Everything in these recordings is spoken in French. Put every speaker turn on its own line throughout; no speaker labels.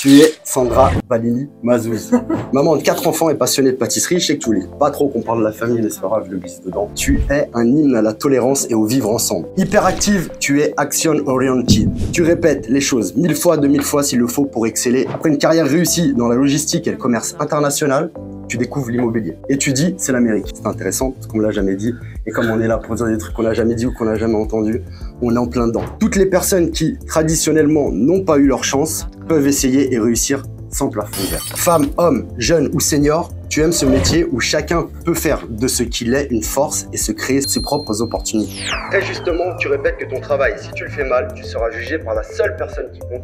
Tu es Sandra Balini Mazouz. Maman de 4 enfants et passionnée de pâtisserie, je sais que tu lis pas trop qu'on parle de la famille, mais c'est pas grave, je le glisse dedans. Tu es un hymne à la tolérance et au vivre ensemble. Hyperactive, tu es action oriented. Tu répètes les choses 1000 fois, 2000 fois s'il le faut pour exceller. Après une carrière réussie dans la logistique et le commerce international, tu découvres l'immobilier. Et tu dis, c'est l'Amérique. C'est intéressant, parce qu'on me l'a jamais dit. Et comme on est là pour dire des trucs qu'on n'a jamais dit ou qu'on n'a jamais entendu, on est en plein dedans. Toutes les personnes qui, traditionnellement, n'ont pas eu leur chance, peuvent essayer et réussir sans plafond vert. Femme, homme, jeune ou senior, tu aimes ce métier où chacun peut faire de ce qu'il est une force et se créer ses propres opportunités. Et justement, tu répètes que ton travail, si tu le fais mal, tu seras jugé par la seule personne qui compte.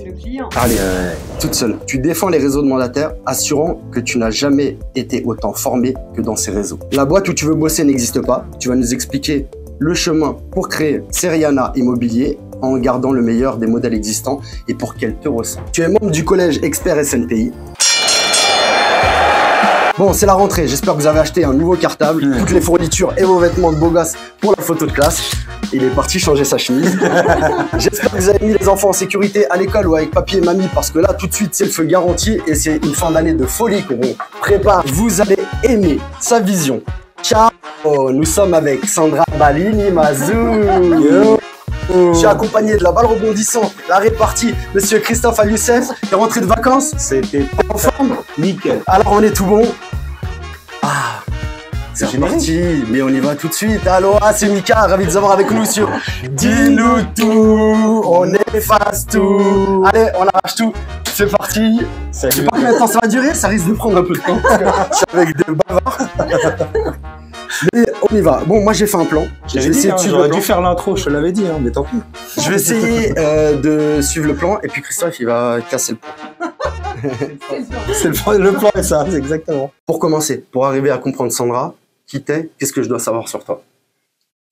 Le client.
Allez, toute seule. Tu défends les réseaux de mandataires, assurant que tu n'as jamais été autant formé que dans ces réseaux. La boîte où tu veux bosser n'existe pas. Tu vas nous expliquer le chemin pour créer Seriana Immobilier en gardant le meilleur des modèles existants et pour qu'elle te ressemble. Tu es membre du collège Expert SNPI. Bon, c'est la rentrée. J'espère que vous avez acheté un nouveau cartable, toutes les fournitures et vos vêtements de beau gosse pour la photo de classe. Il est parti changer sa chemise. J'espère que vous avez mis les enfants en sécurité à l'école ou avec papy et mamie parce que là, tout de suite, c'est le feu garanti et c'est une fin d'année de folie qu'on vous prépare. Vous allez aimer sa vision. Ciao. Nous sommes avec Sandra Balini Mazouz. Je suis accompagné de la balle rebondissante, la répartie, monsieur Christophe Alioussef, qui est rentré de vacances.
C'était
en forme.
Nickel.
Alors on est tout bon. Ah, c'est parti, mais on y va tout de suite. Aloha, c'est Mika, ravi de vous avoir avec nous sur Dis-nous tout, on efface tout. Allez, on arrache tout, c'est parti. Je sais pas combien de temps ça va durer, ça risque de prendre un peu de temps parce que je suis avec des bavards. Mais on y va. Bon, moi j'ai fait un plan.
J'aurais dû faire l'intro, je te l'avais dit, mais tant pis.
Je vais essayer de suivre le plan et puis Christophe il va casser le plan.
C'est le plan est ça, c'est exactement.
Pour commencer, pour arriver à comprendre Sandra, qui t'es, qu'est-ce que je dois savoir sur toi?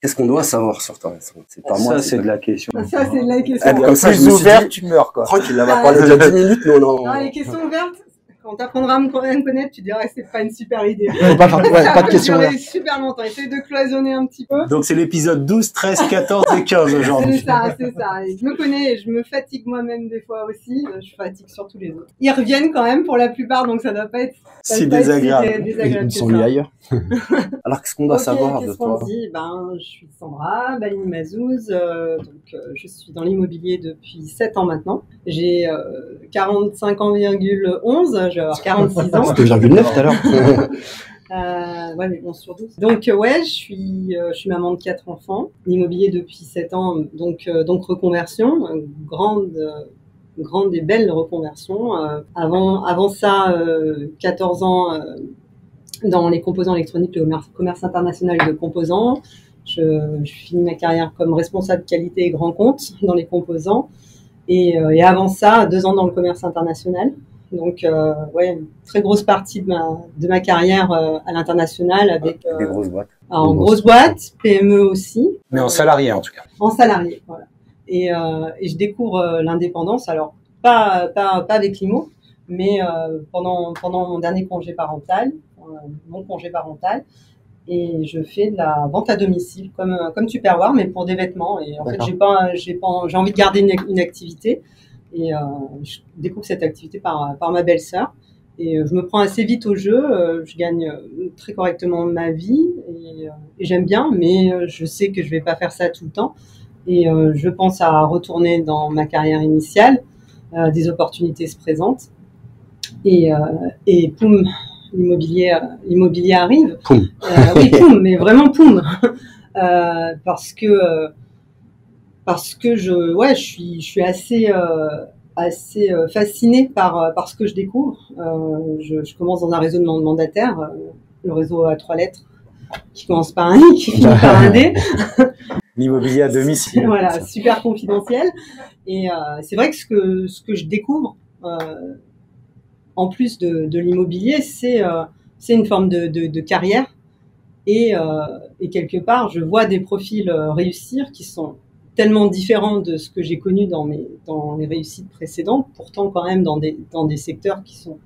Qu'est-ce qu'on doit savoir sur toi? C'est pas moi.
Ça, c'est de la question.
Ça, c'est de la question.
Comme ça, je me suis dit,
tu meurs, quoi.
Tranquille, là, on va parler déjà 10 minutes, non.
Non, les questions ouvertes, quand t'apprendras à me connaître, tu diras que c'est pas une super idée.
Pas de questions ouvertes.
Super longtemps. Essaye de cloisonner un petit peu.
Donc, c'est l'épisode 12, 13, 14 et 15 aujourd'hui.
C'est ça. Et je me connais, je me fatigue moi-même des fois aussi. Je fatigue surtout les autres. Ils reviennent quand même pour la plupart, donc ça doit pas être
si désagréable.
Ils sont mis ailleurs. Alors, qu'est-ce qu'on doit savoir de toi?
Je suis Sandra Balini Mazouz. Je suis dans l'immobilier depuis 7 ans maintenant. J'ai 45 ans, 11. Je vais avoir 46 ans.
C'était 2,9 tout à l'heure.
Ouais, mais 11 sur 12. Donc, je suis maman de 4 enfants. L'immobilier depuis 7 ans, donc reconversion, grande et belle reconversion. Avant ça, 14 ans dans les composants électroniques, le commerce international de composants. Je finis ma carrière comme responsable qualité et grand compte dans les composants. Et avant ça, 2 ans dans le commerce international. Donc, une très grosse partie de ma carrière à l'international avec
des grosses boîtes.
En grosse boîte, PME aussi.
Mais en salarié, en tout cas.
En salarié, voilà. Et je découvre l'indépendance. Alors, pas avec l'IMO, mais pendant mon dernier congé parental, mon congé parental. Et je fais de la vente à domicile, comme Tupperware, mais pour des vêtements. Et en fait, j'ai envie de garder une activité. Et je découvre cette activité par ma belle-sœur. Et je me prends assez vite au jeu. Je gagne très correctement ma vie. Et j'aime bien, mais je sais que je vais pas faire ça tout le temps. Et je pense à retourner dans ma carrière initiale. Des opportunités se présentent. Et poum, l'immobilier arrive.
Poum.
Oui, poum, mais vraiment poum. Parce que je suis assez fascinée par ce que je découvre. Je commence dans un réseau de mandataires, le réseau à 3 lettres, qui commence par un I, qui finit par un D.
L'immobilier à domicile.
Voilà, super confidentiel. Et c'est vrai que ce que je découvre, en plus de l'immobilier, c'est une forme de carrière. Et quelque part, je vois des profils réussir qui sont tellement différents de ce que j'ai connu dans les réussites précédentes, pourtant quand même dans des secteurs qui sont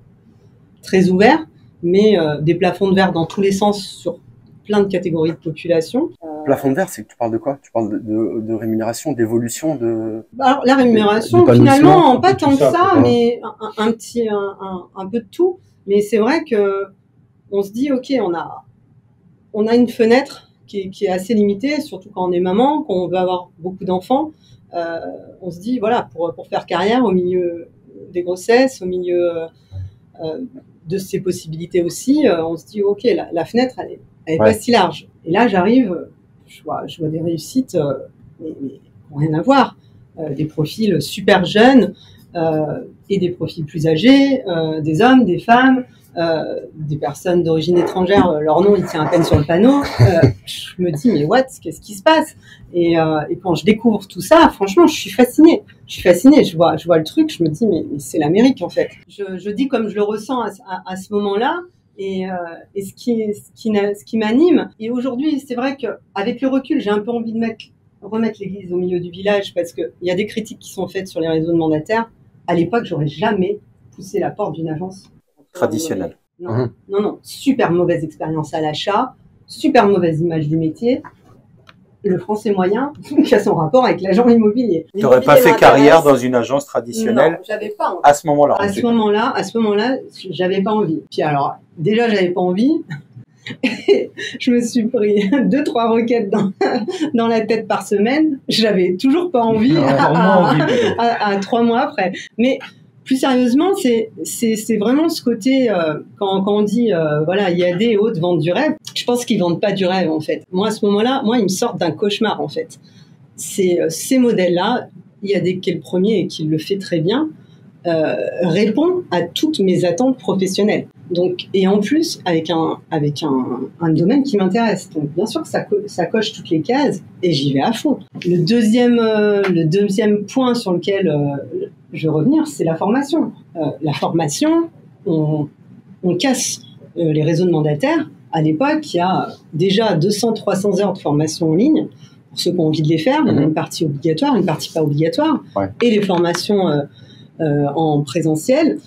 très ouverts, mais des plafonds de verre dans tous les sens sur plein de catégories de population.
Plafond de verre, c'est que tu parles de quoi? Tu parles de rémunération, d'évolution, de...
Alors, la rémunération, finalement, pas tant que ça, mais un peu de tout. Mais c'est vrai que on se dit, ok, on a une fenêtre qui est assez limitée, surtout quand on est maman, quand on veut avoir beaucoup d'enfants. On se dit, voilà, pour faire carrière au milieu des grossesses, au milieu de ces possibilités aussi, on se dit, ok, la fenêtre, elle est pas si large. Et là, j'arrive, je vois des réussites, mais rien à voir. Des profils super jeunes et des profils plus âgés, des hommes, des femmes, des personnes d'origine étrangère, leur nom il tient à peine sur le panneau. Je me dis mais qu'est-ce qui se passe? Et quand je découvre tout ça, franchement, je suis fascinée. Je vois le truc, je me dis mais c'est l'Amérique en fait. Je dis comme je le ressens à ce moment-là. Et ce qui m'anime. Et aujourd'hui, c'est vrai qu'avec le recul, j'ai un peu envie de remettre l'église au milieu du village parce qu'il y a des critiques qui sont faites sur les réseaux de mandataires. À l'époque, j'aurais jamais poussé la porte d'une agence
traditionnelle.
Non. Super mauvaise expérience à l'achat, super mauvaise image du métier. Le français moyen qui a son rapport avec l'agent immobilier.
Tu n'aurais pas fait carrière dans une agence traditionnelle?
Non, j'avais pas envie.
À ce moment-là.
À ce moment-là, j'avais pas envie. Puis alors, déjà, j'avais pas envie. Je me suis pris 2-3 requêtes dans la tête par semaine. J'avais toujours pas envie à 3 mois après. Mais plus sérieusement, c'est vraiment ce côté, quand on dit, voilà, IAD et autres vendent du rêve, je pense qu'ils vendent pas du rêve, en fait. Moi, à ce moment-là, ils me sortent d'un cauchemar, en fait. Ces modèles-là, IAD qui est le premier et qui le fait très bien, répond à toutes mes attentes professionnelles. Donc, et en plus, avec un domaine qui m'intéresse. Donc, bien sûr que ça coche toutes les cases et j'y vais à fond. Le deuxième point sur lequel je veux revenir, c'est la formation. La formation, on casse les réseaux de mandataires. À l'époque, il y a déjà 200-300 heures de formation en ligne. Pour ceux qui ont envie de les faire, il y en a une partie obligatoire, une partie pas obligatoire.
Ouais.
Et les formations en présentiel,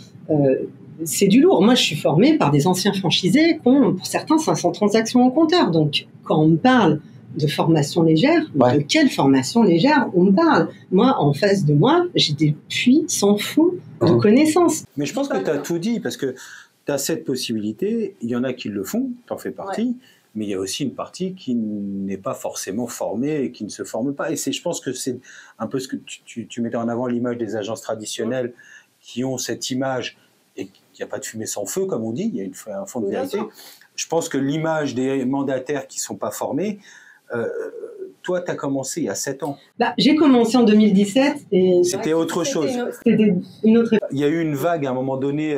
c'est du lourd. Moi, je suis formée par des anciens franchisés qui ont, pour certains, 500 transactions en compteur. Donc, quand on me parle de formation légère, de quelle formation légère on me parle? Moi, en face de moi, j'ai des puits sans fond de connaissances.
Mais je pense que tu as tout dit, parce que tu as cette possibilité, il y en a qui le font, tu en fais partie, mais il y a aussi une partie qui n'est pas forcément formée et qui ne se forme pas. Et je pense que c'est un peu ce que tu mettais en avant, l'image des agences traditionnelles qui ont cette image et qu'il n'y a pas de fumée sans feu, comme on dit, il y a un fond de vérité. Je pense que l'image des mandataires qui ne sont pas formés, toi, tu as commencé il y a 7 ans.
J'ai commencé en 2017. Et
c'était autre chose.
C'était une autre époque.
Il y a eu une vague à un moment donné,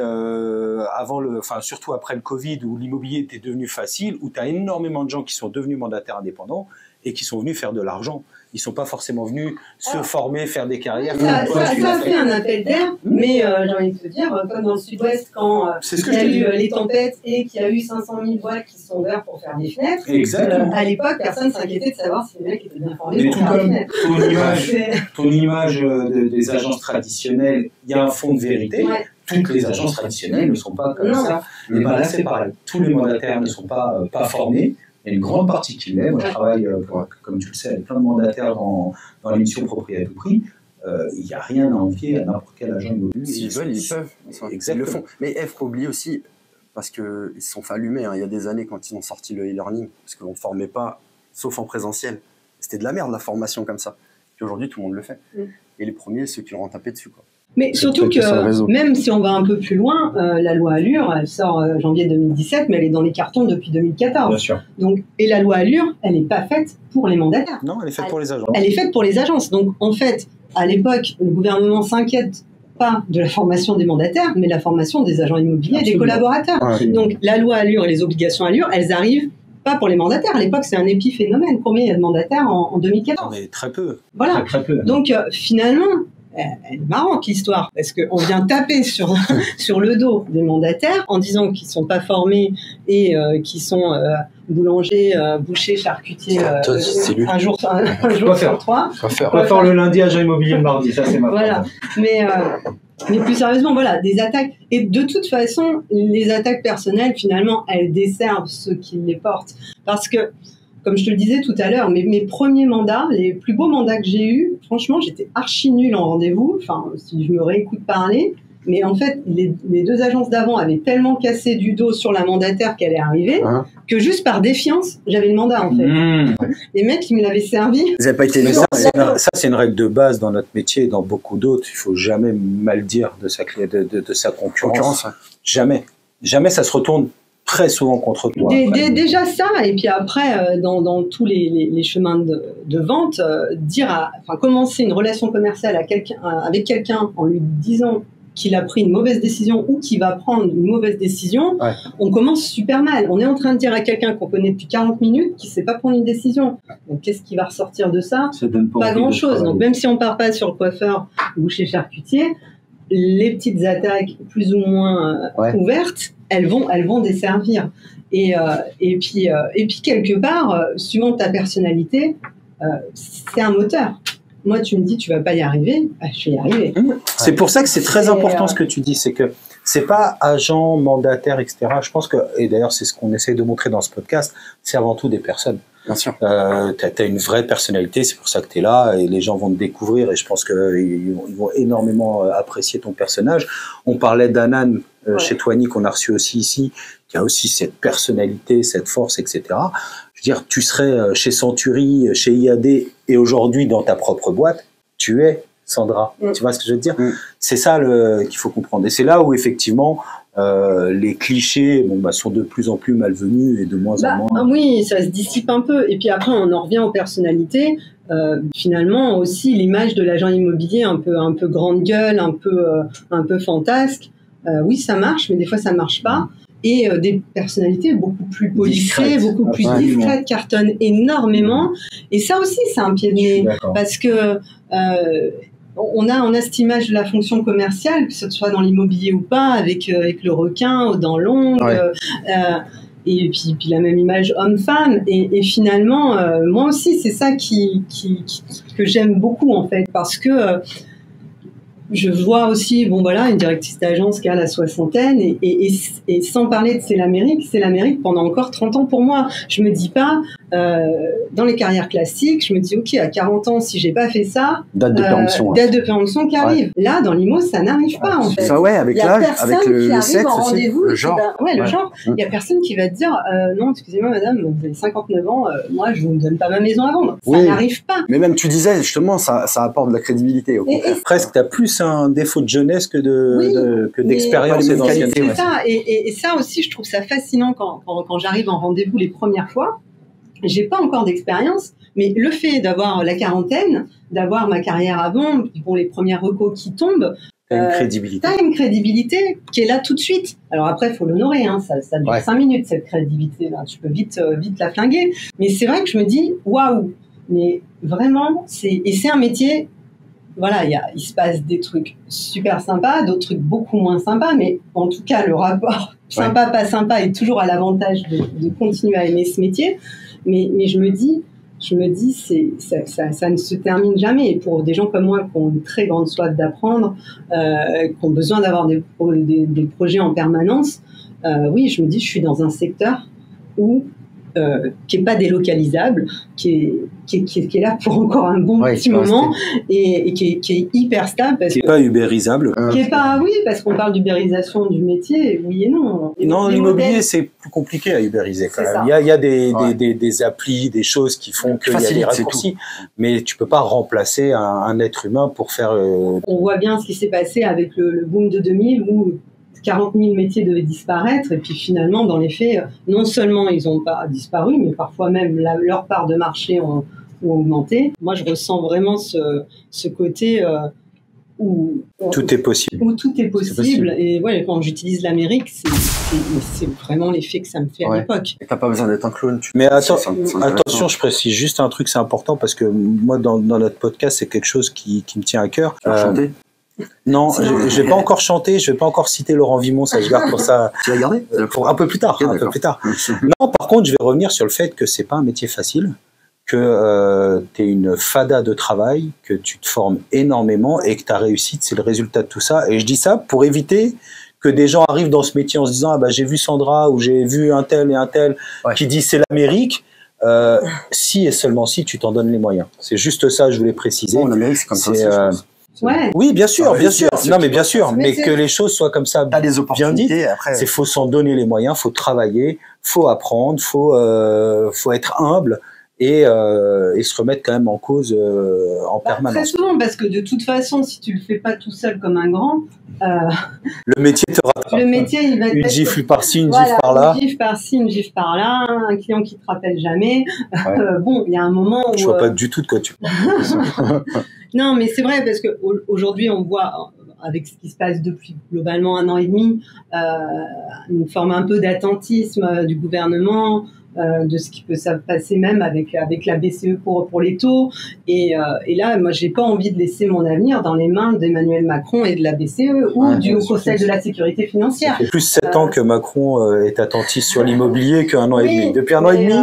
surtout après le Covid, où l'immobilier était devenu facile, où tu as énormément de gens qui sont devenus mandataires indépendants et qui sont venus faire de l'argent. Ils ne sont pas forcément venus se former, faire des carrières.
Ça a fait un appel d'air, mais j'ai envie de te dire, comme dans le sud-ouest, quand il y a eu les tempêtes et qu'il y a eu 500 000 voiles qui sont ouverts pour faire des fenêtres, à l'époque, personne ne s'inquiétait de savoir si les mecs étaient bien formés pour faire des fenêtres.
Ton image des agences traditionnelles, il y a un fond de vérité. Ouais. Toutes les agences traditionnelles ne sont pas comme ça. Et là, c'est pareil. Tous les mandataires ne sont pas formés. Il y a une grande partie qui l'est. Moi, je travaille, comme tu le sais, avec plein de mandataires dans l'émission Propriété à tout prix. Il n'y a rien à envier à n'importe quel agent immobilier.
S'ils veulent, ils peuvent. Ils le font. Mais il faut oublier aussi, parce qu'ils se sont fait allumer, il y a des années, quand ils ont sorti le e-learning, parce qu'on ne formait pas, sauf en présentiel. C'était de la merde, la formation comme ça. Puis aujourd'hui, tout le monde le fait. Et les premiers, ceux qui l'auront tapé dessus, quoi.
Mais surtout que, même si on va un peu plus loin, la loi Allure, elle sort janvier 2017, mais elle est dans les cartons depuis 2014.
Bien sûr.
Donc, et la loi Allure, elle n'est pas faite pour les mandataires.
Non, elle est faite pour les agences.
Elle est faite pour les agences. Donc, en fait, à l'époque, le gouvernement s'inquiète pas de la formation des mandataires, mais la formation des agents immobiliers et des collaborateurs. Donc, la loi Allure et les obligations Allure, elles arrivent pas pour les mandataires. À l'époque, c'est un épiphénomène. Combien il y a de mandataires en 2014?
Mais très peu.
Voilà.
Très peu.
Donc, finalement, elle est marrante l'histoire, parce qu'on vient taper sur le dos des mandataires en disant qu'ils sont pas formés et qu'ils sont boulangers, bouchers, charcutiers un jour sur 3.
Quoi faire le lundi, agent immobilier le mardi, ça c'est ma
Voilà. Mais plus sérieusement, voilà, des attaques. Et de toute façon, les attaques personnelles, finalement, elles desservent ceux qui les portent. Parce que comme je te le disais tout à l'heure, mes premiers mandats, les plus beaux mandats que j'ai eus, franchement, j'étais archi nulle en rendez-vous. Enfin, si je me réécoute parler. Mais en fait, les 2 agences d'avant avaient tellement cassé du dos sur la mandataire qu'elle est arrivée, que juste par défiance, j'avais le mandat, en fait. Les mecs, ils me l'avaient servi.
Vous n'avez pas été
Mais ça, c'est une règle de base dans notre métier et dans beaucoup d'autres. Il faut jamais mal dire de sa concurrence. Jamais. Jamais ça se retourne très souvent contre toi.
Déjà ça, et puis après, dans tous les chemins de vente, commencer une relation commerciale avec quelqu'un en lui disant qu'il a pris une mauvaise décision ou qu'il va prendre une mauvaise décision, on commence super mal. On est en train de dire à quelqu'un qu'on connaît depuis 40 minutes qu'il ne sait pas prendre une décision. Donc, qu'est-ce qui va ressortir de ça? Pas grand-chose. Donc, même si on ne part pas sur le coiffeur ou chez charcutier, les petites attaques plus ou moins ouvertes, elles vont desservir. Et puis, quelque part, suivant ta personnalité, c'est un moteur. Moi, tu me dis, tu vas pas y arriver, je vais y arriver.
C'est pour ça que c'est très important ce que tu dis, c'est que c'est pas agent, mandataire, etc. Je pense que, et d'ailleurs c'est ce qu'on essaie de montrer dans ce podcast, c'est avant tout des personnes.
Bien sûr.
T'as une vraie personnalité, c'est pour ça que t'es là, et les gens vont te découvrir, et je pense qu'ils vont énormément apprécier ton personnage. On parlait d'Anan chez Toigny, qu'on a reçu aussi ici, qui a aussi cette personnalité, cette force, etc. Je veux dire, tu serais chez Century, chez IAD, et aujourd'hui dans ta propre boîte, tu es Sandra. Tu vois ce que je veux dire? C'est ça qu'il faut comprendre. Et c'est là où effectivement les clichés sont de plus en plus malvenus et de moins en moins.
Oui, ça se dissipe un peu. Et puis après, on en revient aux personnalités. Finalement, aussi l'image de l'agent immobilier un peu grande gueule, un peu fantasque. Oui, ça marche, mais des fois ça marche pas. Et des personnalités beaucoup plus polissées, beaucoup plus discrètes, cartonnent énormément. Et ça aussi, c'est un pied de nez. Parce que on a cette image de la fonction commerciale, que ce soit dans l'immobilier ou pas, avec le requin aux dents longues, et puis la même image homme-femme. Et finalement, moi aussi, c'est ça que j'aime beaucoup, en fait, parce que je vois aussi, une directrice d'agence qui a la soixantaine, et sans parler de C'est l'Amérique pendant encore 30 ans pour moi. Je me dis pas, dans les carrières classiques, je me dis, ok, à 40 ans, si j'ai pas fait ça,
date de péremption.
Date de péremption qui arrive. Là, dans l'IMO, ça n'arrive pas, en fait.
Ça, avec l'âge, avec le sexe aussi, le genre.
Le genre. Il y a personne qui va te dire, non, excusez-moi, madame, vous avez 59 ans, moi, je vous donne pas ma maison à vendre. Ça n'arrive pas.
Mais même, tu disais, justement, ça apporte de la crédibilité.
Presque, t'as plus un défaut de jeunesse que d'expérience et d'ancienneté.
C'est ça. Et ça aussi, je trouve ça fascinant quand j'arrive en rendez-vous les premières fois. J'ai pas encore d'expérience, mais le fait d'avoir la quarantaine, d'avoir ma carrière avant, les premières recos qui tombent,
t'as une crédibilité.
T'as une crédibilité qui est là tout de suite. Alors après, il faut l'honorer, ça dure 5 minutes cette crédibilité-là. Tu peux vite la flinguer. Mais c'est vrai que je me dis, waouh, mais vraiment, c'est un métier. Voilà, il se passe des trucs super sympas, d'autres trucs beaucoup moins sympas, mais en tout cas, le rapport sympa, pas sympa est toujours à l'avantage de continuer à aimer ce métier. Mais je me dis, ça ne se termine jamais. Et pour des gens comme moi qui ont une très grande soif d'apprendre, qui ont besoin d'avoir des projets en permanence, oui, je me dis, je suis dans un secteur qui n'est pas délocalisable, qui est là pour encore un bon petit moment et qui est hyper stable.
Qui n'est pas ubérisable.
Parce qu'on parle d'ubérisation du métier, oui et non.
Non, l'immobilier, c'est plus compliqué à ubériser quand même. Il y a des applis, des choses qui font qu'il y a des raccourcis, mais tu peux pas remplacer un être humain pour faire...
On voit bien ce qui s'est passé avec le boom de 2000 où 40 000 métiers devaient disparaître, et puis finalement, dans les faits, non seulement ils n'ont pas disparu, mais parfois même leur part de marché ont augmenté. Moi, je ressens vraiment ce côté où
tout est possible.
Où tout est possible. Et quand j'utilise l'Amérique, c'est vraiment l'effet que ça me fait à l'époque.
Et t'as pas besoin d'être un clone.
Mais attention, je précise juste un truc, c'est important, parce que moi, dans notre podcast, c'est quelque chose qui me tient à cœur.
Chanter.
Non, je vais pas encore chanter, je vais pas encore citer Laurent Vimon, ça je garde pour ça.
Tu vas garder
pour un peu plus tard, un peu plus tard. Non, par contre, je vais revenir sur le fait que c'est pas un métier facile, que tu es une fada de travail, que tu te formes énormément et que ta réussite, c'est le résultat de tout ça. Et je dis ça pour éviter que des gens arrivent dans ce métier en se disant, j'ai vu Sandra ou j'ai vu un tel et un tel qui dit c'est l'Amérique. Si et seulement si tu t'en donnes les moyens. C'est juste ça, je voulais préciser.
En Amérique, c'est comme ça aussi, je pense.
Ouais.
Oui, bien sûr, bien sûr. Non, mais bien sûr.
Mais
Mais que les choses soient comme ça,
T'as des
bien dites.
opportunités, après.
C'est faut s'en donner les moyens, faut travailler, faut apprendre, faut être humble et se remettre quand même en cause en
Très
permanence.
souvent, parce que de toute façon, si tu le fais pas tout seul comme un grand,
Le métier te rattrape.
le métier, il va
Une
être...
gifle par-ci, une
Voilà,
gifle par-là.
une gifle par-ci, une gifle par-là, un client qui te rappelle jamais. Bon, il y a un moment où...
Je vois pas du tout de quoi tu parles.
Non, mais c'est vrai, parce qu'aujourd'hui, on voit, avec ce qui se passe depuis globalement 1 an et demi, une forme un peu d'attentisme du gouvernement, de ce qui peut se passer même avec la BCE pour les taux. Et là, moi, j'ai pas envie de laisser mon avenir dans les mains d'Emmanuel Macron et de la BCE ou du Haut Conseil de la sécurité financière.
Ça fait plus 7 ans que Macron est attentiste sur l'immobilier qu'un an et demi. Depuis 1 an et demi,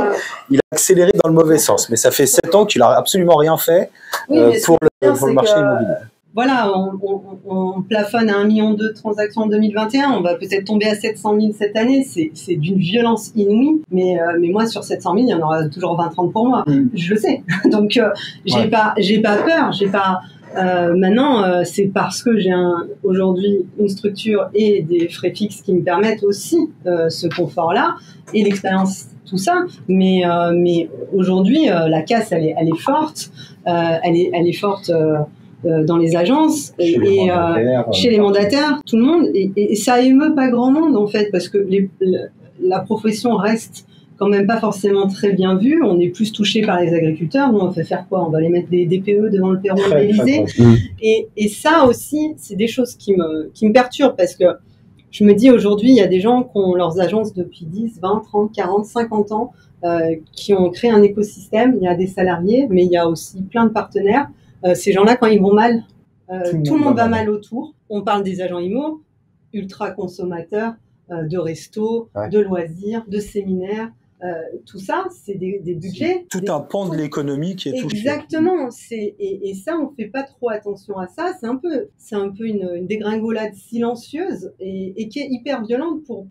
il a accéléré dans le mauvais sens. Mais ça fait 7 ans qu'il a absolument rien fait pour le marché immobilier.
Voilà, on plafonne à 1,2 million de transactions en 2021. On va peut-être tomber à 700 000 cette année. C'est d'une violence inouïe. Mais moi, sur 700 000, il y en aura toujours 20-30 pour moi. Je le sais. Donc, j'ai pas peur. Maintenant, c'est parce que j'ai aujourd'hui une structure et des frais fixes qui me permettent aussi ce confort-là et l'expérience, tout ça. Mais aujourd'hui, la casse, elle est forte. Elle est forte. Dans les agences chez les mandataires, tout le monde, et ça émeut pas grand monde en fait, parce que la profession reste quand même pas forcément très bien vue. On est plus touché par les agriculteurs. Nous, on fait faire quoi? On va les mettre des DPE devant le perron de l'Élysée. Et ça aussi, c'est des choses qui me perturbent, parce que je me dis aujourd'hui, il y a des gens qui ont leurs agences depuis 10, 20, 30, 40, 50 ans, qui ont créé un écosystème. Il y a des salariés, mais il y a aussi plein de partenaires. Ces gens-là, quand ils vont mal, tout le monde va mal autour. On parle des agents IMO, ultra consommateurs de restos, de loisirs, de séminaires. Tout ça, c'est des budgets.
Tout un pan de l'économie qui est touché.
Exactement. Et ça, on fait pas trop attention à ça. C'est un peu une dégringolade silencieuse et qui est hyper violente pour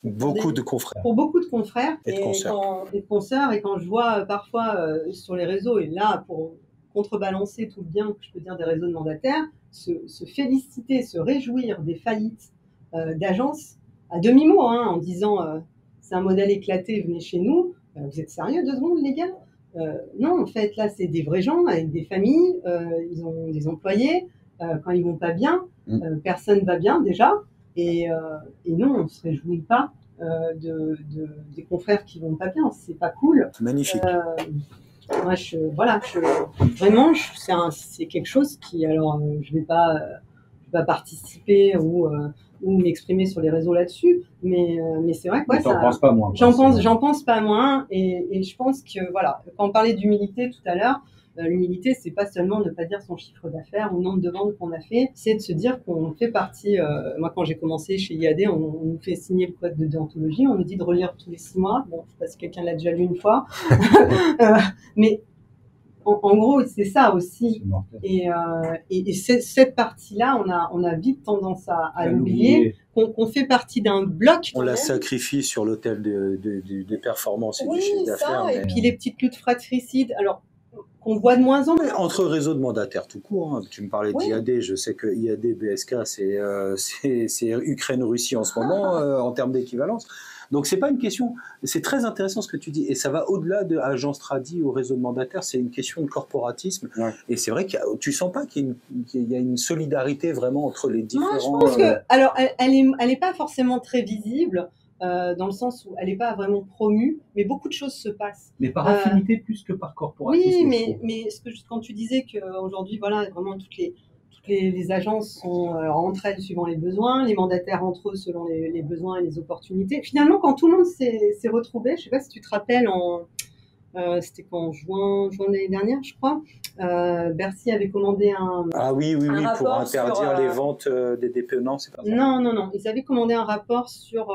beaucoup de confrères.
Pour beaucoup de confrères
et de
consoeurs. Et quand je vois parfois sur les réseaux, et là, pour contrebalancer tout le bien que je peux dire des réseaux de mandataires, se féliciter, se réjouir des faillites d'agences à demi-mot, en disant c'est un modèle éclaté, venez chez nous. Vous êtes sérieux 2 secondes, les gars? Non, en fait, là, c'est des vrais gens avec des familles, ils ont des employés. Quand ils vont pas bien, personne va bien déjà. Et non, on se réjouit pas des confrères qui vont pas bien. C'est pas cool.
Magnifique.
Moi, vraiment, c'est quelque chose qui, alors, je vais pas participer ou m'exprimer sur les réseaux là-dessus, mais c'est vrai que
t'en penses pas moins.
J'en pense pas moins, et je pense que voilà, quand on parlait d'humilité tout à l'heure, l'humilité, c'est pas seulement ne pas dire son chiffre d'affaires ou le nombre de ventes qu'on a fait, c'est de se dire qu'on fait partie. Moi, quand j'ai commencé chez IAD, on nous fait signer le code de déontologie, on nous dit de relire tous les 6 mois. Bon, je sais pas si quelqu'un l'a déjà lu une fois, mais en gros, c'est ça aussi. Et cette partie-là, on a vite tendance à l'oublier, qu'on fait partie d'un bloc.
On la sacrifie sur l'autel des performances et du chiffre d'affaires.
Et puis les petites luttes fratricides, alors qu'on voit de moins en moins.
Entre réseaux de mandataires tout court, tu me parlais d'IAD, je sais que IAD, BSK, c'est Ukraine-Russie en ce moment en termes d'équivalence. Donc c'est pas une question, c'est très intéressant ce que tu dis, et ça va au-delà de agence tradi ou réseau de mandataires, c'est une question de corporatisme, et c'est vrai que tu sens pas qu'il y a une solidarité vraiment entre les différents...
Moi je pense que, alors elle est pas forcément très visible, dans le sens où elle n'est pas vraiment promue, mais beaucoup de choses se passent.
Mais par affinité plus que par corporatisme.
Oui, mais quand tu disais qu'aujourd'hui, voilà, vraiment toutes les agences sont entre elles suivant les besoins, les mandataires entre eux selon les besoins et les opportunités. Finalement, quand tout le monde s'est retrouvé, je ne sais pas si tu te rappelles, c'était qu'en juin de l'année dernière, je crois, Bercy avait commandé un
pour interdire les ventes des DPE. Non, c'est pas ça.
Non. Ils avaient commandé un rapport sur...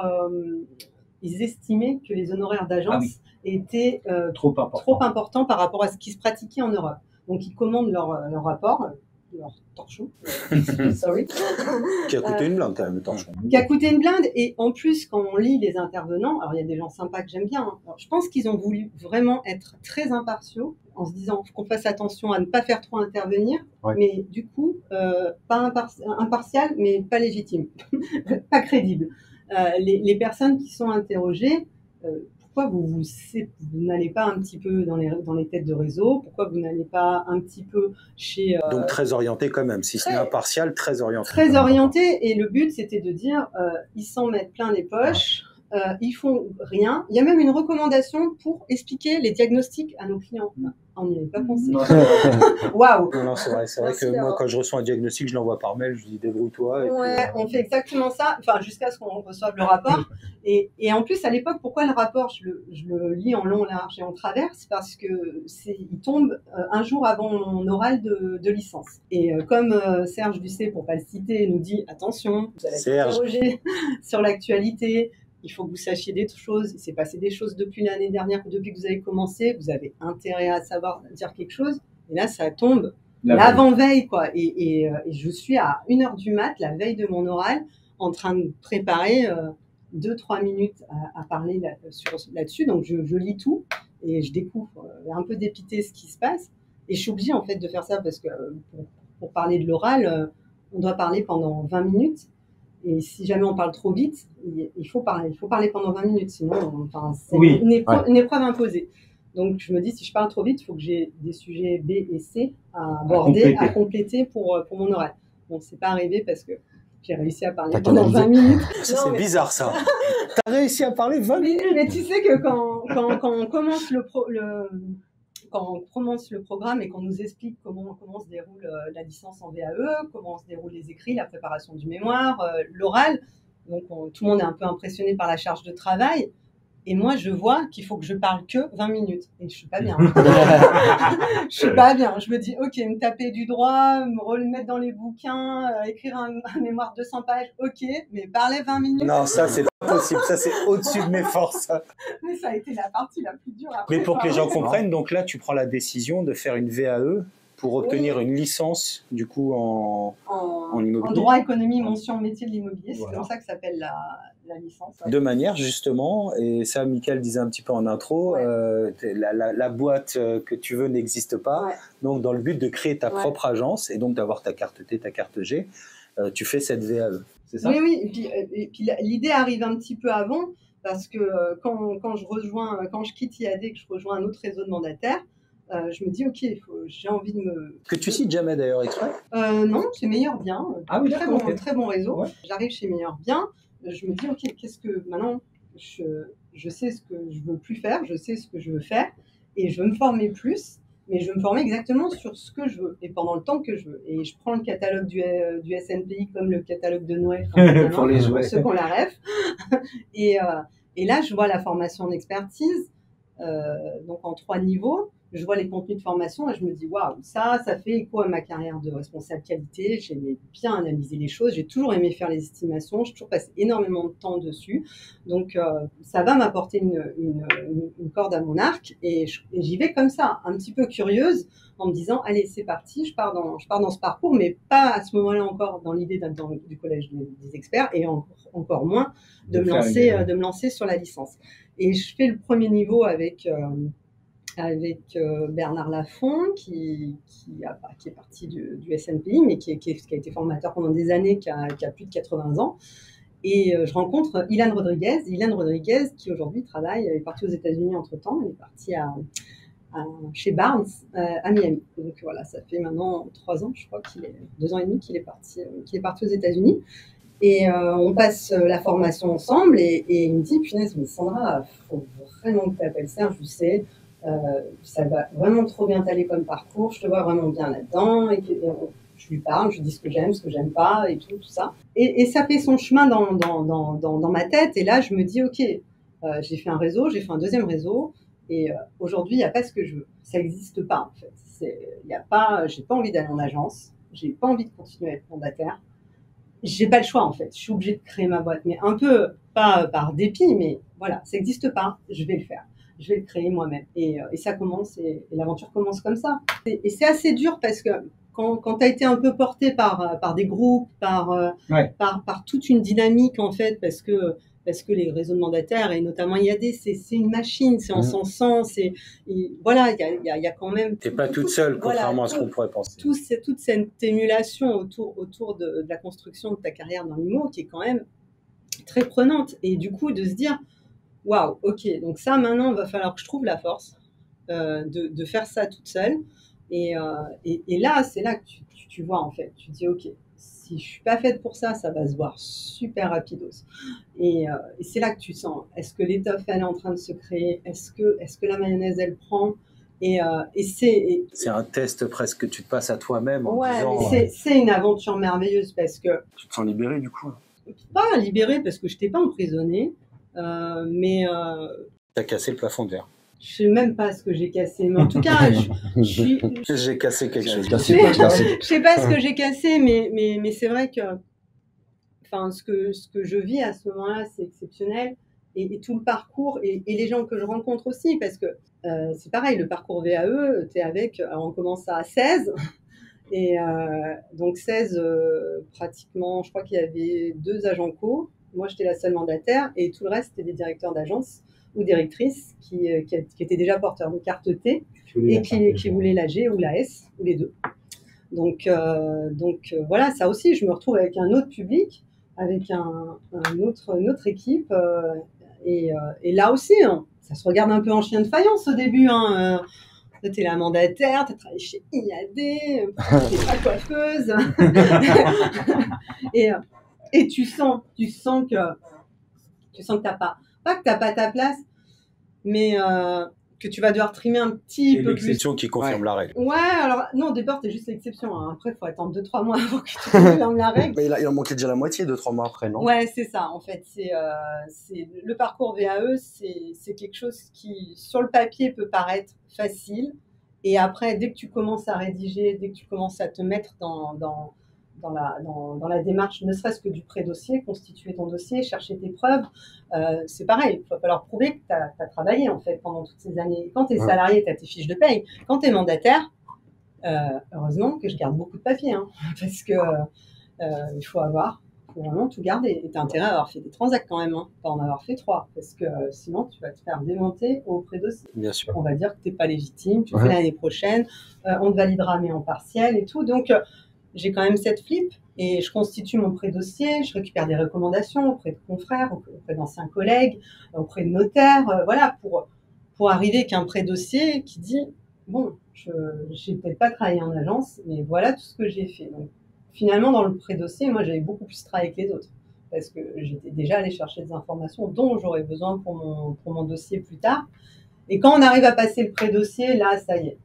ils estimaient que les honoraires d'agence étaient trop importants par rapport à ce qui se pratiquait en Europe. Donc, ils commandent leur rapport, leur torchon. Sorry.
Qui a coûté une blinde quand même, le torchon.
Qui a coûté une blinde. Et en plus, quand on lit les intervenants, alors il y a des gens sympas que j'aime bien. Hein. Alors, je pense qu'ils ont voulu vraiment être très impartiaux en se disant qu'on fasse attention à ne pas faire trop intervenir, mais du coup, pas impartial, mais pas légitime, pas crédible. Les personnes qui sont interrogées, pourquoi vous n'allez pas un petit peu dans les têtes de réseau? Pourquoi vous n'allez pas un petit peu chez...
Donc très orienté quand même, si ce n'est impartial, très orienté.
Très orienté, et le but c'était de dire, ils s'en mettent plein les poches, ils font rien. Il y a même une recommandation pour expliquer les diagnostics à nos clients. On n'y avait pas pensé. Waouh.
Non, c'est vrai que moi, quand je reçois un diagnostic, je l'envoie par mail, je dis débrouille-toi.
Ouais, on fait exactement ça, enfin jusqu'à ce qu'on reçoive le rapport. Et en plus, à l'époque, pourquoi le rapport, je le lis en long, large et en travers, parce que il tombe un jour avant mon oral de licence. Et comme Serge Ducé, pour pas le citer, nous dit attention, vous allez être interrogé sur l'actualité. Il faut que vous sachiez des choses. Il s'est passé des choses depuis l'année dernière, depuis que vous avez commencé. Vous avez intérêt à savoir dire quelque chose. Et là, ça tombe l'avant-veille, quoi. Et je suis à 1h du mat, la veille de mon oral, en train de préparer 2-3 minutes à parler là-dessus. Donc, je lis tout et je découvre un peu dépité ce qui se passe. Et je suis obligée, en fait, de faire ça parce que pour parler de l'oral, on doit parler pendant 20 minutes. Et si jamais on parle trop vite, il faut parler pendant 20 minutes, sinon c'est une épreuve imposée. Donc je me dis, si je parle trop vite, il faut que j'ai des sujets B et C à aborder, à compléter pour mon oral. Bon, c'est pas arrivé parce que j'ai réussi à parler pendant 20 minutes.
C'est bizarre ça. T'as réussi à parler 20 minutes.
Mais tu sais que quand on commence quand on commence le programme et qu'on nous explique comment se déroule la licence en VAE, comment se déroulent les écrits, la préparation du mémoire, l'oral, donc tout le monde est un peu impressionné par la charge de travail. Et moi, je vois qu'il faut que je parle que 20 minutes. Et je suis pas bien. Je suis pas bien. Je me dis, ok, me taper du droit, me remettre dans les bouquins, écrire un mémoire de 200 pages, ok, mais parler 20 minutes.
Non, ça, c'est pas possible. Ça, c'est au-dessus de mes forces.
Mais ça a été la partie la plus dure.
Mais pour que les gens comprennent, donc là, tu prends la décision de faire une VAE pour obtenir une licence, du coup, en immobilier.
En droit, économie, mention métier de l'immobilier. C'est comme ça que s'appelle la licence. Ouais.
De manière, justement, et ça, Mickaël disait un petit peu en intro, la boîte que tu veux n'existe pas. Ouais. Donc, dans le but de créer ta propre agence et donc d'avoir ta carte T, ta carte G, tu fais cette VAE. C'est ça?
Oui. Et puis l'idée arrive un petit peu avant, parce que quand je quitte IAD, que je rejoins un autre réseau de mandataires, je me dis, ok, j'ai envie de me...
Que tu cites jamais d'ailleurs exprès?
Non, c'est Meilleur Bien.
Ah oui,
très bon réseau. Ouais. J'arrive chez Meilleur Bien, je me dis, ok, maintenant, je sais ce que je veux plus faire, je sais ce que je veux faire, et je veux me former plus, mais je veux me former exactement sur ce que je veux, et pendant le temps que je veux. Et je prends le catalogue du SNPI comme le catalogue de Noël,
pour les jouets.
Ceux qu'on la rêve. Et là, je vois la formation en expertise, donc en 3 niveaux. Je vois les contenus de formation et je me dis, waouh, ça fait écho à ma carrière de responsable qualité. J'aimais bien analyser les choses. J'ai toujours aimé faire les estimations. J'ai toujours passé énormément de temps dessus. Donc, ça va m'apporter une corde à mon arc. Et j'y vais comme ça, un petit peu curieuse, en me disant, allez, c'est parti, je pars dans ce parcours, mais pas à ce moment-là encore dans l'idée d'être du collège des experts et encore moins de me lancer sur la licence. Et je fais le premier niveau avec Bernard Lafont, qui est parti du SNPI, mais qui a été formateur pendant des années, qui a plus de 80 ans. Et je rencontre Ilan Rodriguez, qui aujourd'hui est parti aux États-Unis entre-temps, il est parti chez Barnes à Miami. Donc voilà, ça fait maintenant 3 ans, je crois 2 ans et demi qu'il est parti aux États-Unis. Et on passe la formation ensemble et il me dit, punaise, mais Sandra, faut vraiment que tu appelles Serge, je sais. Ça va vraiment trop bien t'aller comme parcours, je te vois vraiment bien là-dedans, et je lui parle, je lui dis ce que j'aime pas, et tout ça. Et ça fait son chemin dans ma tête, et là je me dis, ok, j'ai fait un réseau, j'ai fait un deuxième réseau, et aujourd'hui il n'y a pas ce que je veux, ça n'existe pas en fait. J'ai pas envie d'aller en agence, j'ai pas envie de continuer à être mandataire, j'ai pas le choix en fait, je suis obligée de créer ma boîte, mais un peu, pas par dépit, mais voilà, ça n'existe pas, je vais le faire. Je vais le créer moi-même. Et ça commence, et l'aventure commence comme ça. Et c'est assez dur parce que quand tu as été un peu porté par des groupes, par toute une dynamique en fait, parce que les réseaux de mandataires, et notamment IAD, c'est une machine, c'est en son sens, voilà, il y a quand même...
T'es pas toute seule, contrairement à ce qu'on pourrait penser.
Toute cette émulation autour de la construction de ta carrière dans l'IMO qui est quand même très prenante. Et du coup, de se dire, waouh, ok, donc ça, maintenant, il va falloir que je trouve la force de faire ça toute seule. Et là, c'est là que tu vois, en fait, tu te dis, ok, si je suis pas faite pour ça, ça va se voir super rapidos. Et c'est là que tu sens, est-ce que l'étoffe, elle est en train de se créer? Est-ce que la mayonnaise, elle prend?
C'est un test presque que tu te passes à toi-même en disant...
c'est une aventure merveilleuse parce que...
Tu te sens libéré du coup?
Pas libérée parce que je t'ai pas emprisonnée, mais...
T'as cassé le plafond de verre.
Je sais même pas ce que j'ai cassé, mais en tout cas,
j'ai cassé quelque chose.
Je sais pas ce que j'ai cassé, mais c'est vrai que, enfin, ce que je vis à ce moment-là, c'est exceptionnel, et tout le parcours et les gens que je rencontre aussi, parce que c'est pareil, le parcours VAE, t'es avec, alors on commence à 16. Et donc 16, pratiquement, je crois qu'il y avait 2 agents co. Moi, j'étais la seule mandataire et tout le reste, c'était des directeurs d'agence ou directrices qui étaient déjà porteurs de carte T et qui voulaient la G ou la S, ou les deux. Donc voilà, ça aussi, je me retrouve avec un autre public, avec une autre équipe. Et là aussi, hein, ça se regarde un peu en chien de faïence au début. Hein, t'es la mandataire, t'as travaillé chez IAD, t'es pas coiffeuse. et tu sens que t'as pas que t'as pas ta place, mais que tu vas devoir trimer un petit peu plus.
L'exception qui confirme la règle.
Ouais, alors non, au départ, t'es juste l'exception. Hein. Après, il faut attendre 2-3 mois avant que tu confirmes la règle.
Mais il en manquait déjà la moitié, 2-3 mois après, non?
Ouais, c'est ça. En fait, c'est le parcours VAE, c'est quelque chose qui, sur le papier, peut paraître facile. Et après, dès que tu commences à rédiger, dès que tu commences à te mettre dans la démarche, ne serait-ce que du pré-dossier, constituer ton dossier, chercher tes preuves, c'est pareil. Il va falloir prouver que tu as travaillé en fait pendant toutes ces années. Quand tu es salarié, tu as tes fiches de paye. Quand tu es mandataire, heureusement que je garde beaucoup de papier, hein, parce que il faut vraiment tout garder. Et tu as intérêt à avoir fait des transacts quand même, hein, pas en avoir fait 3, parce que sinon tu vas te faire démonter au pré-dossier.
Bien sûr.
On va dire que tu n'es pas légitime, tu le fais l'année prochaine, on te validera mais en partiel et tout. Donc j'ai quand même cette flip et je constitue mon pré-dossier, je récupère des recommandations auprès de confrères, auprès d'anciens collègues, auprès de notaires, voilà, pour arriver qu'un pré-dossier qui dit bon, je n'ai peut-être pas travaillé en agence, mais voilà tout ce que j'ai fait. Donc, finalement, dans le pré-dossier, moi, j'avais beaucoup plus travaillé que les autres parce que j'étais déjà allée chercher des informations dont j'aurais besoin pour mon dossier plus tard. Et quand on arrive à passer le pré-dossier, là, ça y est.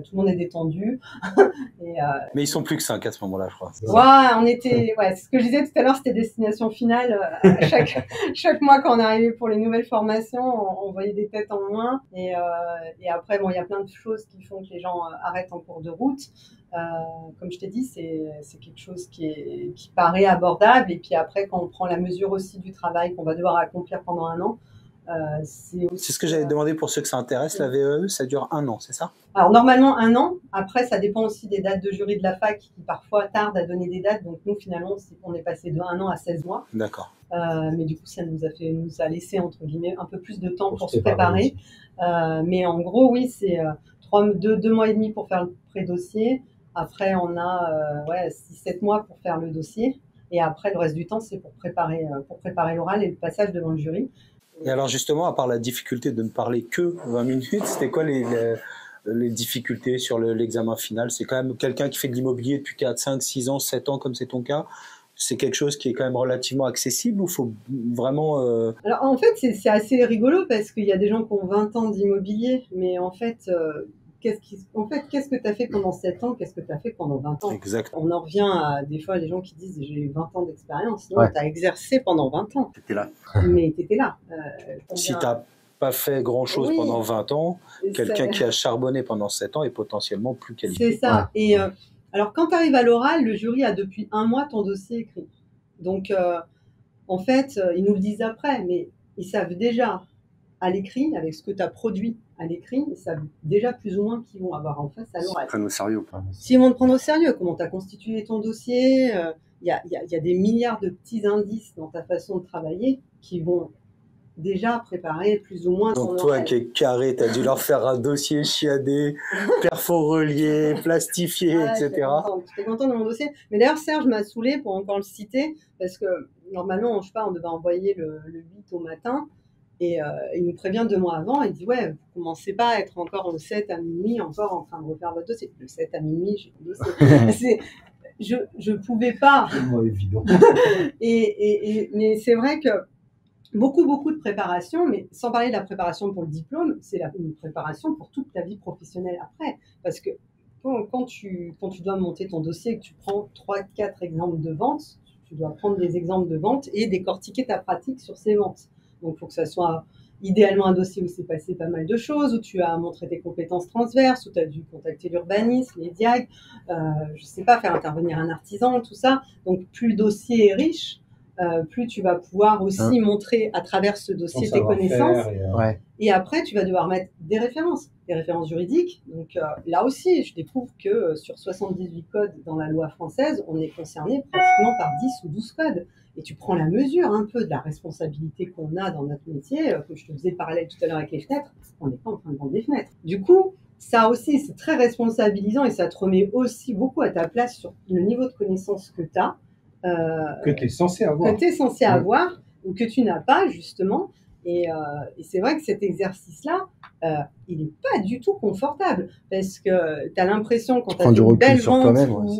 Tout le monde est détendu.
Mais ils sont plus que 5 à ce moment-là, je crois.
Ouais, c'est ce que je disais tout à l'heure, c'était destination finale. Chaque mois, quand on arrivait pour les nouvelles formations, on voyait des têtes en moins. Et après, bon, il y a plein de choses qui font que les gens arrêtent en cours de route. Comme je t'ai dit, c'est quelque chose qui paraît abordable. Et puis après, quand on prend la mesure aussi du travail qu'on va devoir accomplir pendant 1 an,
c'est ce que j'avais demandé pour ceux que ça intéresse. La VAE, ça dure 1 an, c'est ça?
Alors normalement 1 an. Après, ça dépend aussi des dates de jury de la fac qui parfois tardent à donner des dates. Donc nous, finalement, on est passé de 1 an à 16 mois.
D'accord.
Mais du coup, ça nous a laissé entre guillemets un peu plus de temps pour se préparer. Mais en gros, oui, c'est 2 mois et demi pour faire le pré-dossier. Après, on a 6-7 mois pour faire le dossier. Et après, le reste du temps, c'est pour préparer l'oral et le passage devant le jury.
Et alors justement, à part la difficulté de ne parler que 20 minutes, c'était quoi les difficultés sur l'examen final? C'est quand même quelqu'un qui fait de l'immobilier depuis 4, 5, 6 ans, 7 ans, comme c'est ton cas. C'est quelque chose qui est quand même relativement accessible ou faut vraiment...
Alors en fait, c'est assez rigolo parce qu'il y a des gens qui ont 20 ans d'immobilier, mais en fait... qu'est-ce que tu as fait pendant 7 ans? Qu'est-ce que tu as fait pendant 20 ans?
Exact.
On en revient à des fois les gens qui disent j'ai eu 20 ans d'expérience. Non, tu as exercé pendant 20 ans.
T'étais là.
Mais tu étais là.
Si tu n'as pas fait grand-chose pendant 20 ans, quelqu'un qui a charbonné pendant 7 ans est potentiellement plus qualifié.
C'est ça. Et alors quand tu arrives à l'oral, le jury a depuis 1 mois ton dossier écrit. Donc en fait, ils nous le disent après, mais ils savent déjà à l'écrit, avec ce que tu as produit à l'écrit, ils savent déjà plus ou moins qui vont avoir en face à l'oral.
Ils prennent au sérieux ou pas?
S'ils vont te prendre au sérieux, comment tu as constitué ton dossier, il y a des milliards de petits indices dans ta façon de travailler qui vont déjà préparer plus ou moins ton
Donc toi
oral.
qui es carré, tu as dû leur faire un dossier chiadé, perfo-relié, plastifié,
Ah,
etc.
J'étais contente de mon dossier. Mais d'ailleurs, Serge m'a saoulée pour encore le citer, parce que normalement, je sais pas, on devait envoyer le 8 au matin, et il nous prévient 2 mois avant, il dit ouais, vous commencez pas à être encore le 7 à minuit, encore en train de refaire votre dossier. Le 7 à minuit, j'ai le dossier. Je pouvais pas.
Évident.
Mais c'est vrai que beaucoup de préparation, mais sans parler de la préparation pour le diplôme, c'est une préparation pour toute ta vie professionnelle après. Parce que quand tu dois monter ton dossier et que tu prends 3-4 exemples de vente, tu dois prendre des exemples de vente et décortiquer ta pratique sur ces ventes. Donc, il faut que ça soit idéalement un dossier où c'est passé pas mal de choses, où tu as montré tes compétences transverses, où tu as dû contacter l'urbanisme, les diags, je sais pas, faire intervenir un artisan, tout ça. Donc, plus le dossier est riche, plus tu vas pouvoir aussi montrer à travers ce dossier tes connaissances. Et après, tu vas devoir mettre des références juridiques. Donc là aussi, je découvre que sur 78 codes dans la loi française, on est concerné pratiquement par 10 ou 12 codes. Et tu prends la mesure un peu de la responsabilité qu'on a dans notre métier, comme je te faisais le parallèle tout à l'heure avec les fenêtres, on n'est pas en train de vendre des fenêtres. Du coup, ça aussi, c'est très responsabilisant et ça te remet aussi beaucoup à ta place sur le niveau de connaissance que tu as.
Que tu es censé avoir.
Que tu es censé avoir ou que tu n'as pas, justement. Et c'est vrai que cet exercice-là, il n'est pas du tout confortable parce que tu as l'impression quand tu as fait une belle vente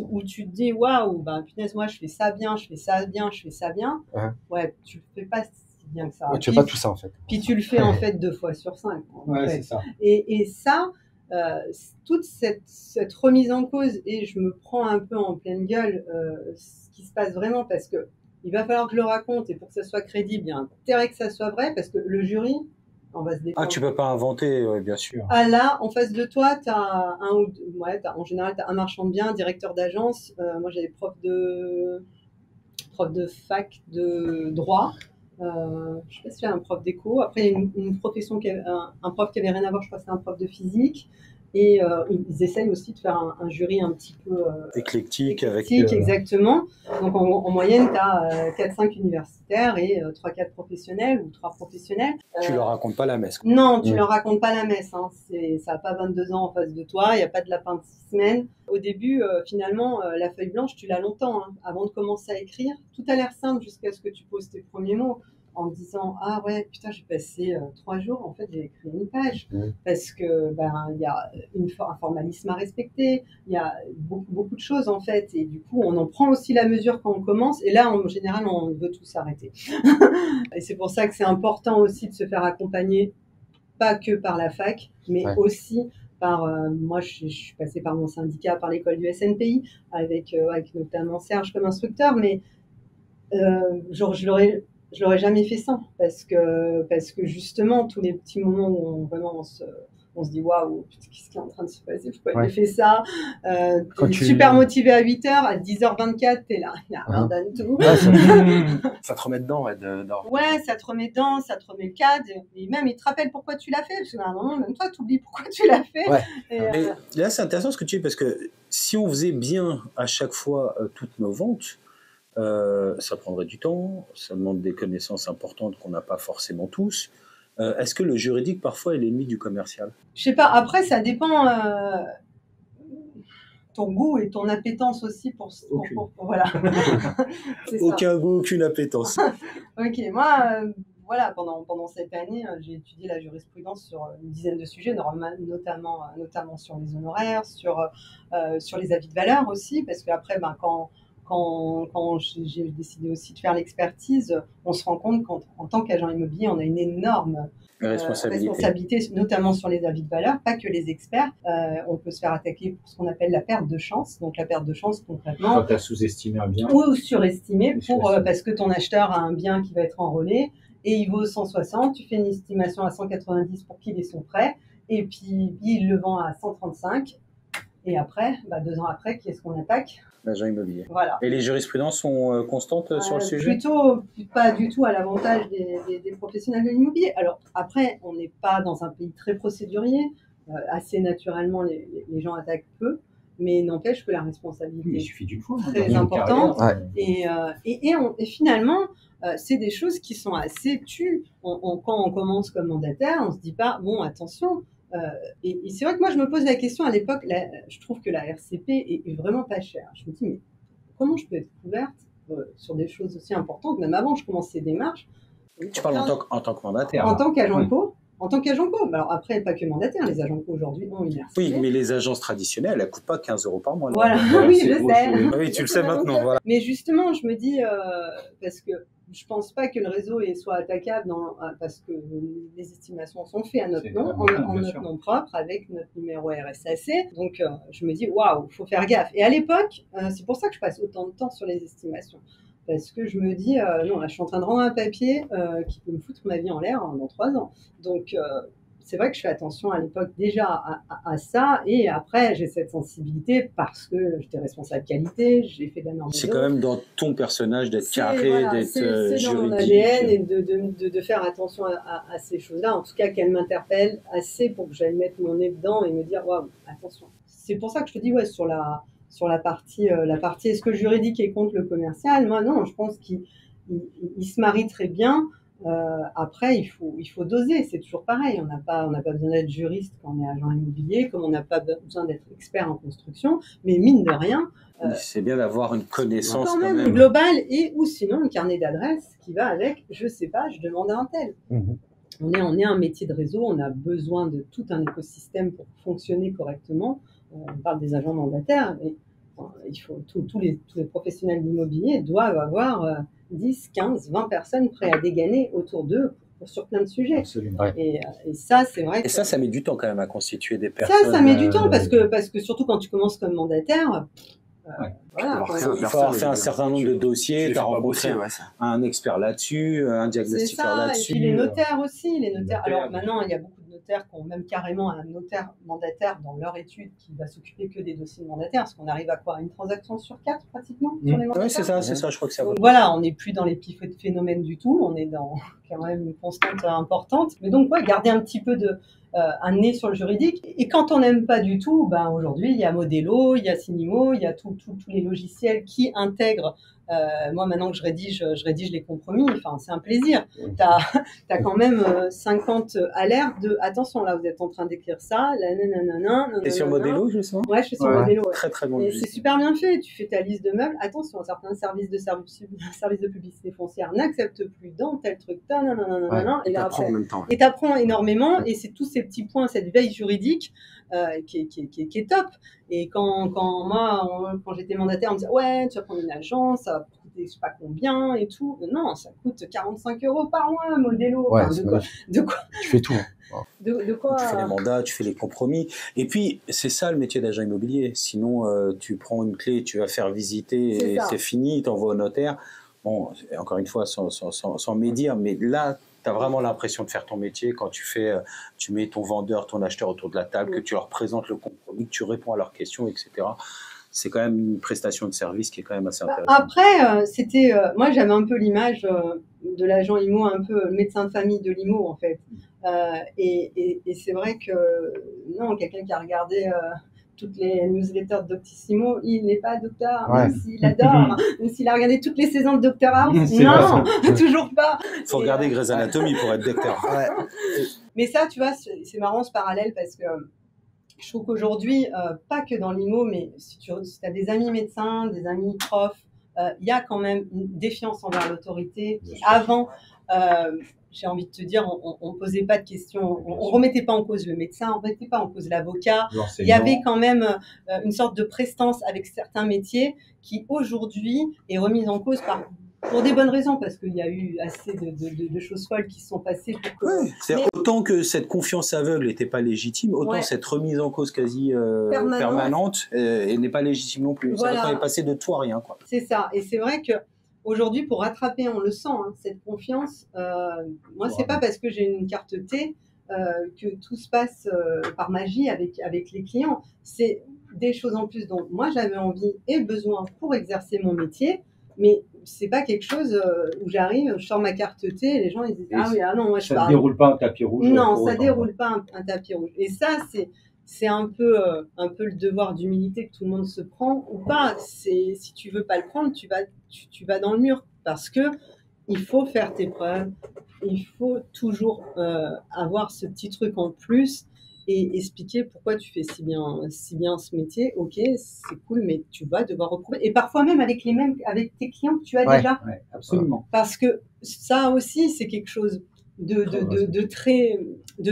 où tu te dis waouh, ben, punaise, moi je fais ça bien, je fais ça bien, je fais ça bien. Ouais, tu le fais pas si bien que ça.
Ouais, tu fais pas tout ça en fait.
Puis tu le fais en fait 2 fois sur 5.
Ouais, c'est ça.
Et ça, toute cette remise en cause, et je me prends un peu en pleine gueule ce qui se passe vraiment parce que il va falloir que je le raconte et pour que ça soit crédible, il y a intérêt que ça soit vrai parce que le jury, on va se défendre.
Ah, tu peux pas inventer, bien sûr.
Ah là, en face de toi, tu as en général, tu as un marchand de biens, un directeur d'agence. Moi, j'avais prof de fac de droit. Je sais pas si c'est un prof d'éco. Après, il y a une profession, un prof qui avait rien à voir, je crois que c'est un prof de physique. Et ils essayent aussi de faire un jury un petit peu
éclectique.
Exactement. Donc en moyenne, tu as 4-5 universitaires et 3-4 professionnels ou 3 professionnels.
Tu leur racontes pas la messe.
Non, tu leur racontes pas la messe. Hein. Ça n'a pas 22 ans en face de toi, il n'y a pas de lapin de 6 semaines. Au début, finalement, la feuille blanche, tu l'as longtemps. Hein. Avant de commencer à écrire, tout a l'air simple jusqu'à ce que tu poses tes premiers mots. En me disant ah ouais putain j'ai passé 3 jours, en fait j'ai écrit une page parce que il y a un formalisme à respecter, il y a beaucoup de choses en fait et du coup on en prend aussi la mesure quand on commence et là en général on veut tout s'arrêter et c'est pour ça que c'est important aussi de se faire accompagner pas que par la fac mais aussi par moi je suis passée par mon syndicat, par l'école du SNPI avec notamment Serge comme instructeur mais je l'aurais jamais fait sans parce que justement tous les petits moments où on se dit waouh, qu'est-ce qui est en train de se passer, pourquoi il fait ça, t'es super motivé à 8h, à 10h24 t'es là, il abandonne tout.
Ça te remet dedans,
ça te remet dedans, ça te remet le cadre et même il te rappelle pourquoi tu l'as fait parce qu'à un moment même toi t'oublies pourquoi tu l'as fait.
Et là c'est intéressant ce que tu dis parce que si on faisait bien à chaque fois toutes nos ventes, ça prendrait du temps, ça demande des connaissances importantes qu'on n'a pas forcément tous. Est-ce que le juridique, parfois, est l'ennemi du commercial?
Je sais pas, après, ça dépend ton goût et ton appétence aussi pour voilà.
Aucun goût, aucune appétence.
Ok, moi, voilà, pendant cette année, j'ai étudié la jurisprudence sur une dizaine de sujets, notamment sur les honoraires, sur les avis de valeur aussi, parce qu'après, quand j'ai décidé aussi de faire l'expertise, on se rend compte qu'en tant qu'agent immobilier, on a une énorme responsabilité, notamment sur les avis de valeur, pas que les experts. On peut se faire attaquer pour ce qu'on appelle la perte de chance. Donc la perte de chance, concrètement,
quand tu as sous-estimé un bien
ou surestimé parce que ton acheteur a un bien qui va être enrôlé et il vaut 160, tu fais une estimation à 190 pour qu'il ait son prêt et puis il le vend à 135. Et après, 2 ans après, qui est-ce qu'on attaque?
L'agent immobilier.
Voilà.
Et les jurisprudences sont constantes sur le sujet?
Plutôt pas du tout à l'avantage des professionnels de l'immobilier. Alors après, on n'est pas dans un pays très procédurier. Assez naturellement, les gens attaquent peu, mais n'empêche que la responsabilité
Il suffit d'une fois.
est très importante.
Ouais.
Et finalement, c'est des choses qui sont assez tues. Quand on commence comme mandataire, on se dit pas, bon, attention. Et c'est vrai que moi, je me pose la question à l'époque, je trouve que la RCP est vraiment pas chère. Je me dis, mais comment je peux être couverte sur des choses aussi importantes, même avant je commence ces démarches.
Tu parles en tant que mandataire.
En tant qu'agent co. En tant qu'agent co. Alors après, pas que mandataire, les agents co aujourd'hui ont une RCP.
Oui, mais les agences traditionnelles, elles ne coûtent pas 15 € par mois. Là.
Voilà, oui, je sais.
Oui, tu le sais maintenant. Voilà.
Mais justement, je me dis, parce que je pense pas que le réseau soit attaquable parce que les estimations sont faites à notre nom, en notre nom propre, avec notre numéro RSAC. Donc, je me dis, waouh, faut faire gaffe. Et à l'époque, c'est pour ça que je passe autant de temps sur les estimations. Parce que je me dis, non, là, je suis en train de rendre un papier qui peut me foutre ma vie en l'air dans 3 ans. Donc, c'est vrai que je fais attention à l'époque déjà à ça, et après j'ai cette sensibilité parce que j'étais responsable qualité, j'ai fait de la norme.
C'est quand même dans ton personnage d'être carré, d'être juridique.
C'est dans mon ADN et de faire attention à ces choses-là, en tout cas qu'elles m'interpellent assez pour que j'aille mettre mon nez dedans et me dire waouh, attention. C'est pour ça que je te dis sur la partie est-ce que le juridique est contre le commercial? Moi non, je pense qu'il se marie très bien. Après, il faut doser, c'est toujours pareil. On n'a pas besoin d'être juriste quand on est agent immobilier, comme on n'a pas besoin d'être expert en construction, mais mine de rien.
C'est bien d'avoir une connaissance
quand même globale, ou sinon un carnet d'adresses qui va avec, je sais pas, je demande à un tel. On est un métier de réseau, on a besoin de tout un écosystème pour fonctionner correctement. On parle des agents mandataires, mais il faut tous les professionnels de l'immobilier doivent avoir 10, 15, 20 personnes prêtes à dégainer autour d'eux sur plein de sujets.
Absolument.
Et ça, c'est vrai.
Et ça met du temps quand même à constituer des personnes.
Ça met du temps parce que surtout quand tu commences comme mandataire,
voilà, il faut avoir fait un certain nombre de dossiers, tu as rencontré un expert là-dessus, un diagnostiqueur là-dessus.
Et puis les notaires aussi. Les notaires. Alors maintenant, il y a beaucoup de notaires qui ont même carrément un notaire mandataire dans leur étude qui va s'occuper que des dossiers de mandataires, parce qu'on arrive à quoi? Une transaction sur 4 pratiquement sur les mandataires.
Oui, c'est ça, je crois que c'est
donc voilà, on n'est plus dans les petits phénomènes du tout, on est dans quand même une constante importante. Mais donc, garder un petit peu un nez sur le juridique. Et quand on n'aime pas du tout, aujourd'hui, il y a Modelo, il y a Sinimo, il y a tous les logiciels qui intègrent. Moi, maintenant que je rédige les compromis. Enfin, c'est un plaisir. T'as quand même 50 alertes de attention, là, vous êtes en train d'écrire ça.
Et sur Modelo, justement?
Ouais, je suis sur Modelo. Ouais.
Très, très bon.
Et c'est super bien fait. Tu fais ta liste de meubles. Attention, certains services de publicité foncière n'acceptent plus dans tel truc.
Et t'apprends en même temps.
Et t'apprends énormément. Et c'est tous ces petits points, cette veille juridique qui est top. Et quand j'étais mandataire, on me disait ouais, tu vas prendre une agence, ça va coûter je sais pas combien et tout. Non, ça coûte 45 € par mois, Modelo.
Ouais,
de quoi
tu fais tout.
De quoi
tu fais les mandats, tu fais les compromis. Et puis, c'est ça le métier d'agent immobilier. Sinon, tu prends une clé, tu vas faire visiter et c'est fini, tu envoies au notaire. Bon, encore une fois, sans médire, mais là, tu as vraiment l'impression de faire ton métier quand tu mets ton vendeur, ton acheteur autour de la table, que tu leur présentes le compromis, que tu réponds à leurs questions, etc. C'est quand même une prestation de service qui est quand même assez intéressante.
Après, moi j'avais un peu l'image de l'agent IMO, un peu le médecin de famille de l'IMO en fait. Et c'est vrai que non, quelqu'un qui a regardé toutes les newsletters de Doctissimo, il n'est pas docteur, même s'il adore, même s'il a regardé toutes les saisons de Dr House. Non, toujours pas.
Il faut regarder Grey's Anatomy pour être docteur.
Mais ça, tu vois, c'est marrant ce parallèle parce que je trouve qu'aujourd'hui, pas que dans l'IMO, mais si tu as des amis médecins, des amis profs, il y a quand même une défiance envers l'autorité. Avant, j'ai envie de te dire, on posait pas de questions, on remettait pas en cause le médecin, on remettait pas en cause l'avocat. Il y avait quand même une sorte de prestance avec certains métiers qui aujourd'hui est remise en cause pour des bonnes raisons, parce qu'il y a eu assez de choses folles qui se sont passées.
Autant que cette confiance aveugle n'était pas légitime, autant cette remise en cause quasi permanente n'est pas légitime non plus. Voilà. Ça est passé de tout à rien.
C'est ça, et c'est vrai que aujourd'hui, pour rattraper, on le sent, cette confiance, moi, c'est pas parce que j'ai une carte T que tout se passe par magie avec les clients. C'est des choses en plus dont moi j'avais envie et besoin pour exercer mon métier, mais c'est pas quelque chose où j'arrive, je sors ma carte T et les gens ils disent ah oui, ah non, moi je
Ça
parle.
ne déroule pas un tapis rouge.
Non, ça déroule pas un tapis rouge. Et ça, c'est un peu le devoir d'humilité que tout le monde se prend ou pas. Si tu veux pas le prendre, tu vas dans le mur parce que il faut faire tes preuves. Il faut toujours avoir ce petit truc en plus et expliquer pourquoi tu fais si bien ce métier. Ok, c'est cool, mais tu vas devoir reprouver. Et parfois même avec tes clients que tu as déjà.
Ouais, absolument.
Parce que ça aussi, c'est quelque chose de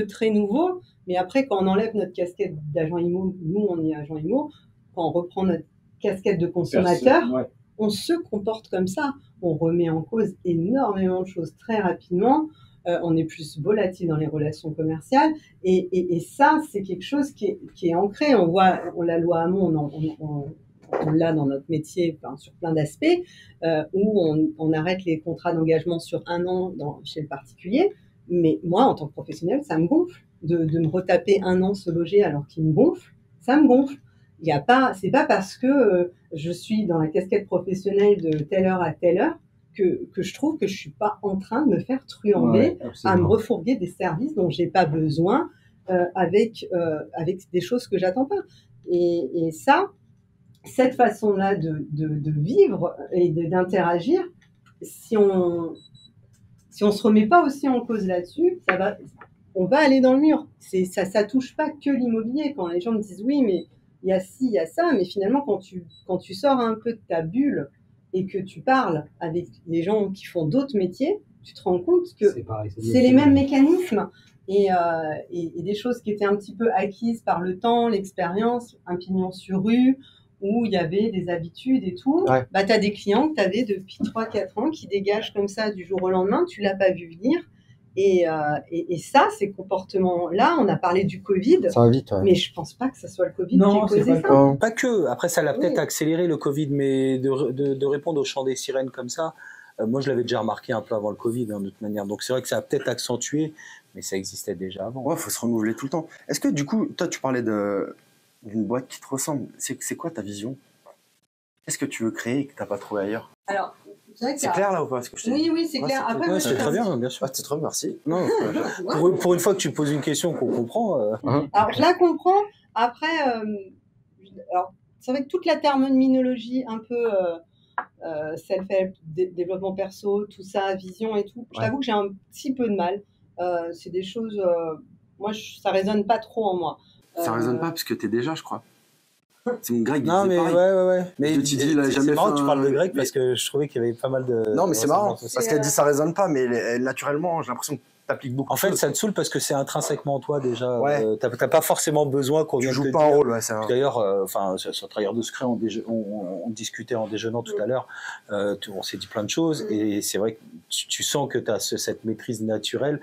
très nouveau. Mais après, quand on enlève notre casquette d'agent IMO, nous, on est agent IMO, quand on reprend notre casquette de consommateur, on se comporte comme ça. On remet en cause énormément de choses très rapidement. On est plus volatile dans les relations commerciales. Et ça, c'est quelque chose qui est ancré. On voit la loi Hamon, on l'a dans notre métier sur plein d'aspects, où on arrête les contrats d'engagement sur 1 an chez le particulier. Mais moi, en tant que professionnel, ça me gonfle de me retaper 1 an se loger alors qu'il me gonfle. Ça me gonfle. C'est pas parce que je suis dans la casquette professionnelle de telle heure à telle heure que je trouve que je suis pas en train de me faire truander à me refourguer des services dont j'ai pas besoin avec des choses que j'attends pas. Et ça, cette façon-là de vivre et d'interagir, si on se remet pas aussi en cause là-dessus, on va aller dans le mur. Ça touche pas que l'immobilier. Quand les gens me disent oui, mais il y a ci, il y a ça, mais finalement quand tu sors un peu de ta bulle et que tu parles avec les gens qui font d'autres métiers, tu te rends compte que c'est les mêmes mécanismes et des choses qui étaient un petit peu acquises par le temps, l'expérience, un pignon sur rue, où il y avait des habitudes et tout.
Ouais.
Bah, tu as des clients que tu avais depuis 3-4 ans qui dégagent comme ça du jour au lendemain, tu l'as pas vu venir. Et ça, ces comportements-là, on a parlé du Covid,
ça invite,
mais je pense pas que ce soit le Covid qui ait causé ça.
Pas que. Après, ça l'a peut-être accéléré le Covid, mais de répondre au chant des sirènes comme ça, moi je l'avais déjà remarqué un peu avant le Covid, de toute manière. Donc c'est vrai que ça a peut-être accentué, mais ça existait déjà avant.
Ouais, faut se renouveler tout le temps. Est-ce que du coup, toi, tu parlais d'une boîte qui te ressemble. C'est quoi ta vision? Qu'est-ce que tu veux créer et que t'as pas trouvé ailleurs?
Alors,
c'est clair là ou pas ce que je t'ai dit?
Oui, c'est clair. Après,
c'est très bien, bien sûr.
C'est très bien, merci.
Non, pour une fois que tu poses une question qu'on comprend.
Alors, je la comprends. Après, alors, c'est vrai que toute la terminologie un peu self-help, développement perso, tout ça, vision et tout, je t'avoue que j'ai un petit peu de mal. C'est des choses, moi, ça résonne pas trop en moi.
Ça résonne pas parce que t'es déjà, je crois. C'est une Greg.
Non, mais ouais. Mais
c'est
marrant que tu parles de Greg parce que je trouvais qu'il y avait pas mal de.
Non, mais c'est marrant parce qu'elle dit ça résonne pas, mais naturellement, j'ai l'impression que t'appliques beaucoup.
En fait, ça te saoule parce que c'est intrinsèquement toi déjà. T'as pas forcément besoin qu'on vienne te dire. Tu joues
pas un rôle, D'ailleurs,
sur Trahir de secret, on discutait en déjeunant tout à l'heure. On s'est dit plein de choses et c'est vrai que tu sens que t'as cette maîtrise naturelle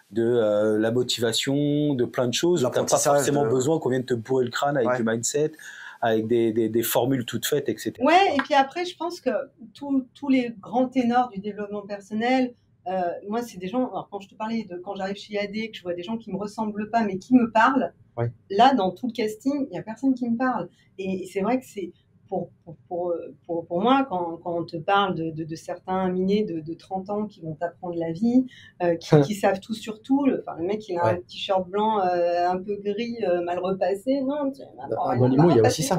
de la motivation, de plein de choses. T'as pas forcément besoin qu'on vienne te bourrer le crâne avec du mindset, avec des formules toutes faites, etc.
Ouais, et puis après, je pense que tous les grands ténors du développement personnel, moi, c'est des gens, alors quand je te parlais de quand j'arrive chez AD, que je vois des gens qui me ressemblent pas, mais qui me parlent, là, dans tout le casting, il y a personne qui me parle. Et c'est vrai que c'est, pour moi, quand on te parle de certains minés de 30 ans qui vont t'apprendre la vie, qui savent tout sur tout, le mec il a un t-shirt blanc un peu gris, mal repassé, non,
dans l'IMO il y a aussi ça.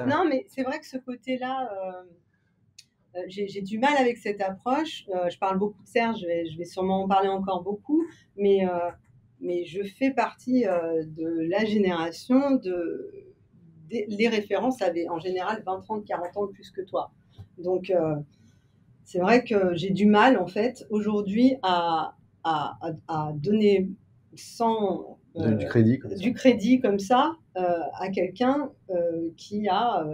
Non, mais c'est vrai que ce côté-là, j'ai du mal avec cette approche. Je parle beaucoup de Serge, je vais sûrement en parler encore beaucoup, mais je fais partie de la génération les références avaient en général 20, 30, 40 ans de plus que toi. Donc, c'est vrai que j'ai du mal, en fait, aujourd'hui, à donner du crédit comme ça à quelqu'un qui a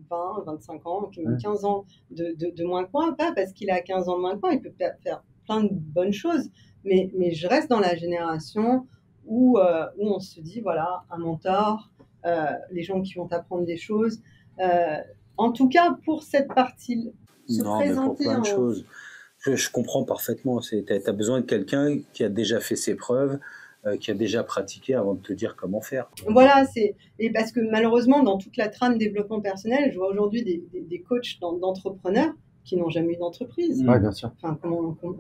20, 25 ans, qui a 15 ans de moins que moi. Pas parce qu'il a 15 ans de moins que moi, il peut faire plein de bonnes choses. Mais je reste dans la génération où on se dit, voilà, un mentor, les gens qui vont t'apprendre des choses. En tout cas, pour cette partie,
mais pour plein de choses. Je comprends parfaitement. Tu as besoin de quelqu'un qui a déjà fait ses preuves, qui a déjà pratiqué avant de te dire comment faire.
Voilà, et parce que malheureusement, dans toute la trame développement personnel, je vois aujourd'hui des coachs d'entrepreneurs qui n'ont jamais eu d'entreprise.
Ouais, bien sûr.
Enfin,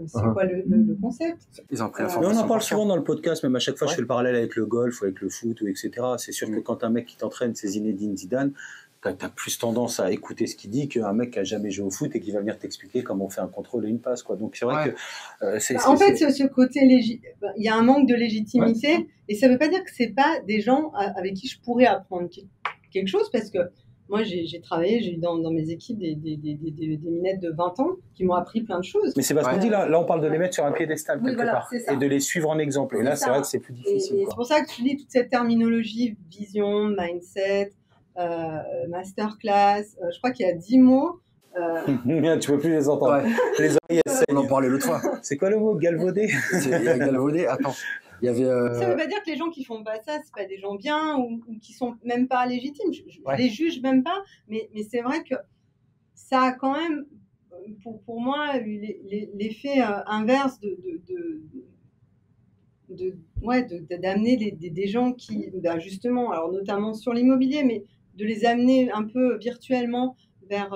c'est quoi le concept?
Ils ont pris
Mais on en parle souvent dans le podcast, même à chaque fois je fais le parallèle avec le golf ou avec le foot, etc. C'est sûr que quand un mec qui t'entraîne, c'est Zinedine Zidane, t'as plus tendance à écouter ce qu'il dit qu'un mec qui a jamais joué au foot et qui va venir t'expliquer comment on fait un contrôle et une passe, quoi. Donc c'est vrai que
en fait, ce côté il y a un manque de légitimité, et ça veut pas dire que c'est pas des gens avec qui je pourrais apprendre quelque chose, parce que moi j'ai travaillé, j'ai eu dans mes équipes des minettes de 20 ans qui m'ont appris plein de choses.
Mais c'est parce qu'on dit là on parle de les mettre sur un piédestal quelque part et de les suivre en exemple. Et là c'est vrai que c'est plus difficile.
Et c'est pour ça que tu dis toute cette terminologie, vision, mindset, masterclass, je crois qu'il y a 10 mots.
Tu peux plus les entendre. Ouais. Les oreilles essayent.
On en parlait l'autre fois.
C'est quoi le mot? Galvaudé?
Galvaudé, attends. Il y avait,
Ça veut pas dire que les gens qui font pas ça, c'est pas des gens bien ou qui sont même pas légitimes. Je les juge même pas, mais c'est vrai que ça a quand même, pour moi, l'effet inverse d'amener des gens qui, justement, alors notamment sur l'immobilier, mais de les amener un peu virtuellement vers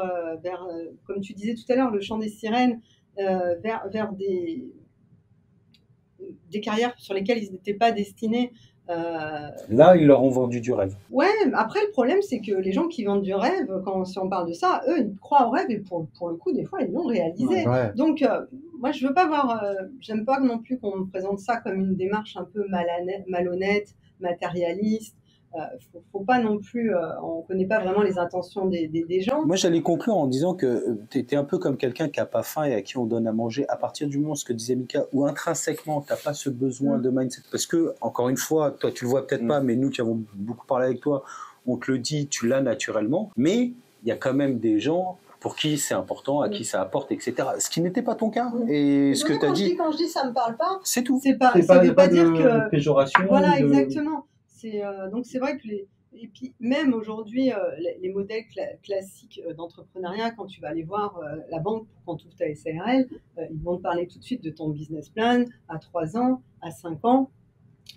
comme tu disais tout à l'heure, le chant des sirènes, vers des carrières sur lesquelles ils n'étaient pas destinés.
Là, ils leur ont vendu du rêve.
Ouais, après, le problème, c'est que les gens qui vendent du rêve, si on parle de ça, eux, ils croient au rêve et pour le coup, des fois, ils l'ont réalisé. Ouais. Donc, moi, je veux pas voir, j'aime pas non plus qu'on me présente ça comme une démarche un peu malhonnête, matérialiste. Faut pas non plus, on connaît pas vraiment les intentions des gens.
Moi, j'allais conclure en disant que tu étais un peu comme quelqu'un qui a pas faim et à qui on donne à manger. À partir du moment, ce que disait Mika, où intrinsèquement, t'as pas ce besoin de mindset. Parce que, encore une fois, toi, tu le vois peut-être pas, mais nous qui avons beaucoup parlé avec toi, on te le dit, tu l'as naturellement. Mais il y a quand même des gens pour qui c'est important, à qui ça apporte, etc. Ce qui n'était pas ton cas. Et ce que tu as dit.
Quand je dis ça me parle pas,
c'est tout.
Ça veut pas dire que.
Péjoration.
Voilà, exactement. Donc c'est vrai que et puis même aujourd'hui, les modèles classiques d'entrepreneuriat, quand tu vas aller voir la banque quand tu ouvres ta SARL, ils vont te parler tout de suite de ton business plan à 3 ans, à 5 ans.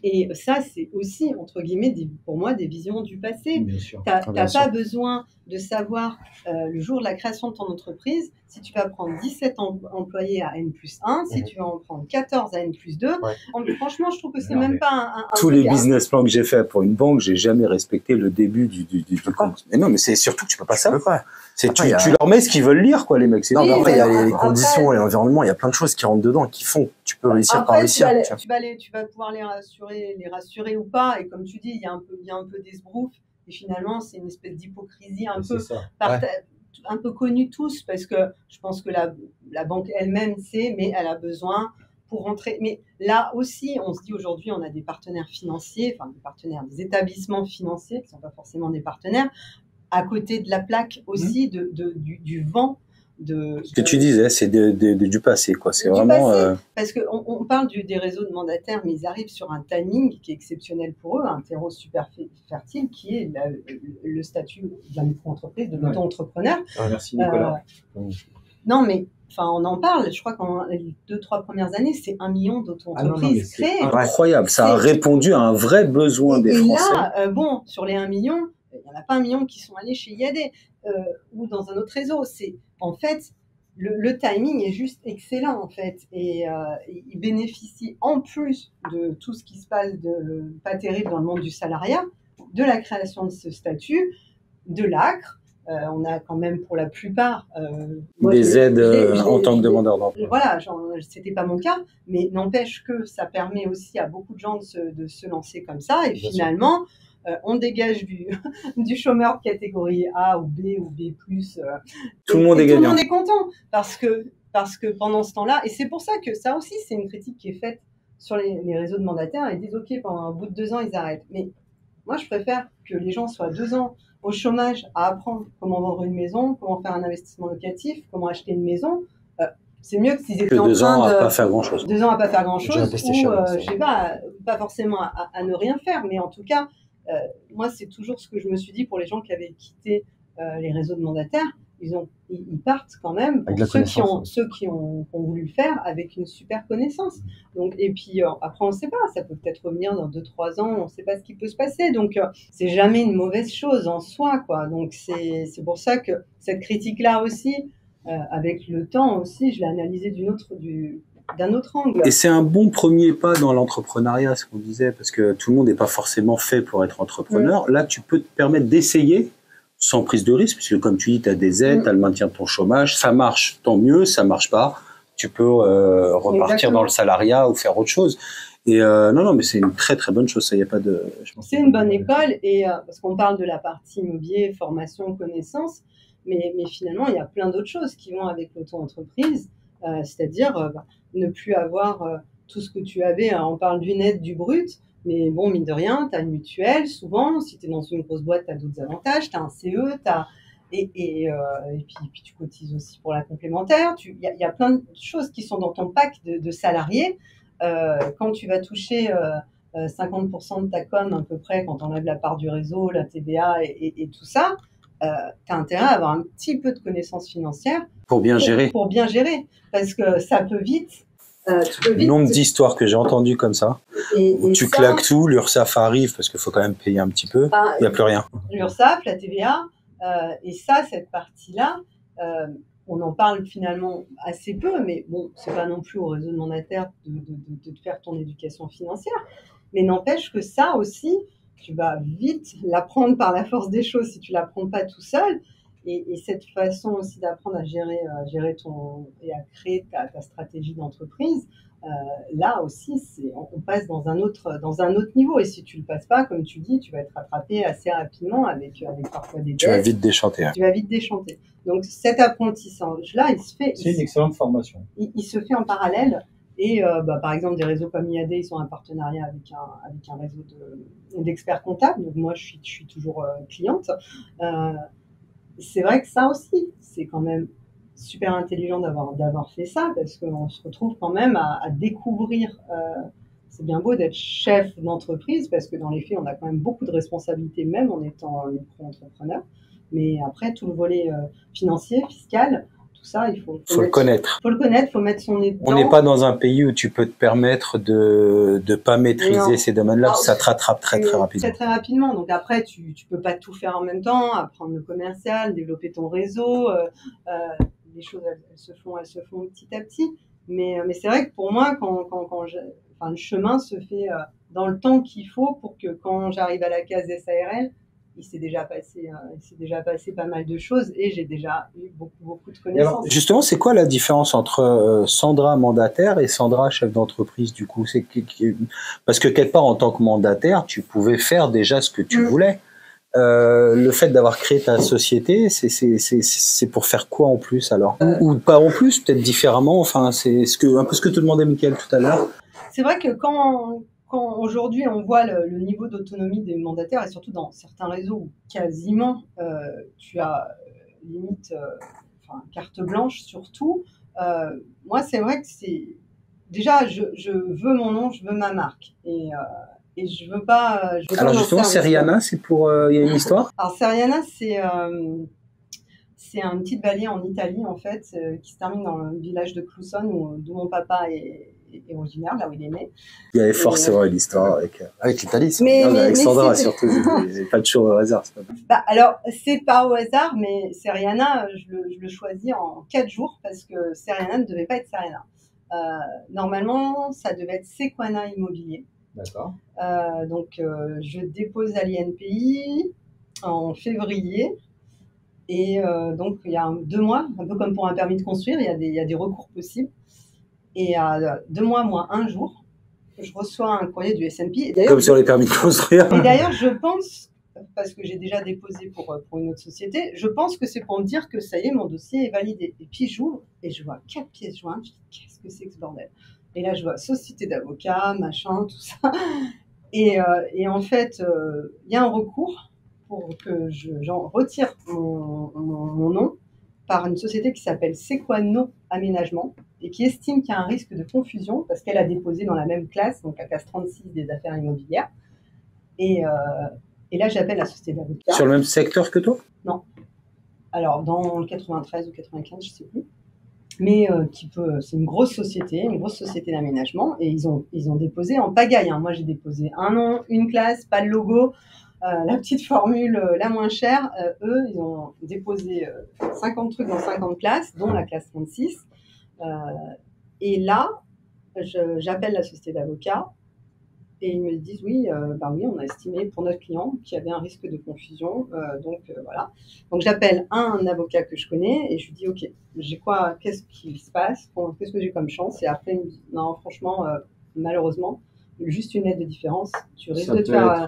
Et ça, c'est aussi, entre guillemets, pour moi, des visions du passé. Tu n'as pas besoin de savoir le jour de la création de ton entreprise si tu vas prendre 17 employés à N+1, si tu vas en prendre 14 à N+2. Ouais. Franchement, je trouve que c'est même pas un
tous les business plans que j'ai fait pour une banque, j'ai jamais respecté le début du compte. Mais non, mais c'est surtout que tu peux pas savoir. Tu leur mets ce qu'ils veulent lire, quoi, les mecs.
Non, mais après, il y a les conditions, l'environnement, il y a plein de choses qui rentrent dedans, qui font que tu peux réussir par réussir.
Tu vas pouvoir les rassurer ou pas. Et comme tu dis, il y a un peu d'esbrouf. Et finalement, c'est une espèce d'hypocrisie un peu connue tous, parce que je pense que la banque elle-même sait, mais elle a besoin pour rentrer. Mais là aussi, on se dit aujourd'hui, on a des partenaires financiers, des établissements financiers qui ne sont pas forcément des partenaires, à côté de la plaque aussi du vent.
Ce que tu disais, c'est du passé, quoi. C'est vraiment.
Parce qu'on parle des réseaux de mandataires, mais ils arrivent sur un timing qui est exceptionnel pour eux, un terreau super fertile, qui est le statut de la micro-entreprise, de l'auto-entrepreneur.
Merci Nicolas.
Non, mais on en parle. Je crois qu'en les 2-3 premières années, c'est 1 million d'auto-entreprises créées.
Incroyable, ça a répondu à un vrai besoin des Français.
Et là, sur les 1 million, il n'y en a pas 1 million qui sont allés chez IAD ou dans un autre réseau. En fait, le timing est juste excellent, en fait. Et il bénéficie, en plus de tout ce qui se passe de pas terrible dans le monde du salariat, de la création de ce statut, de l'ACRE. On a quand même pour la plupart
des aides en tant que demandeur d'emploi.
Voilà, c'était pas mon cas, mais n'empêche que ça permet aussi à beaucoup de gens de se lancer comme ça. Et finalement, on dégage du chômeur de catégorie A ou B ou B+.
Tout le monde est gagnant.
Tout le monde est content parce que pendant ce temps-là, et c'est pour ça que ça aussi, c'est une critique qui est faite sur les réseaux de mandataires. Ils disent, OK, pendant un bout de 2 ans, ils arrêtent. Mais moi, je préfère que les gens soient 2 ans au chômage à apprendre comment vendre une maison, comment faire un investissement locatif, comment acheter une maison. C'est mieux que s'ils étaient en train
2 ans à pas faire grand-chose.
2 ans à pas faire grand-chose, ou je sais pas forcément à ne rien faire, mais en tout cas, moi, c'est toujours ce que je me suis dit pour les gens qui avaient quitté les réseaux de mandataires. ils partent quand même,
Avec la
ceux qui ont voulu le faire avec une super connaissance. Donc, et puis après, on ne sait pas, ça peut peut-être revenir dans 2-3 ans, on ne sait pas ce qui peut se passer. Donc, c'est jamais une mauvaise chose en soi, quoi. Donc, c'est pour ça que cette critique-là aussi, avec le temps aussi, je l'ai analysée d'un autre angle.
Et c'est un bon premier pas dans l'entrepreneuriat, ce qu'on disait, parce que tout le monde n'est pas forcément fait pour être entrepreneur. Là, tu peux te permettre d'essayer sans prise de risque, puisque comme tu dis, tu as des aides, tu as le maintien de ton chômage, ça marche, tant mieux, ça marche pas, tu peux repartir
Exactement.
dans le salariat ou faire autre chose. Et non, mais c'est une très très bonne chose, ça, il n'y a pas de...
C'est une bonne école, et parce qu'on parle de la partie immobilier, formation, connaissance, mais finalement, il y a plein d'autres choses qui vont avec l'auto-entreprise, c'est-à-dire ne plus avoir tout ce que tu avais, hein, on parle du net, du brut, mais bon, mine de rien, tu as une mutuelle, souvent, si tu es dans une grosse boîte, tu as d'autres avantages, tu as un CE, et puis tu cotises aussi pour la complémentaire, il y a plein de choses qui sont dans ton pack de salariés. Quand tu vas toucher 50% de ta com à peu près, quand on enlève la part du réseau, la TVA et tout ça, tu as intérêt à avoir un petit peu de connaissances financières
Pour bien gérer.
Pour bien gérer, parce que ça peut vite... tu peux vite
Nombre d'histoires que j'ai entendues comme ça, où tu claques tout, l'URSSAF arrive, parce qu'il faut quand même payer un petit peu, il n'y a plus rien.
L'URSSAF, la TVA, et ça, cette partie-là, on en parle finalement assez peu, mais bon, c'est pas non plus au réseau mandataire de te faire ton éducation financière, mais n'empêche que ça aussi, tu vas vite l'apprendre par la force des choses si tu l'apprends pas tout seul, et cette façon aussi d'apprendre à gérer et à créer ta stratégie d'entreprise, là aussi, on passe dans un autre niveau, et si tu le passes pas, comme tu dis, tu vas être rattrapé assez rapidement avec parfois des dettes.
Tu vas vite déchanter.
Tu vas vite déchanter. Donc cet apprentissage-là, il se fait.
C'est une excellente formation.
Il se fait en parallèle. Et par exemple, des réseaux comme IAD, ils sont en partenariat avec un réseau d'experts comptables. Donc moi, je suis toujours cliente. C'est vrai que ça aussi, c'est quand même super intelligent d'avoir fait ça, parce qu'on se retrouve quand même à découvrir. C'est bien beau d'être chef d'entreprise, parce que dans les faits, on a quand même beaucoup de responsabilités, même en étant micro-entrepreneur. Mais après, tout le volet financier, fiscal, tout ça, il faut
le connaître.
Il faut le connaître, il faut mettre son nez dedans.
On n'est pas dans un pays où tu peux te permettre de ne pas maîtriser ces domaines-là, ça te rattrape très rapidement.
Très rapidement. Donc après, tu peux pas tout faire en même temps, apprendre le commercial, développer ton réseau. Les choses, elles se font petit à petit. Mais c'est vrai que pour moi, le chemin se fait dans le temps qu'il faut pour que quand j'arrive à la case SARL, il s'est déjà passé pas mal de choses, et j'ai déjà eu beaucoup de connaissances. Alors,
justement, c'est quoi la différence entre Sandra mandataire et Sandra chef d'entreprise, du coup? Parce que quelque part, en tant que mandataire, tu pouvais faire déjà ce que tu voulais. Le fait d'avoir créé ta société, c'est pour faire quoi en plus alors? Ou pas en plus, peut-être différemment. Enfin, c'est un peu ce que te demandait Mickaël tout à l'heure.
C'est vrai que quand aujourd'hui on voit le niveau d'autonomie des mandataires, et surtout dans certains réseaux où quasiment tu as limite carte blanche sur tout, moi c'est vrai que c'est déjà je veux mon nom, je veux ma marque, et je veux pas.
Alors justement, Seriana, c'est pour il y a une histoire.
Alors Seriana, c'est une petite vallée en Italie en fait, qui se termine dans le village de Clusson, d'où mon papa est originaire, là où il est né.
Il y avait forcément une histoire avec l'Italie,
mais
Alexandra surtout, j'ai pas de choix au hasard.
Alors, c'est pas au hasard, mais Seriana, je le choisis en 4 jours, parce que Seriana ne devait pas être Seriana. Normalement, ça devait être Sequana Immobilier.
D'accord.
Donc, je dépose à l'INPI en février. Et donc, il y a 2 mois, un peu comme pour un permis de construire, il y a des recours possibles. Et à 2 mois moins 1 jour, je reçois un courrier du S&P.
Comme sur les permis de construire.
Et d'ailleurs, je pense, parce que j'ai déjà déposé pour une autre société, je pense que c'est pour me dire que ça y est, mon dossier est validé. Et puis j'ouvre et je vois 4 pièces jointes. Je dis, qu'est-ce que c'est que ce bordel? Et là, je vois société d'avocats, machin, tout ça. Et en fait, il y a un recours pour que j'en retire mon nom par une société qui s'appelle Sequano Aménagement, et qui estime qu'il y a un risque de confusion parce qu'elle a déposé dans la même classe, donc la classe 36 des affaires immobilières. Et là, j'appelle la société d'avocats.
Sur le même secteur que toi?
Non. alors dans le 93 ou 95, je sais plus, mais c'est une grosse société d'aménagement, et ils ont déposé en pagaille, hein. Moi, j'ai déposé un nom, une classe, pas de logo, la petite formule la moins chère. Eux, ils ont déposé 50 trucs dans 50 classes, dont la classe 36. Et là, j'appelle la société d'avocats. Et ils me disent oui, oui, on a estimé pour notre client qu'il y avait un risque de confusion, voilà. Donc j'appelle un avocat que je connais et je lui dis ok, qu'est-ce qui se passe, qu'est-ce que j'ai comme chance? Et après il me dit non, franchement, malheureusement, juste une lettre de différence, tu risques de te faire.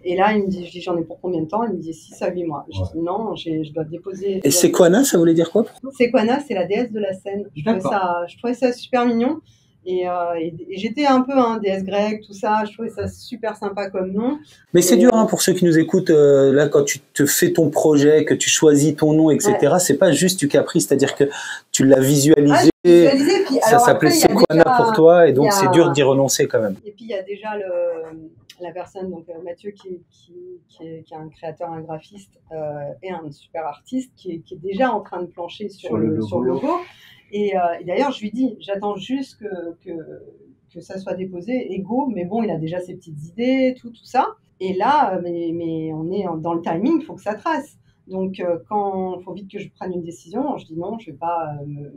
Et là je dis j'en ai pour combien de temps? Il me dit 6 à 8 mois. Je dis non, je dois déposer.
Et Sequana, ça voulait dire quoi?
Sequana, c'est la déesse de la Seine. Je trouvais ça super mignon. Et j'étais un peu un déesse grecque, tout ça. Je trouvais ça super sympa comme nom.
Mais c'est dur pour ceux qui nous écoutent. Là, quand tu te fais ton projet, que tu choisis ton nom, etc. Ouais. C'est pas juste du caprice, c'est-à-dire que tu l'as visualisé.
Puis,
ça s'appelait Sequana pour toi, et donc c'est dur d'y renoncer quand même.
Et puis il y a déjà la personne, donc Mathieu, qui est un créateur, un graphiste et un super artiste, qui est déjà en train de plancher sur le logo. Et d'ailleurs, je lui dis, j'attends juste que ça soit déposé, égaux, mais bon, il a déjà ses petites idées, tout ça. Et là, mais on est dans le timing, il faut que ça trace. Donc, quand il faut vite que je prenne une décision, je dis non, je ne vais pas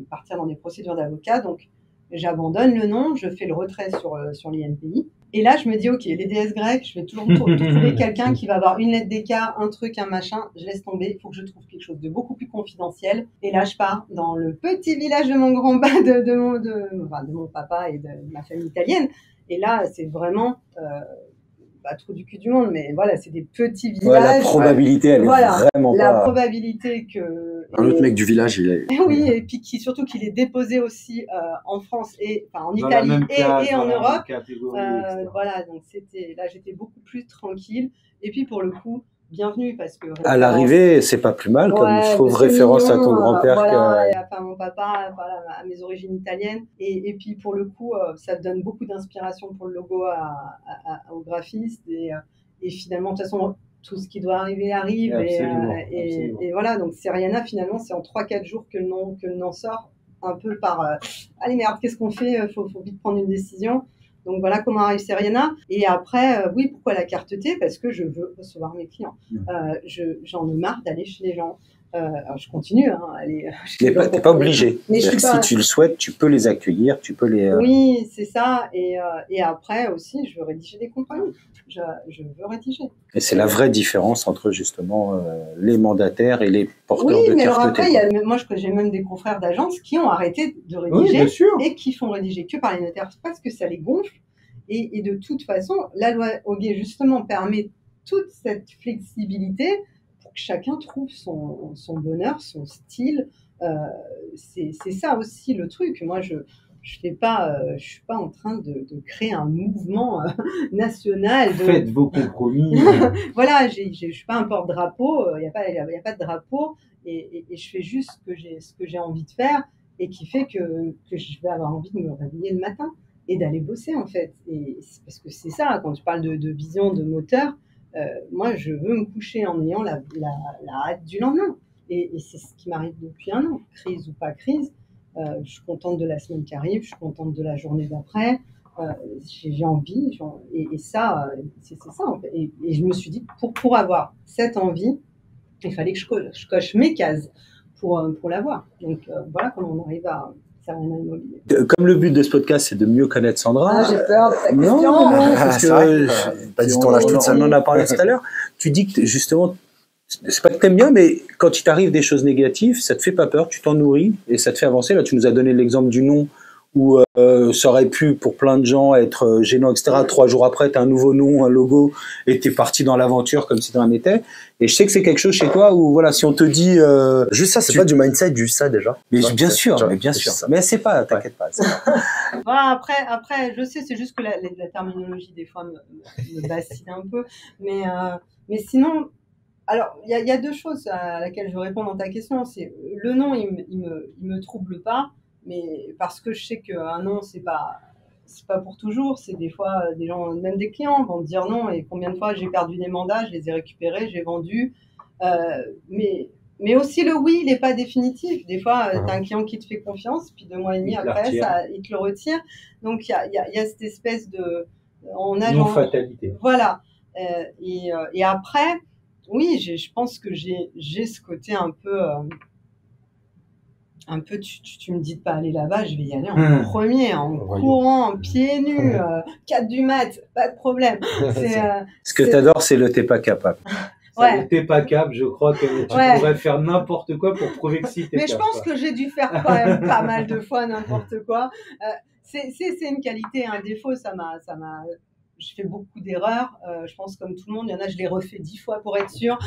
partir dans des procédures d'avocat. Donc, j'abandonne le nom, je fais le retrait sur l'INPI. Et là, je me dis, OK, les déesses grecques, je vais toujours trouver quelqu'un qui va avoir une lettre d'écart, un truc, un machin. Je laisse tomber. Il faut que je trouve quelque chose de beaucoup plus confidentiel. Et là, je pars dans le petit village de mon grand-papa, de mon papa et de ma famille italienne. Et là, c'est vraiment pas trop du cul du monde, mais voilà, c'est des petits villages.
Ouais, la probabilité, elle est vraiment pas...
La probabilité que...
Un autre mec du village, il est...
Oui, et puis surtout qu'il est déposé aussi en France, en Italie et en Europe. Voilà, donc là, j'étais beaucoup plus tranquille. Et puis pour le coup, bienvenue, parce que...
À l'arrivée, c'est pas plus mal, comme je trouve référence à ton grand-père.
Voilà, et mon papa, voilà, à mes origines italiennes. Et puis pour le coup, ça donne beaucoup d'inspiration pour le logo aux graphistes. Et finalement, de toute façon, tout ce qui doit arriver arrive. Absolument. Et voilà, donc Seriana, finalement, c'est en 3-4 jours que le nom sort, un peu par allez merde, qu'est-ce qu'on fait? Faut vite prendre une décision. Donc voilà comment arrive Seriana. Et après, oui, pourquoi la carte T? Parce que je veux recevoir mes clients. J'en ai marre d'aller chez les gens. Alors je continue.
T'es pas obligé. Mais si tu le souhaites, tu peux les accueillir, tu peux les...
Oui, c'est ça. Et après aussi, je veux rédiger des compromis. Je veux rédiger.
Et c'est la vraie différence entre justement les mandataires et les porteurs de carte T.
Oui, mais alors après, j'ai même des confrères d'agences qui ont arrêté de rédiger et qui font rédiger que par les notaires parce que ça les gonfle. Et de toute façon, la loi Hoguet, justement, permet toute cette flexibilité pour que chacun trouve son bonheur, son style. C'est ça aussi le truc. Moi, je suis pas en train de créer un mouvement national.
Faites vos compromis.
Voilà, je suis pas un porte-drapeau. Il y a pas de drapeau. Et je fais juste ce que j'ai envie de faire et qui fait que je vais avoir envie de me réveiller le matin et d'aller bosser, en fait. Et parce que c'est ça, quand tu parles de vision, de moteur, moi, je veux me coucher en ayant la hâte du lendemain. Et c'est ce qui m'arrive depuis un an, crise ou pas crise. Je suis contente de la semaine qui arrive, je suis contente de la journée d'après. J'ai envie, et ça, c'est ça, en fait. Et je me suis dit, pour avoir cette envie, il fallait que je coche mes cases pour l'avoir. Donc, voilà comment on arrive à...
Comme le but de ce podcast, c'est de mieux connaître Sandra.
J'ai peur de ta question.
Non, parce que on en a parlé tout à l'heure. Tu dis que justement, c'est pas que t'aimes bien, mais quand il t'arrive des choses négatives, ça te fait pas peur, tu t'en nourris et ça te fait avancer. Là, tu nous as donné l'exemple du nom où ça aurait pu, pour plein de gens, être gênant, etc. 3 jours après, tu as un nouveau nom, un logo, et tu es parti dans l'aventure comme si tu en étais. Et je sais que c'est quelque chose chez toi où, voilà, si on te dit...
juste ça, c'est pas du mindset, juste ça, déjà.
Mais bien sûr. Mais c'est pas, t'inquiète pas.
Voilà, après, je sais, c'est juste que la terminologie, des fois, me vacille un peu. Mais sinon... Alors, il y a 2 choses à laquelle je veux répondre dans ta question. C'est le nom, il me trouble pas. Mais parce que je sais qu'un nom, c'est pas pour toujours. C'est des fois, des gens, même des clients, vont te dire non. Et combien de fois j'ai perdu des mandats, je les ai récupérés, j'ai vendu. Mais Mais aussi le oui, il n'est pas définitif. Des fois, tu as un client qui te fait confiance, puis 2 mois et demi après, il te le retire. Donc, il y a cette espèce de...
Non-fatalité.
Voilà. Et après, oui, je pense que j'ai ce côté un peu... tu me dis de pas aller là-bas, je vais y aller en premier, en courant, pieds nus, 4 du mat, pas de problème.
Ce que tu adores, c'est le t'es pas capable.
Ouais.
Le t'es pas capable, je crois que tu pourrais faire n'importe quoi pour prouver que si t'es
Mais je pense que j'ai dû faire quand même pas mal de fois n'importe quoi. C'est une qualité, un défaut, je fais beaucoup d'erreurs. Je pense comme tout le monde, il y en a, je les refais 10 fois pour être sûr.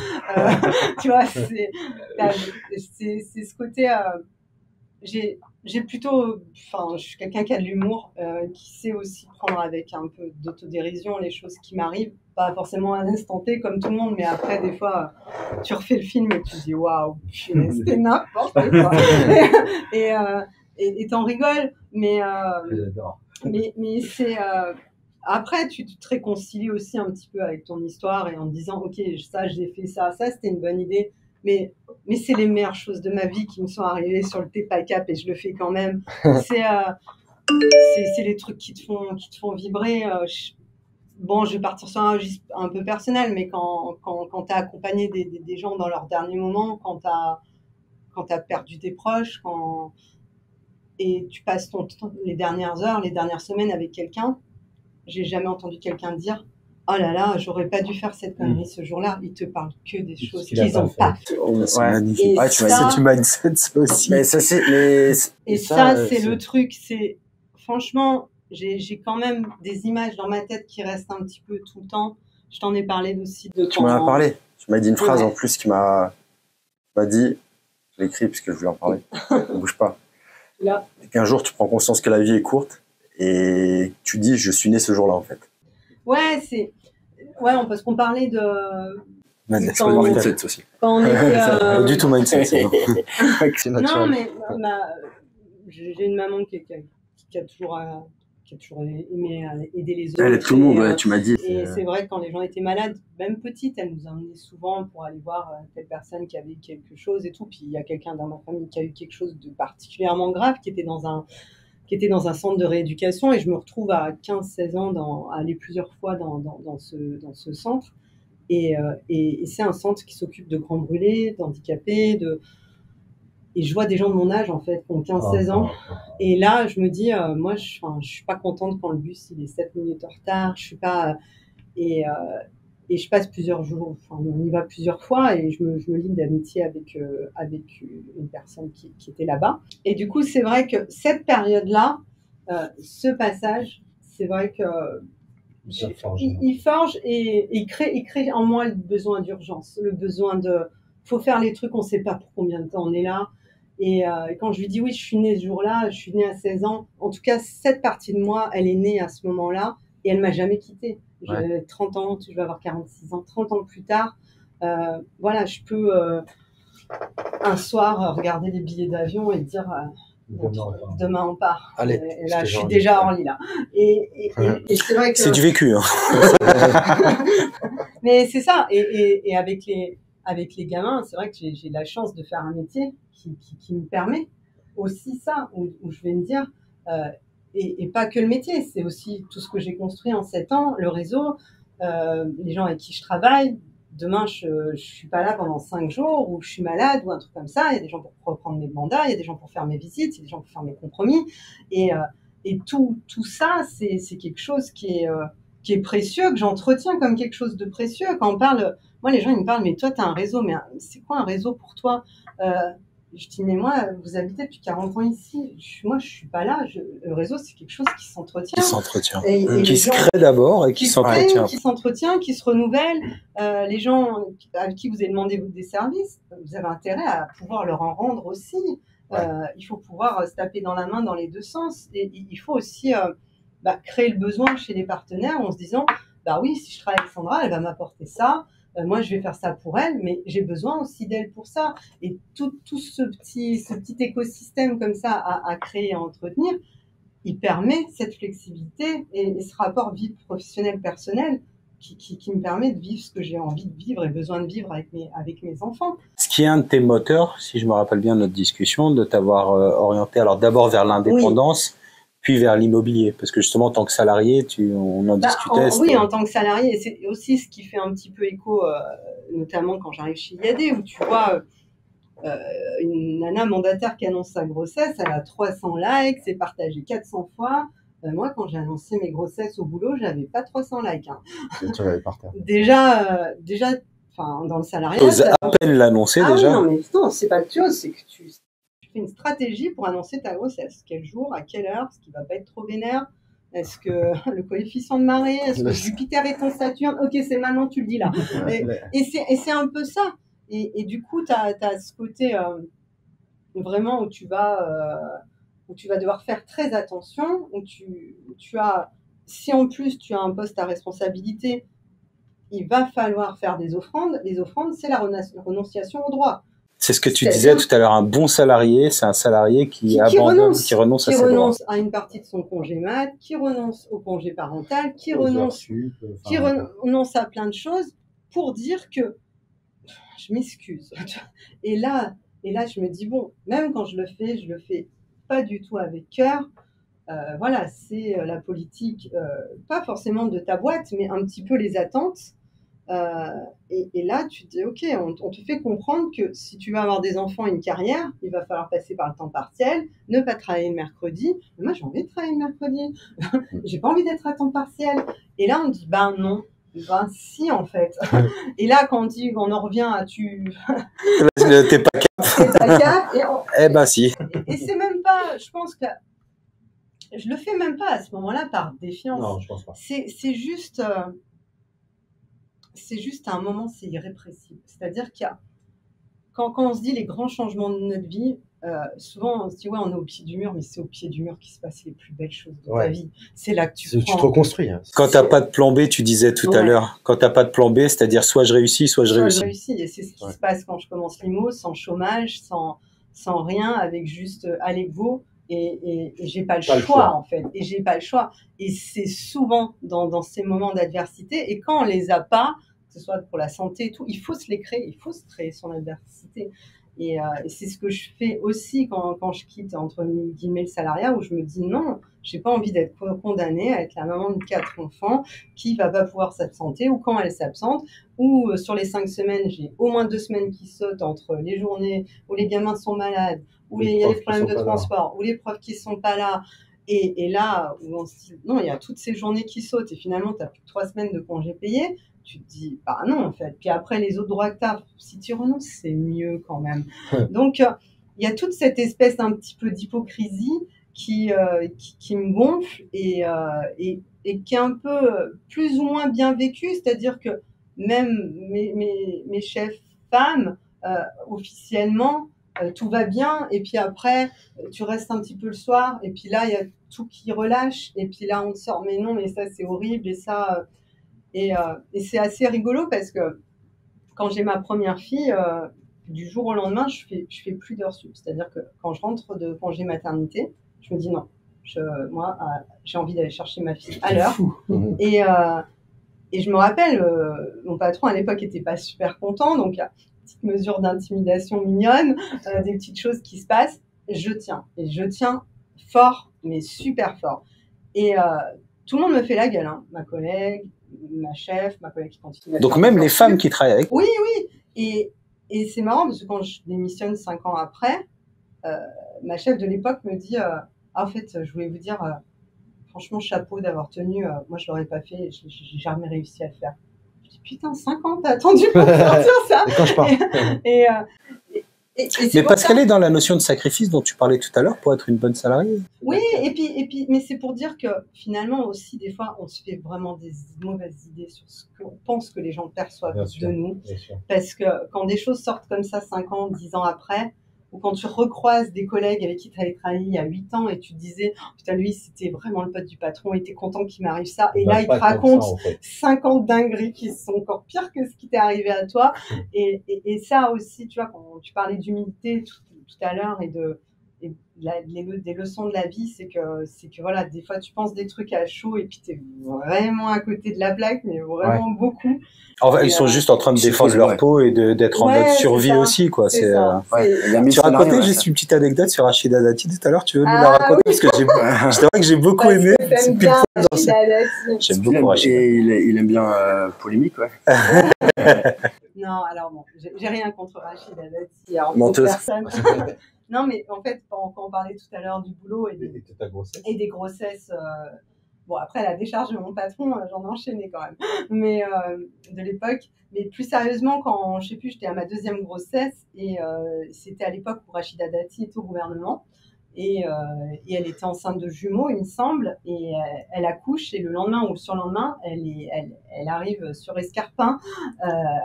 Tu vois, c'est ce côté... j'ai plutôt, enfin, je suis quelqu'un qui a de l'humour, qui sait aussi prendre avec un peu d'autodérision les choses qui m'arrivent, pas forcément à l'instant T comme tout le monde, mais après des fois tu refais le film et tu te dis waouh, c'était n'importe quoi, et t'en rigoles, mais c'est après tu te réconcilies aussi un petit peu avec ton histoire et en te disant ok, ça j'ai fait ça c'était une bonne idée. Mais c'est les meilleures choses de ma vie qui me sont arrivées sur le TEPA Cap et je le fais quand même. C'est les trucs qui te font vibrer. Bon, je vais partir sur un registre un peu personnel, mais quand tu as accompagné des gens dans leurs derniers moments, quand tu as perdu tes proches, et tu passes les dernières heures, les dernières semaines avec quelqu'un, j'ai jamais entendu quelqu'un dire oh là là, j'aurais pas dû faire cette connerie ce jour-là. Ils te parlent que des choses qu'ils n'ont pas fait.
C'est magnifique. C'est du mindset, ça aussi.
Et ça, c'est le truc. C'est franchement, j'ai quand même des images dans ma tête qui restent un petit peu tout le temps. Je t'en ai parlé aussi de.
Tu m'en as parlé. Tu m'as dit une phrase en plus qui m'a dit. Je l'ai écrit parce que je voulais en parler. Ne bouge pas.
Là.
Qu'un jour, tu prends conscience que la vie est courte et tu dis je suis né ce jour-là en fait.
Ouais, parce qu'on parlait de...
C'est pas mindset aussi.
Quand on était...
du tout mindset.
Non, mais j'ai une maman qui a toujours aimé aider les autres.
Elle est tout le monde, tu m'as dit.
Et c'est vrai que quand les gens étaient malades, même petites, elle nous emmenait souvent pour aller voir telle personne qui avait quelque chose et tout. Puis il y a quelqu'un dans ma famille qui a eu quelque chose de particulièrement grave, qui était dans un centre de rééducation, et je me retrouve à 15-16 ans à aller plusieurs fois dans ce centre. Et c'est un centre qui s'occupe de grands brûlés, d'handicapés, et je vois des gens de mon âge, en fait, qui ont 15-16 ans. Et là, je me dis, moi, je suis pas contente quand le bus, il est 7 minutes en retard. Je suis pas... Et je passe plusieurs jours, enfin, on y va plusieurs fois, et je me lie d'amitié avec une personne qui était là-bas. Et du coup, c'est vrai que cette période-là, ce passage, c'est vrai que il forge et il crée en moi le besoin d'urgence, le besoin faut faire les trucs, on sait pas pour combien de temps on est là. Et quand je lui dis oui, je suis née ce jour-là, je suis née à 16 ans, en tout cas, cette partie de moi, elle est née à ce moment-là, et elle m'a jamais quittée. J'ai 30 ans, je vais avoir 46 ans, 30 ans plus tard, voilà, je peux un soir regarder les billets d'avion et dire demain on part.
Allez,
et là, je suis déjà en lit là. Et c'est vrai que
c'est du vécu. Hein.
Mais c'est ça. Et avec les gamins, c'est vrai que j'ai la chance de faire un métier qui me permet aussi ça, où je vais me dire. Et pas que le métier, c'est aussi tout ce que j'ai construit en 7 ans, le réseau, les gens avec qui je travaille. Demain, je suis pas là pendant 5 jours, ou je suis malade, ou un truc comme ça. Il y a des gens pour reprendre mes mandats, il y a des gens pour faire mes visites, il y a des gens pour faire mes compromis. Et tout ça, c'est quelque chose qui est précieux, que j'entretiens comme quelque chose de précieux. Quand on parle, moi, les gens, ils me parlent, mais toi, tu as un réseau. Mais c'est quoi un réseau pour toi? Je dis, mais moi, vous habitez depuis 40 ans ici. Moi, je suis pas là. Le réseau, c'est quelque chose qui s'entretient.
Qui s'entretient.
Et
qui se crée d'abord et qui s'entretient.
Qui s'entretient, qui se renouvelle. Les gens à qui vous avez demandé des services, vous avez intérêt à pouvoir leur en rendre aussi. Il faut pouvoir se taper dans la main dans les deux sens. Et il faut aussi créer le besoin chez les partenaires en se disant, bah oui, si je travaille avec Sandra, elle va m'apporter ça. Moi, je vais faire ça pour elle, mais j'ai besoin aussi d'elle pour ça. Et tout ce petit écosystème comme ça à créer et à entretenir, il permet cette flexibilité et ce rapport vie professionnelle-personnelle qui me permet de vivre ce que j'ai envie de vivre et besoin de vivre avec mes enfants.
Ce
qui est un de tes moteurs, si je me rappelle bien de notre discussion, de t'avoir orienté alors d'abord vers l'indépendance, puis vers l'immobilier, parce que justement en tant que salarié, on en discutait.
Oui, en tant que salarié, et c'est aussi ce qui fait un petit peu écho, notamment quand j'arrive chez IAD, où tu vois une nana mandataire qui annonce sa grossesse, elle a 300 likes, c'est partagé 400 fois. Moi, quand j'ai annoncé mes grossesses au boulot, j'avais pas 300 likes. Hein. Déjà, enfin, dans le salariat.
Ose à peine l'annoncer déjà.
Oui, non, mais non, c'est pas de chose, c'est que tu fais une stratégie pour annoncer ta grossesse. Quel jour, à quelle heure, ce qui va pas être trop vénère. Est-ce que le coefficient de marée, est-ce que Jupiter est ton Saturne? Ok, c'est maintenant, tu le dis là. Et c'est un peu ça. Et du coup, tu as ce côté vraiment où tu vas devoir faire très attention, où tu as, si en plus tu as un poste à responsabilité, il va falloir faire des offrandes. Les offrandes, c'est la renonciation au droit.
C'est ce que tu disais tout à l'heure, un bon salarier, c'est un salarié qui renonce
à une partie de son congé mat, qui renonce au congé parental, qui renonce à plein de choses pour dire que je m'excuse. Et là, je me dis, bon, même quand je le fais pas du tout avec cœur. Voilà, c'est la politique, pas forcément de ta boîte, mais un petit peu les attentes. Et là, tu te dis, ok, on te fait comprendre que si tu veux avoir des enfants et une carrière, il va falloir passer par le temps partiel, ne pas travailler le mercredi. Mais moi, j'ai envie de travailler le mercredi. J'ai pas envie d'être à temps partiel. Et là, on dit, ben non. Ben si, en fait. Et là, quand on en revient à
t'es pas cap. Eh ben si.
Et c'est même pas, je pense que je le fais même pas à ce moment-là par défiance.
Non, je pense pas.
C'est juste à un moment, c'est irrépressible. C'est-à-dire qu'il y a, quand on se dit les grands changements de notre vie, souvent on se dit, ouais, on est au pied du mur, mais c'est au pied du mur qu'il se passe les plus belles choses de ta vie. C'est là que tu te
reconstruis. Hein.
Quand t'as pas de plan B, tu disais tout à l'heure, quand t'as pas de plan B, c'est-à-dire soit je réussis, soit je réussis.
Et c'est ce qui se passe quand je commence l'IMO, sans chômage, sans rien, avec juste allez go. Et j'ai pas le choix en fait. Et j'ai pas le choix. Et c'est souvent dans ces moments d'adversité. Et quand on les a pas, que ce soit pour la santé et tout, il faut se les créer. Il faut se créer son adversité. Et c'est ce que je fais aussi quand je quitte entre guillemets le salariat, où je me dis non, j'ai pas envie d'être condamnée à être la maman de 4 enfants qui va pas pouvoir s'absenter, ou quand elle s'absente, ou sur les 5 semaines, j'ai au moins 2 semaines qui sautent entre les journées où les gamins sont malades, où il y a des problèmes de transport, où les profs qui sont pas là. Et là, où on se dit, non, il y a toutes ces journées qui sautent et finalement, tu n'as plus que 3 semaines de congés payés. Tu te dis, bah non, en fait. Puis après, les autres droits que tu as, si tu renonces, c'est mieux quand même. Donc, il y a toute cette espèce un petit peu d'hypocrisie qui me gonfle et qui est un peu plus ou moins bien vécue. C'est-à-dire que même mes chefs femmes, officiellement, tout va bien, et puis après, tu restes un petit peu le soir, et puis là, il y a tout qui relâche, et puis là, on te sort, mais non, mais ça, c'est horrible, et ça... Et c'est assez rigolo, parce que quand j'ai ma première fille, du jour au lendemain, je fais plus d'heures sup. C'est-à-dire que quand je rentre de congé maternité, je me dis non, moi, j'ai envie d'aller chercher ma fille à l'heure. Et je me rappelle, mon patron à l'époque était pas super content, donc il y a une petite mesure d'intimidation mignonne, des petites choses qui se passent. Je tiens fort, mais super fort. Et tout le monde me fait la gueule, hein. Ma collègue, ma chef, ma collègue qui continue.
Donc même les femmes qui travaillent avec.
Oui. Et c'est marrant parce que quand je démissionne 5 ans après, ma chef de l'époque me dit en fait, je voulais vous dire, franchement, chapeau d'avoir tenu. Moi, je l'aurais pas fait. J'ai jamais réussi à le faire. Je dis putain, 5 ans, t'as attendu pour sortir ça.
Et quand je pars.
Mais parce qu'elle est dans la notion de sacrifice dont tu parlais tout à l'heure pour être une bonne salariée.
Oui, et puis, mais c'est pour dire que finalement aussi, des fois, on se fait vraiment des mauvaises idées sur ce qu'on pense que les gens perçoivent de nous. Parce que quand des choses sortent comme ça 5 ans, 10 ans après, ou quand tu recroises des collègues avec qui tu avais travaillé il y a 8 ans et tu te disais, oh, putain, lui, c'était vraiment le pote du patron, il était content qu'il m'arrive ça. Et là, il te raconte 50 dingueries qui sont encore pires que ce qui t'est arrivé à toi. Et ça aussi, tu vois, quand tu parlais d'humilité tout à l'heure et des leçons de la vie, c'est que voilà, des fois tu penses des trucs à chaud et puis t'es vraiment à côté de la plaque, mais vraiment beaucoup.
Enfin, ils sont juste en train de défendre leur peau et d'être en mode survie aussi, quoi.
C'est ça.
Tu racontais juste une petite anecdote sur Rachida Dati tout à l'heure. Tu veux nous la raconter? Parce que c'est vrai que j'ai beaucoup aimé.
C'est pile poil dans ça.
J'aime beaucoup Rachida.
Il aime bien polémique, ouais.
Non, alors bon, j'ai rien contre Rachida Dati.
Menteuse.
Non, mais en fait, quand on parlait tout à l'heure du boulot et des grossesses, bon, après la décharge de mon patron, j'en ai enchaîné quand même, mais de l'époque. Mais plus sérieusement, quand, je sais plus, j'étais à ma 2e grossesse et c'était à l'époque où Rachida Dati était au gouvernement et elle était enceinte de jumeaux, il me semble, et elle accouche et le lendemain ou le surlendemain, elle arrive sur Escarpin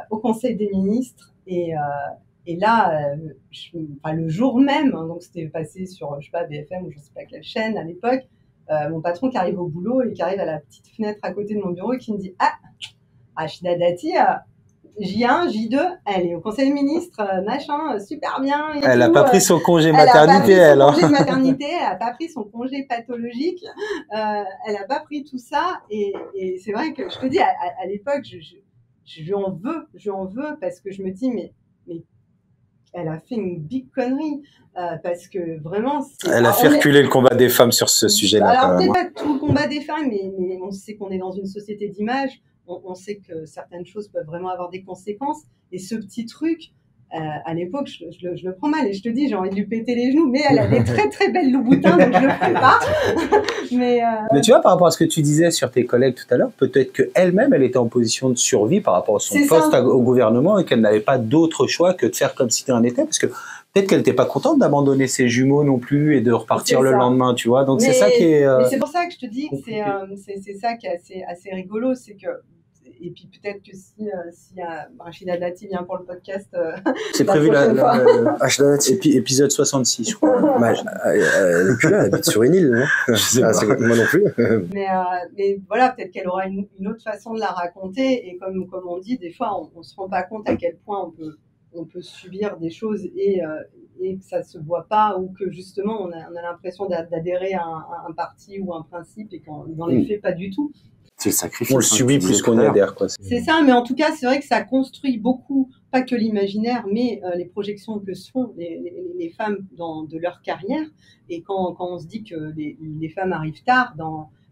au Conseil des ministres et là, le jour même, hein, donc c'était passé sur, je sais pas, BFM ou je sais pas quelle chaîne à l'époque, mon patron qui arrive au boulot et qui arrive à la petite fenêtre à côté de mon bureau et qui me dit « Ah, Rachida Dati, J1, J2, elle est au Conseil des ministres, machin, super bien. »
Elle n'a pas pris son congé maternité,
elle. Elle n'a pas pris son congé de maternité, elle n'a pas pris son congé pathologique, elle n'a pas pris tout ça. Et c'est vrai que je te dis, à l'époque, je lui en veux parce que je me dis, mais elle a fait une big connerie parce que vraiment...
Elle a fait reculer le combat des femmes sur ce sujet-là.
Alors, peut-être pas tout le combat des femmes, mais on sait qu'on est dans une société d'image. On sait que certaines choses peuvent vraiment avoir des conséquences. Et ce petit truc, à l'époque, je le prends mal. Et je te dis, j'ai envie de lui péter les genoux. Mais elle a des très, très belles loups-boutins, donc je le fais pas. Mais
tu vois, par rapport à ce que tu disais sur tes collègues tout à l'heure, peut-être qu'elle-même, elle était en position de survie par rapport à son poste au gouvernement et qu'elle n'avait pas d'autre choix que de faire comme si rien n'était. Parce que peut-être qu'elle n'était pas contente d'abandonner ses jumeaux non plus et de repartir le lendemain, tu vois. Donc c'est ça qui est...
Mais c'est pour ça que je te dis que c'est ça qui est assez rigolo, c'est que... Et puis peut-être que si Rachida Dati vient pour le podcast...
c'est prévu Rachida Dati, épisode 66, je crois.
Elle est plus là, elle habite sur une île, non? Je sais pas. Moi non plus.
Mais voilà, peut-être qu'elle aura une autre façon de la raconter. Et comme on dit, des fois, on ne se rend pas compte à quel point on peut subir des choses et que ça ne se voit pas, ou que justement on a l'impression d'adhérer à un parti ou un principe et qu'en dans les faits, pas du tout.
C'est le sacrifice.
On le subit plus qu'on y adhère, quoi.
C'est ça, mais en tout cas, c'est vrai que ça construit beaucoup, pas que l'imaginaire, mais les projections que se font les femmes de leur carrière. Et quand on se dit que les femmes arrivent tard,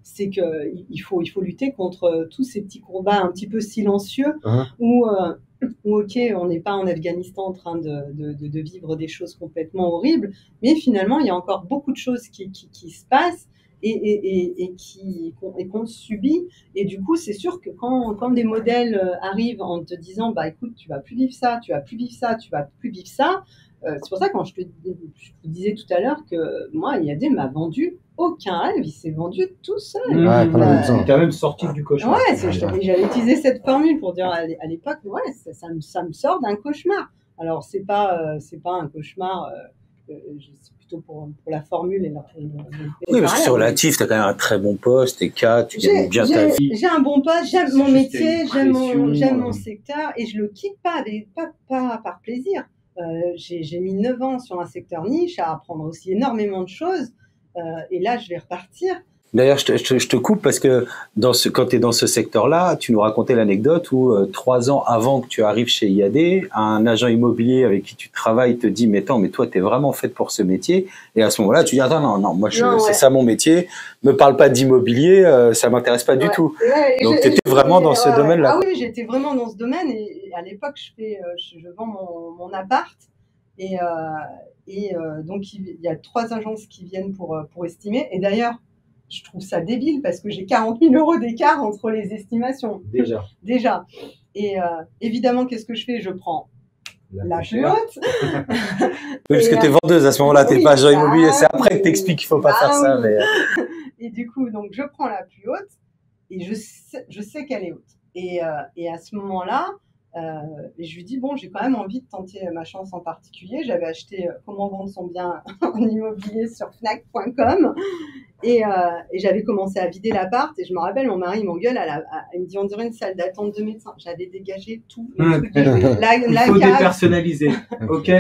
c'est qu'il faut lutter contre tous ces petits combats un petit peu silencieux où ok, on n'est pas en Afghanistan en train de vivre des choses complètement horribles, mais finalement, il y a encore beaucoup de choses qui se passent et qu'on subit. Et du coup, c'est sûr que quand des modèles arrivent en te disant, bah écoute, tu vas plus vivre ça, tu vas plus vivre ça, tu vas plus vivre ça, c'est pour ça que quand je te disais tout à l'heure que moi, Yadé m'a vendu aucun rêve, il s'est vendu tout seul.
Il est quand même sorti du cauchemar.
Ouais, j'avais utilisé cette formule pour dire à l'époque, ouais, ça me sort d'un cauchemar. Alors, c'est pas un cauchemar, c'est plutôt pour la formule.
Oui, parce que c'est relatif, tu as quand même un très bon poste, t'es cadre, tu gagnes bien ta vie.
J'ai un bon poste, j'aime mon métier, j'aime mon secteur, et je le quitte pas par plaisir. J'ai mis 9 ans sur un secteur niche à apprendre aussi énormément de choses. Et là, je vais repartir.
D'ailleurs, je te coupe parce que quand tu es dans ce secteur-là, tu nous racontais l'anecdote où 3 ans avant que tu arrives chez IAD, un agent immobilier avec qui tu travailles te dit « mais toi, tu es vraiment faite pour ce métier ». Et à ce moment-là, tu dis « attends, non, moi, c'est ça mon métier, me parle pas d'immobilier, ça m'intéresse pas du tout ». Donc, tu étais vraiment dans ce domaine-là.
Ah oui, j'étais vraiment dans ce domaine. Et à l'époque, je vends mon appart. Et donc, il y a 3 agences qui viennent pour estimer. Et d'ailleurs, je trouve ça débile parce que j'ai 40 000 € d'écart entre les estimations. Déjà. Et évidemment, qu'est-ce que je fais? Je prends la plus haute.
Oui, parce que tu es vendeuse à ce moment-là, tu n'es pas agent immobilier. C'est après que tu expliques qu'il ne faut pas faire ça. Mais...
Et du coup, donc, je prends la plus haute et je sais qu'elle est haute. Et à ce moment-là, Et je lui dis, bon, j'ai quand même envie de tenter ma chance en particulier. J'avais acheté Comment vendre son bien en immobilier sur Fnac.com. Et j'avais commencé à vider l'appart. Et je me rappelle, mon mari m'engueule. Il me dit, on dirait une salle d'attente de médecin. J'avais dégagé tout.
Il faut dépersonnaliser. OK.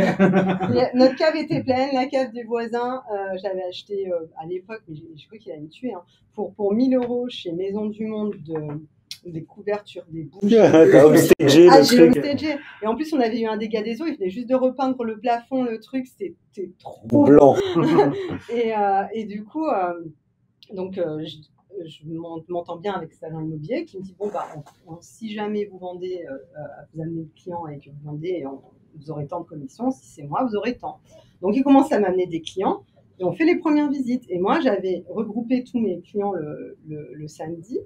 Notre cave était pleine, la cave des voisins. J'avais acheté à l'époque, mais je crois qu'il allait me tuer, hein, pour 1 000 € chez Maison du Monde des couvertures, des bouches.
T'as upstagé
Ah,
le
j'ai
truc.
upstagé. Et en plus, on avait eu un dégât des eaux. Il venait juste de repeindre le plafond, le truc. C'était trop
Blanc.
et du coup, donc, je m'entends bien avec cet agent immobilier qui me dit, bon, bah, si jamais vous vendez, vous amenez le client et que vous vendez, vous aurez tant de commissions. Si c'est moi, vous aurez tant. Donc, il commence à m'amener des clients. Et on fait les premières visites. Et moi, j'avais regroupé tous mes clients le samedi.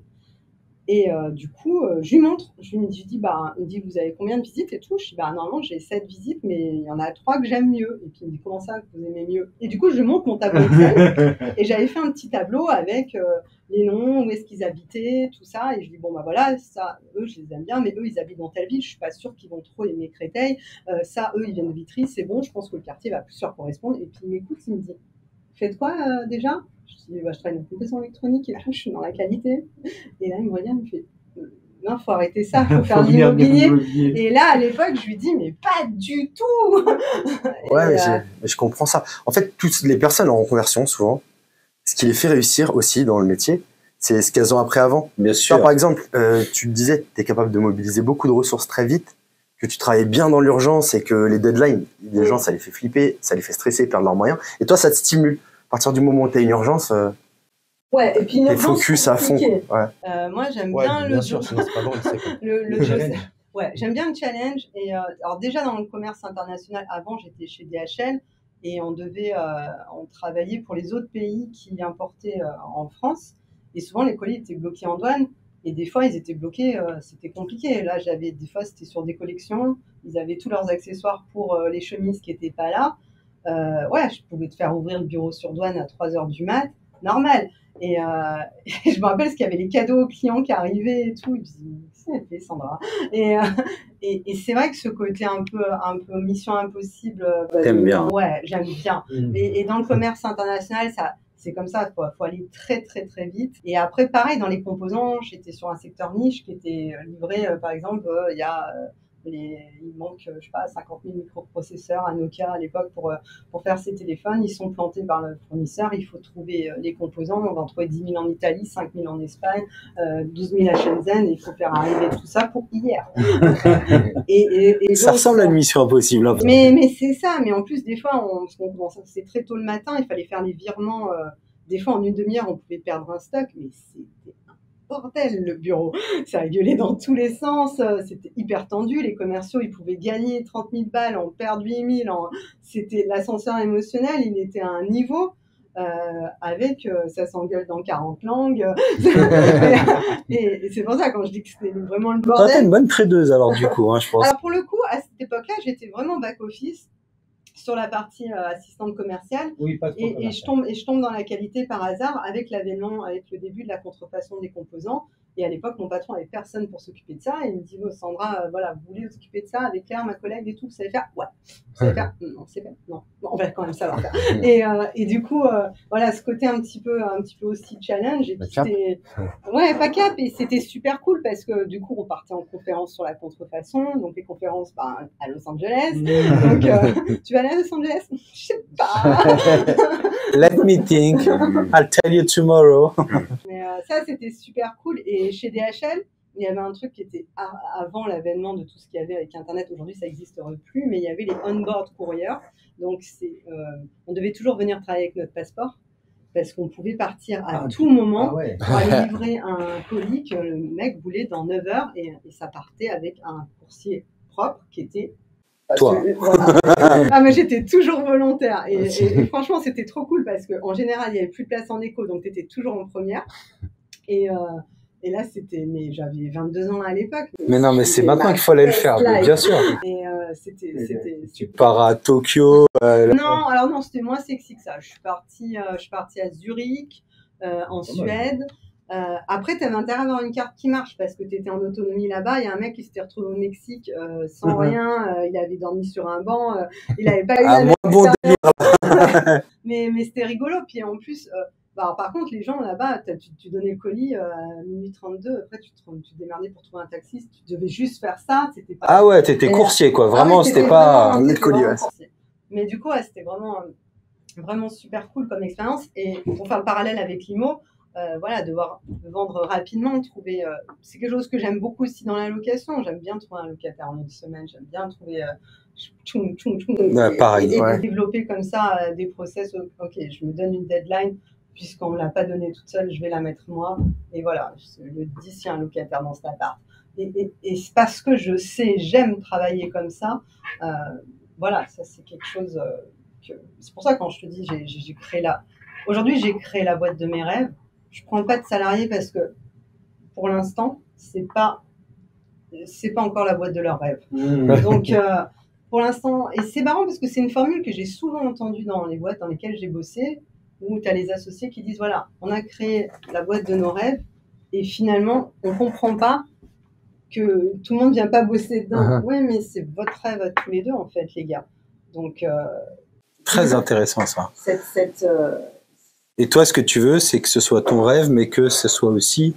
Et du coup, je lui montre. Je lui dis, bah, il me dit, vous avez combien de visites et tout. Je dis, bah, normalement, j'ai 7 visites, mais il y en a 3 que j'aime mieux. Et puis, il me dit, comment ça, que vous aimez mieux? Et du coup, je lui montre mon tableau Excel. Et j'avais fait un petit tableau avec les noms, où est-ce qu'ils habitaient, tout ça. Et je dis, bon, bah voilà, ça, eux, je les aime bien, mais eux, ils habitent dans telle ville. Je suis pas sûre qu'ils vont trop aimer Créteil. Ça, eux, ils viennent de Vitry. C'est bon, je pense que le quartier va plus leur correspondre. Et puis, il m'écoute, il me dit, faites quoi déjà? Je dis, bah, je travaille dans la communication électronique et tout, je suis dans la qualité. Et là, il me regarde, il me fait, non, faut arrêter ça, faut faire de l'immobilier. Et là, à l'époque, je lui dis, mais pas du tout.
Ouais, mais je comprends ça. En fait, toutes les personnes en reconversion, souvent, ce qui les fait réussir aussi dans le métier, c'est ce qu'elles ont appris avant.
Bien sûr.
Toi, par exemple, tu te disais, tu es capable de mobiliser beaucoup de ressources très vite, que tu travailles bien dans l'urgence et que les deadlines, les gens, ça les fait flipper, ça les fait stresser, perdre leurs moyens. Et toi, ça te stimule. À partir du moment où tu as une urgence,
ouais, et puis une
t'es
urgence,
focus à fond.
compliqué.
Ouais.
Moi, j'aime
Ouais,
bien
bien
le
sûr, sinon c'est pas drôle.
le
challenge.
Ouais, j'aime bien le challenge. Et alors déjà dans le commerce international, avant j'étais chez DHL et on travaillait pour les autres pays qui importaient en France. Et souvent les colis étaient bloqués en douane. Et des fois ils étaient bloqués, c'était compliqué. Là des fois c'était sur des collections, ils avaient tous leurs accessoires pour les chemises qui étaient pas là. Ouais, je pouvais te faire ouvrir le bureau sur douane à 3h du mat, normal. Et je me rappelle parce qu'il y avait les cadeaux aux clients qui arrivaient et tout. Je me disais, c'est fait, Sandra. Et c'est vrai que ce côté un peu mission impossible.
T'aimes bien.
Ouais, j'aime bien. Et dans le commerce international, c'est comme ça, faut aller très très très vite. Et après, pareil, dans les composants, j'étais sur un secteur niche qui était livré, par exemple, il y a il manque, je sais pas, 50 000 microprocesseurs à Nokia à l'époque pour faire ces téléphones. Ils sont plantés par le fournisseur. Il faut trouver les composants. On va en trouver 10 000 en Italie, 5 000 en Espagne, 12 000 à Shenzhen. Et il faut faire arriver tout ça pour hier. et
Ça ressemble à une mission impossible. Hein.
Mais c'est ça. Mais en plus, des fois, c'est très tôt le matin. Il fallait faire les virements. Des fois, en une demi-heure, on pouvait perdre un stock. Mais c'était bordel le bureau, ça a gueulé dans tous les sens, c'était hyper tendu, les commerciaux ils pouvaient gagner 30 000 balles, en perdre 8 000, c'était l'ascenseur émotionnel, il était à un niveau avec ça s'engueule dans 40 langues et c'est pour ça quand je dis que c'était vraiment le
Toi,
bordel.
t'es une bonne tradeuse alors du coup, hein, je pense.
Alors pour le coup, à cette époque-là, j'étais vraiment back-office sur la partie assistante commerciale.
Oui, pas trop
et je tombe dans la qualité par hasard avec l'avènement, avec le début de la contrefaçon des composants. Et à l'époque, mon patron avait personne pour s'occuper de ça. Et il me dit, oh, Sandra, voilà, vous voulez vous occuper de ça avec Claire, ma collègue et tout, vous savez faire? Ouais. Vous savez faire? Non, c'est pas. Non. Bon, on va quand même savoir faire. Et du coup, voilà, ce côté un petit peu aussi challenge. Et puis c'était, ouais, pas cap. Et c'était super cool parce que du coup, on partait en conférence sur la contrefaçon. Donc les conférences, à Los Angeles. Donc, tu vas aller à Los Angeles? Je sais pas.
Let me think. I'll tell you tomorrow.
Mais ça, c'était super cool. Et chez DHL, il y avait un truc qui était avant l'avènement de tout ce qu'il y avait avec Internet. Aujourd'hui, ça n'existerait plus, mais il y avait les on-board couriers. Donc, on devait toujours venir travailler avec notre passeport parce qu'on pouvait partir à tout moment pour aller livrer un colis que le mec voulait dans 9 heures et ça partait avec un coursier propre qui était...
Toi.
Ah, mais j'étais toujours volontaire et franchement c'était trop cool parce qu'en général il n'y avait plus de place en éco donc tu étais toujours en première et là c'était, mais j'avais 22 ans à l'époque.
Mais non, mais c'est maintenant qu'il fallait le faire, bien sûr.
Et c'était
tu pars à Tokyo.
Non, alors non, c'était moins sexy que ça. Je suis partie à Zurich, en Suède. Après, tu avais intérêt à avoir une carte qui marche parce que tu étais en autonomie là-bas. Il y a un mec qui s'était retrouvé au Mexique sans rien. Il avait dormi sur un banc. Il n'avait pas eu
Ah, moins bon délire.
mais c'était rigolo. Puis en plus, par contre, les gens là-bas, tu donnais le colis à minuit 32. Après, tu te démerdais pour trouver un taxi. Tu devais juste faire ça. Pas...
Ah ouais, t'étais coursier, quoi. Vraiment, c'était pas
un de colis.
Mais du coup, ouais, c'était vraiment super cool comme expérience. Et pour faire le parallèle avec l'IMO, voilà, devoir vendre rapidement, trouver. C'est quelque chose que j'aime beaucoup aussi dans la location. J'aime bien trouver un locataire en une semaine. J'aime bien trouver.
Pareil.
Et développer comme ça des process. Ok, je me donne une deadline. Puisqu'on ne l'a pas donnée toute seule, je vais la mettre moi. Et voilà, je le dis s'il y a un locataire dans cet appart. Et c'est parce que je sais, j'aime travailler comme ça. Voilà, ça c'est quelque chose c'est pour ça que quand je te dis, j'ai créé aujourd'hui j'ai créé la boîte de mes rêves. Je prends pas de salariés parce que pour l'instant c'est pas encore la boîte de leurs rêves. Donc pour l'instant, et c'est marrant parce que c'est une formule que j'ai souvent entendue dans les boîtes dans lesquelles j'ai bossé, où tu as les associés qui disent voilà, on a créé la boîte de nos rêves et finalement on comprend pas que tout le monde vient pas bosser dedans. Ouais, mais c'est votre rêve à tous les deux en fait, les gars. Donc
très intéressant ça.
Et
toi, ce que tu veux, c'est que ce soit ton rêve, mais que ce soit aussi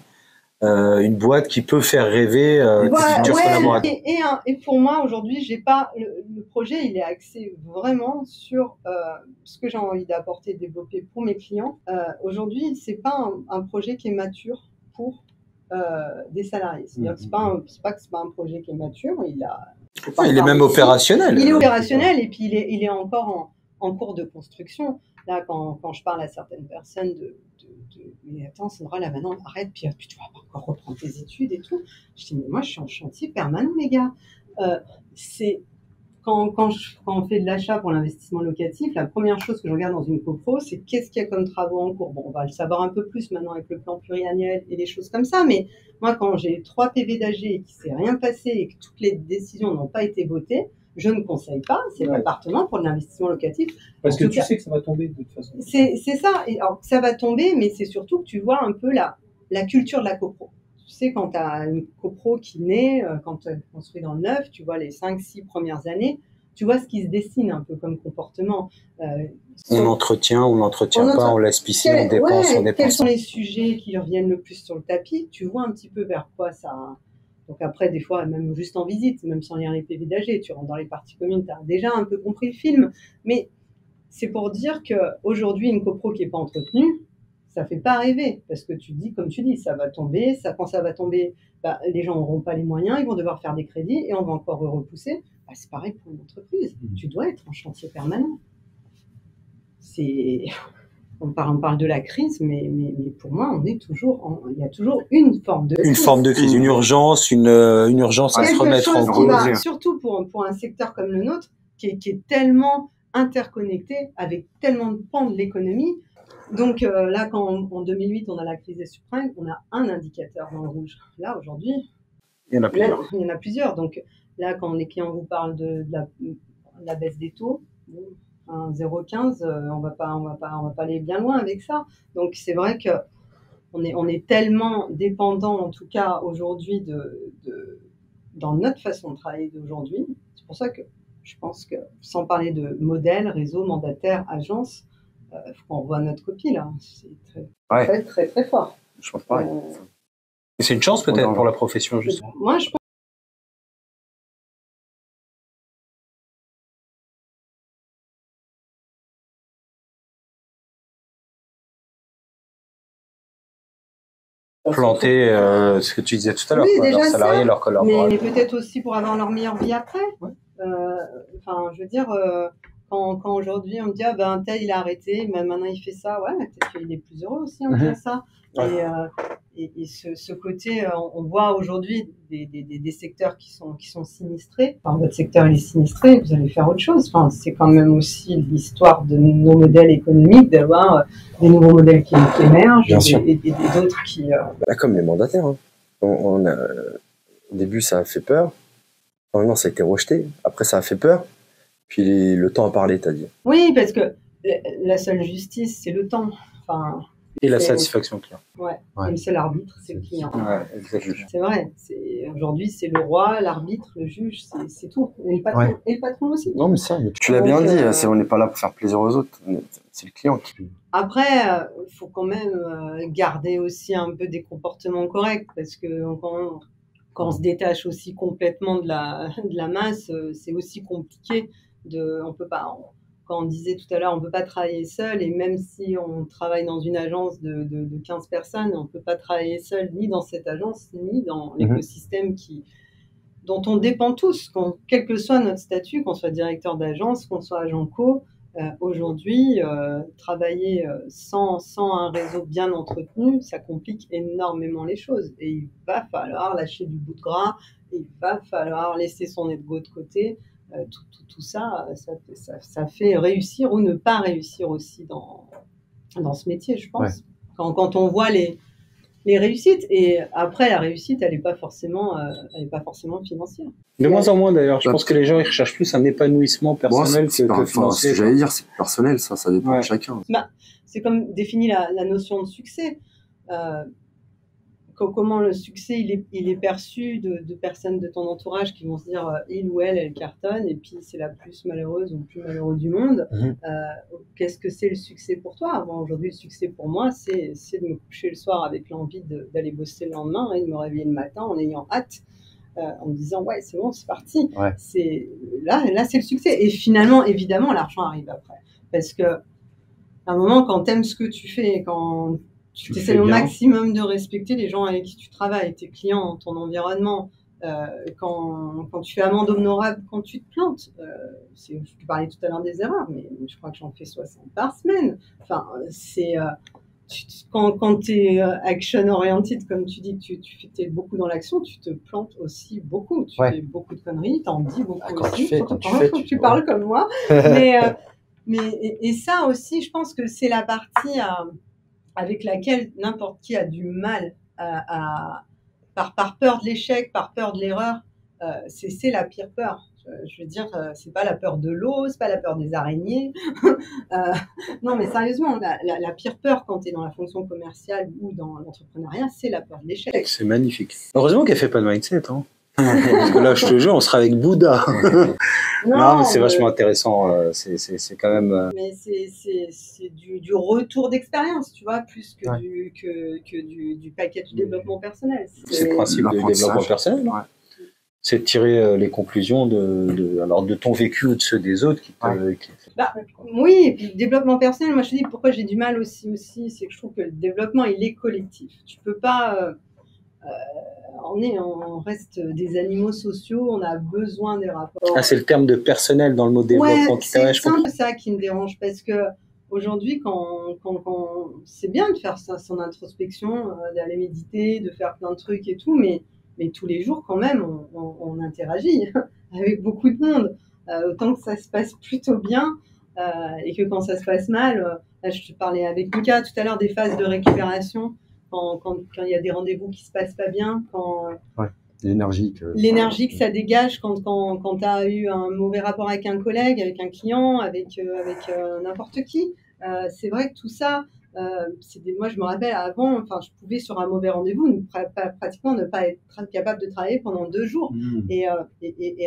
une boîte qui peut faire rêver tes futurs collaborateurs.
Et pour moi, aujourd'hui, j'ai pas le projet, il est axé vraiment sur ce que j'ai envie d'apporter et de développer pour mes clients. Aujourd'hui, c'est pas un projet qui est mature pour des salariés. C'est-à-dire que c'est pas que c'est pas un projet qui est mature.
Il est même opérationnel.
Il est opérationnel et puis il est encore en cours de construction. Là, quand je parle à certaines personnes mais attends, Sandra, là maintenant, arrête, puis tu vas pas encore reprendre tes études et tout. Je dis, mais moi, je suis en chantier permanent, les gars. C'est quand on fait de l'achat pour l'investissement locatif, la première chose que je regarde dans une copro, c'est qu'est-ce qu'il y a comme travaux en cours. Bon, on va le savoir un peu plus maintenant avec le plan pluriannuel et des choses comme ça, mais moi, quand j'ai 3 PV d'AG et qu'il ne s'est rien passé et que toutes les décisions n'ont pas été votées, je ne conseille pas cet appartement pour de l'investissement locatif.
Parce que tu sais que ça va tomber de toute façon.
C'est ça. Et alors, ça va tomber, mais c'est surtout que tu vois un peu la culture de la copro. Tu sais, quand tu as une copro qui naît, quand tu construis dans le neuf, tu vois les 5-6 premières années, tu vois ce qui se dessine un peu comme comportement.
On l'entretient, on l'entretient pas, on laisse pisser, on dépense, on dépense.
Quels sont les sujets qui reviennent le plus sur le tapis? Tu vois un petit peu vers quoi ça... Donc après, des fois, même juste en visite, même sans lire les PV d'AG, tu rentres dans les parties communes, tu as déjà un peu compris le film. Mais c'est pour dire qu'aujourd'hui, une copro qui n'est pas entretenue, ça ne fait pas rêver. Parce que tu dis, comme tu dis, ça va tomber. Quand ça va tomber, les gens n'auront pas les moyens, ils vont devoir faire des crédits et on va encore repousser. C'est pareil pour une entreprise. Tu dois être en chantier permanent. On parle de la crise, mais pour moi, il y a toujours une forme de crise.
Une forme de crise, une urgence à se remettre en cause.
Surtout pour un secteur comme le nôtre, qui est tellement interconnecté, avec tellement de pans de l'économie. Donc là, quand en 2008, on a la crise des subprimes, on a un indicateur dans le rouge. Là, aujourd'hui,
il y en a plusieurs.
Il y en a plusieurs. Donc là, quand les clients vous parlent de la baisse des taux, 0,15, on va pas aller bien loin avec ça. Donc c'est vrai que on est tellement dépendant, en tout cas aujourd'hui, dans notre façon de travailler d'aujourd'hui. C'est pour ça que je pense que, sans parler de modèle, réseau, mandataire, agence, faut qu'on revoie notre copie là. C'est très, très, très fort.
Je pense pareil. C'est une chance peut-être pour la profession, justement.
Moi, je pense.
Planter ce que tu disais tout à l'heure,
leurs
salariés, leurs collaborateurs.
Mais peut-être aussi pour avoir leur meilleure vie après. Ouais. Je veux dire, quand aujourd'hui on me dit un tel il a arrêté, mais maintenant il fait ça, ouais, peut-être qu'il est plus heureux aussi en faisant ça. Ouais. Et ce côté, on voit aujourd'hui des secteurs qui sont sinistrés. Enfin, votre secteur il est sinistré, vous allez faire autre chose. Enfin, c'est quand même aussi l'histoire de nos modèles économiques, d'avoir des nouveaux modèles qui émergent et d'autres qui...
Comme les mandataires. Hein. Au début, ça a fait peur. Maintenant, ça a été rejeté. Après, ça a fait peur. Puis le temps a parlé, t'as dit.
Oui, parce que la seule justice, c'est le temps. Enfin...
Et la satisfaction client.
Ouais. Et le seul arbitre, c'est le client.
Ouais, exactement.
C'est vrai. Aujourd'hui, c'est le roi, l'arbitre, le juge, c'est tout. Et le patron, et le patron aussi.
Non, mais ça, tu l'as bien dit, on n'est pas là pour faire plaisir aux autres. C'est le client qui...
Après, il faut quand même garder aussi un peu des comportements corrects, parce que quand on se détache aussi complètement de la masse, c'est aussi compliqué. On peut pas, quand on disait tout à l'heure, on peut pas travailler seul, et même si on travaille dans une agence de 15 personnes, on peut pas travailler seul ni dans cette agence, ni dans l'écosystème dont on dépend tous, quel que soit notre statut, qu'on soit directeur d'agence, qu'on soit agent co. Aujourd'hui, travailler sans un réseau bien entretenu, ça complique énormément les choses. Et il va falloir lâcher du bout de gras, et il va falloir laisser son ego de côté. Tout ça, ça fait réussir ou ne pas réussir aussi dans ce métier, je pense. Ouais. Quand on voit les réussites, et après la réussite, elle n'est pas forcément financière.
De moins en moins d'ailleurs, je pense que les gens ils recherchent plus un épanouissement personnel que financier.
Ce que j'allais dire, c'est personnel, ça dépend de chacun.
C'est comme définir la notion de succès. Comment le succès il est perçu de personnes de ton entourage qui vont se dire il ou elle cartonne, et puis c'est la plus malheureuse ou le plus malheureux du monde. Qu'est-ce que c'est le succès pour toi? Aujourd'hui, le succès pour moi, c'est de me coucher le soir avec l'envie d'aller bosser le lendemain et de me réveiller le matin en ayant hâte, en me disant ouais, c'est bon, c'est parti. Ouais. Là c'est le succès. Et finalement, évidemment, l'argent arrive après, parce que à un moment, quand t'aimes ce que tu fais, quand tu essaies au maximum de respecter les gens avec qui tu travailles, tes clients, ton environnement. Quand tu fais amende honorable, quand tu te plantes, tu parlais tout à l'heure des erreurs, mais je crois que j'en fais 60 par semaine. Enfin, quand tu es action-oriented, comme tu dis, tu fais beaucoup dans l'action, tu te plantes aussi beaucoup. Tu fais beaucoup de conneries, tu en dis beaucoup aussi. Tu parles comme moi. Et ça aussi, je pense que c'est la partie... avec laquelle n'importe qui a du mal par peur de l'échec, par peur de l'erreur. C'est la pire peur. Je veux dire, c'est pas la peur de l'eau, c'est pas la peur des araignées. Non, mais sérieusement, la pire peur quand tu es dans la fonction commerciale ou dans l'entrepreneuriat, c'est la peur de l'échec.
C'est magnifique. Heureusement qu'elle fait pas de mindset, hein. Parce que là, je te jure, on sera avec Bouddha. Non, mais c'est vachement intéressant. C'est quand même.
Mais c'est du retour d'expérience, tu vois, plus que du paquet de développement personnel.
C'est le principe du développement personnel. Ouais. C'est de tirer les conclusions de ton vécu ou de ceux des autres
oui, et puis le développement personnel, moi je te dis pourquoi j'ai du mal aussi, c'est que je trouve que le développement, il est collectif. Tu peux pas... on reste des animaux sociaux, on a besoin des rapports.
Ah, c'est le terme de personnel dans le mot développement qui t'arrête.
C'est un peu ça qui me dérange, parce que aujourd'hui, quand c'est bien de faire son introspection, d'aller méditer, de faire plein de trucs et tout, mais tous les jours quand même, on interagit avec beaucoup de monde. Autant que ça se passe plutôt bien, et que quand ça se passe mal, là, je te parlais avec Mika tout à l'heure des phases de récupération. Quand il y a des rendez-vous qui se passent pas bien,
l'énergie
que ça dégage quand tu as eu un mauvais rapport avec un collègue, avec un client, avec n'importe qui. C'est vrai que tout ça, moi je me rappelle avant, je pouvais sur un mauvais rendez-vous pratiquement ne pas être capable de travailler pendant 2 jours. Et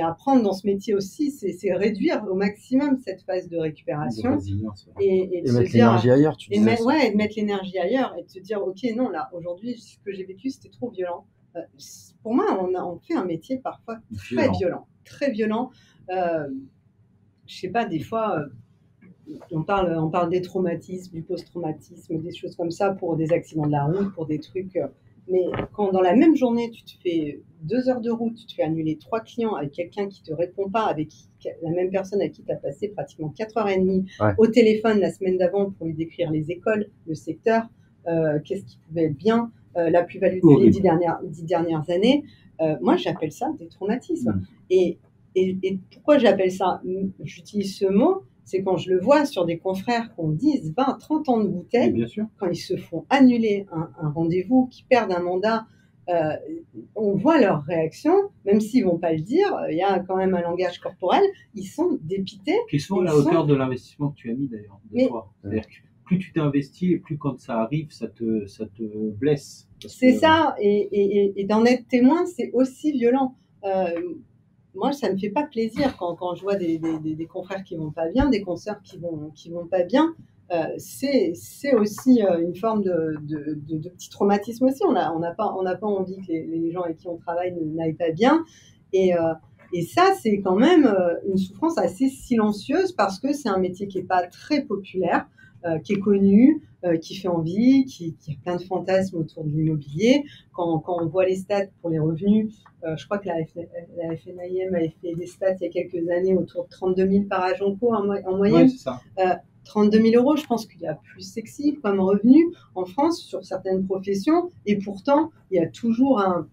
apprendre dans ce métier aussi, c'est réduire au maximum cette phase de récupération et de
mettre l'énergie ailleurs.
Et de mettre l'énergie ailleurs et de se dire ok, non, là aujourd'hui ce que j'ai vécu c'était trop violent. Pour moi on fait un métier parfois très violent. Je sais pas, des fois on parle des traumatismes, du post-traumatisme, des choses comme ça, pour des accidents de la route, pour des trucs. Mais quand dans la même journée, tu te fais 2 heures de route, tu te fais annuler 3 clients avec quelqu'un qui te répond pas, avec la même personne avec qui tu as passé pratiquement 4h30 au téléphone la semaine d'avant pour lui décrire les écoles, le secteur, qu'est-ce qui pouvait être bien, la plus-value des 10 dernières années, moi j'appelle ça des traumatismes. Et pourquoi j'appelle ça, j'utilise ce mot, c'est quand je le vois sur des confrères qui ont 10, 20, 30 ans de bouteille, quand ils se font annuler un rendez-vous, qui perdent un mandat, on voit leur réaction, même s'ils ne vont pas le dire, il y a quand même un langage corporel, ils sont dépités.
Qui sont à la hauteur de l'investissement que tu as mis d'ailleurs, de toi. C'est-à-dire que plus tu t'es investi et plus quand ça arrive, ça te blesse.
C'est ça, et d'en être témoin, c'est aussi violent. Moi, ça me fait pas plaisir quand je vois des confrères qui vont pas bien, des consoeurs qui vont pas bien. C'est aussi une forme de petit traumatisme aussi. On n'a pas envie que les gens avec qui on travaille n'aillent pas bien. Et ça, c'est quand même une souffrance assez silencieuse parce que c'est un métier qui est pas très populaire, qui est connu, qui fait envie, qui a plein de fantasmes autour de l'immobilier. Quand on voit les stats pour les revenus, je crois que la FNIM avait fait des stats il y a quelques années autour de 32 000 par agent co en moyenne.
Ouais, c'est ça.
32 000 euros, je pense qu'il y a plus sexy comme revenu en France sur certaines professions. Et pourtant, il y a toujours un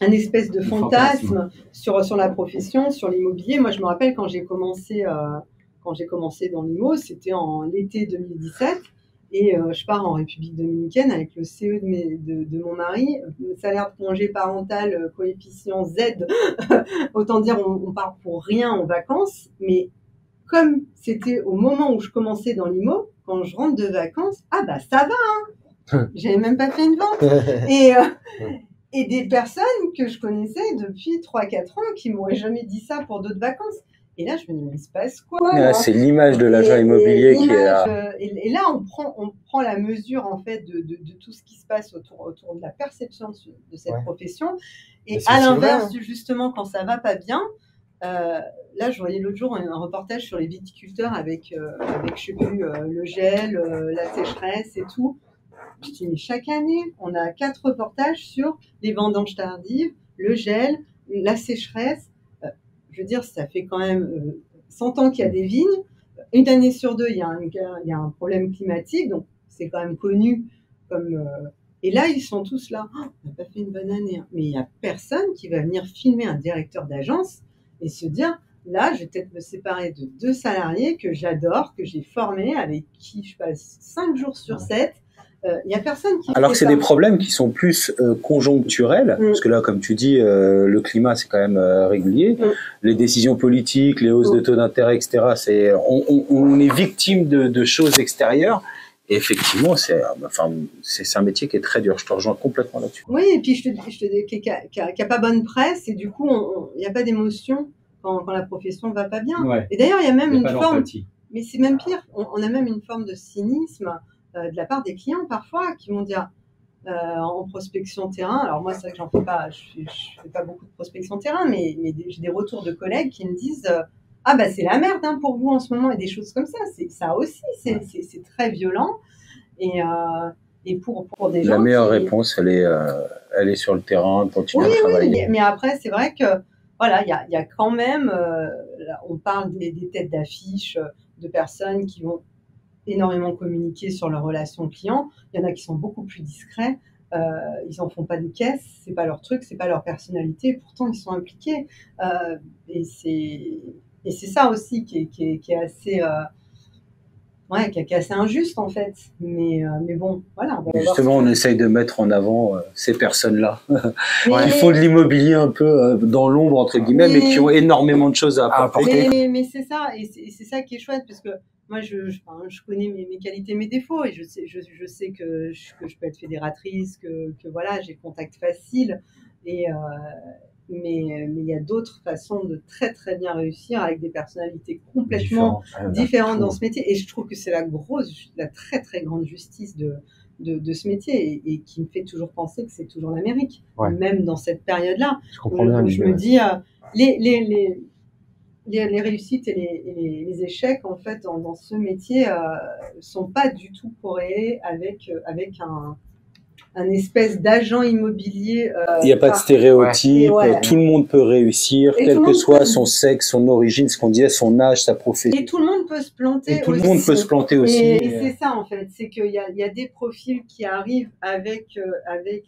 espèce de fantasme sur la profession, sur l'immobilier. Moi, je me rappelle quand j'ai commencé dans l'IMO, c'était en l'été 2017. Et je pars en République dominicaine avec le CE de mon mari, salaire de congé parental, coefficient Z. Autant dire, on part pour rien en vacances. Mais comme c'était au moment où je commençais dans l'IMO, quand je rentre de vacances, ah bah ça va, hein. J'avais même pas fait une vente. Et des personnes que je connaissais depuis 3-4 ans qui m'auraient jamais dit ça pour d'autres vacances. Et là, je me dis, mais il se passe quoi?
C'est l'image de l'agent immobilier qui est là.
Et là, on prend la mesure, en fait, de tout ce qui se passe autour de la perception de cette profession. Et à l'inverse, justement, quand ça va pas bien, là, je voyais l'autre jour un reportage sur les viticulteurs avec je sais plus, le gel, la sécheresse et tout. Je dis, mais chaque année, on a 4 reportages sur les vendanges tardives, le gel, la sécheresse. Je veux dire, ça fait quand même 100 ans qu'il y a des vignes. Une année sur 2, il y a un problème climatique, donc c'est quand même connu comme... Et là, ils sont tous là. Oh, on n'a pas fait une bonne année. Hein. Mais il n'y a personne qui va venir filmer un directeur d'agence et se dire, là, je vais peut-être me séparer de 2 salariés que j'adore, que j'ai formés, avec qui je passe 5 jours sur 7. Il y a personne qui...
Alors que c'est des problèmes qui sont plus conjoncturels, parce que là, comme tu dis, le climat, c'est quand même régulier. Les décisions politiques, les hausses de taux d'intérêt, etc., on est victime de choses extérieures. Et effectivement, c'est un métier qui est très dur. Je te rejoins complètement là-dessus.
Oui, et puis je te dis qui a pas bonne presse, et du coup, il n'y a pas d'émotion quand la profession va pas bien. Ouais. Et d'ailleurs, il y a même une forme... Mais c'est même pire. On a même une forme de cynisme de la part des clients parfois qui vont dire en prospection terrain. Alors moi, c'est vrai que j'en fais pas, je fais pas beaucoup de prospection terrain, mais j'ai des retours de collègues qui me disent ah bah c'est la merde hein, pour vous en ce moment, et des choses comme ça. Ça aussi, c'est très violent. Et pour des gens.
La meilleure réponse, elle est sur le terrain, continuer à travailler.
Oui, mais après, c'est vrai que voilà, il y a quand même, là, on parle des têtes d'affiche de personnes qui vont énormément communiquer sur leurs relations clients. Il y en a qui sont beaucoup plus discrets. Ils en font pas des caisses, c'est pas leur truc, c'est pas leur personnalité. Pourtant, ils sont impliqués. Et c'est ça aussi qui est assez, qui est assez injuste en fait. Mais bon, voilà.
Justement, on essaye de mettre en avant ces personnes-là qui font de l'immobilier un peu dans l'ombre entre guillemets, mais qui ont énormément de choses à apporter.
Mais c'est ça, et c'est ça qui est chouette, parce que moi, je connais mes qualités, mes défauts, et je sais que je peux être fédératrice, que voilà, j'ai le contact facile, mais il y a d'autres façons de très très bien réussir avec des personnalités complètement différentes dans ce métier, et je trouve que c'est la très très grande justice de ce métier, et qui me fait toujours penser que c'est toujours l'Amérique, même dans cette période-là.
Je comprends bien.
Je me dis, les réussites et les échecs, en fait, dans ce métier, sont pas du tout corrélés avec un espèce d'agent immobilier.
Il n'y a pas de stéréotype, tout le monde peut réussir, quel que soit son sexe, son origine, ce qu'on disait, son âge, sa profession.
Et tout le monde peut se planter aussi.
Tout le monde peut se planter aussi.
Et c'est ça, en fait, c'est qu'il y a des profils qui arrivent avec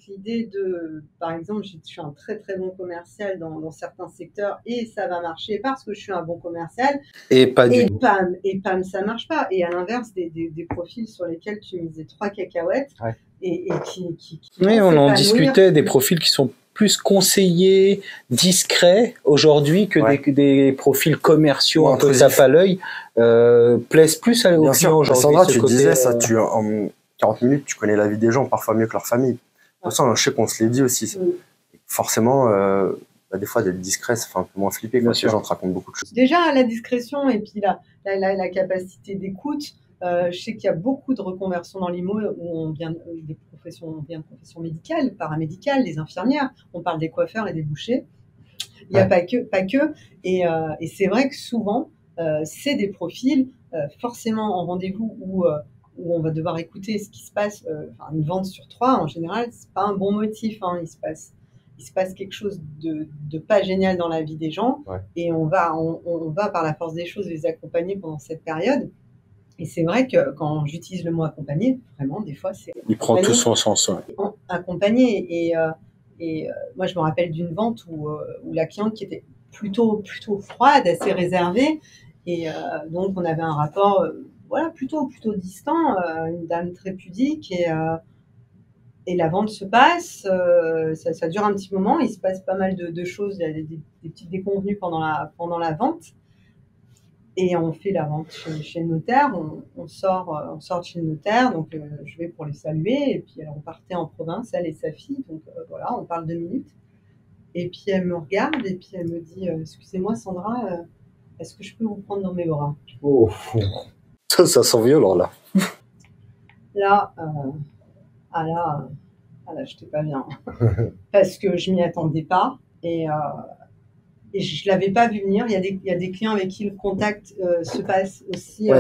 l'idée de, par exemple, je suis un très très bon commercial dans certains secteurs, et ça va marcher parce que je suis un bon commercial.
Et pas du tout.
Et pam, ça marche pas. Et à l'inverse, des profils sur lesquels tu misais 3 cacahuètes. Et qui
oui, on en discutait, des profils qui sont plus conseillers, discrets aujourd'hui que des profils commerciaux un peu tape à l'œil plaisent plus aux
Bien
clients
sûr.
aujourd'hui.
Sandra,
ce
tu
côté,
disais ça, en 40 minutes, tu connais la vie des gens parfois mieux que leur famille. Pour ça, je sais qu'on se l'est dit aussi. Forcément, des fois, d'être discret, ça fait un peu moins flipper quand les gens te racontent beaucoup de choses.
Déjà, la discrétion et puis la capacité d'écoute. Je sais qu'il y a beaucoup de reconversions dans l'IMO où on vient de professions médicales, paramédicales, des infirmières. On parle des coiffeurs et des bouchers. Il n'y a pas que. Et c'est vrai que souvent, c'est des profils forcément en rendez-vous où on va devoir écouter ce qui se passe. Une vente sur 3, en général, c'est pas un bon motif. Il se passe quelque chose de pas génial dans la vie des gens, et on va par la force des choses les accompagner pendant cette période. Et c'est vrai que quand j'utilise le mot accompagner, vraiment, des fois, c'est...
Il prend tout son sens.
Accompagner. Et moi, je me rappelle d'une vente où la cliente qui était plutôt froide, assez réservée. Et donc, on avait un rapport plutôt distant, une dame très pudique. Et la vente se passe, ça dure un petit moment, il se passe pas mal de choses, il y a des petites déconvenues pendant la vente. Et on fait la vente chez le notaire, on sort de chez le notaire, donc je vais pour les saluer, et puis elle repartait en province, elle et sa fille, donc voilà, on parle 2 minutes. Et puis elle me regarde, et puis elle me dit excusez-moi Sandra, est-ce que je peux vous prendre dans mes bras?
Oh. Ça sent violent, là.
Là, j'étais pas bien. Parce que je m'y attendais pas, et je l'avais pas vu venir. Il y a des clients avec qui le contact se passe aussi.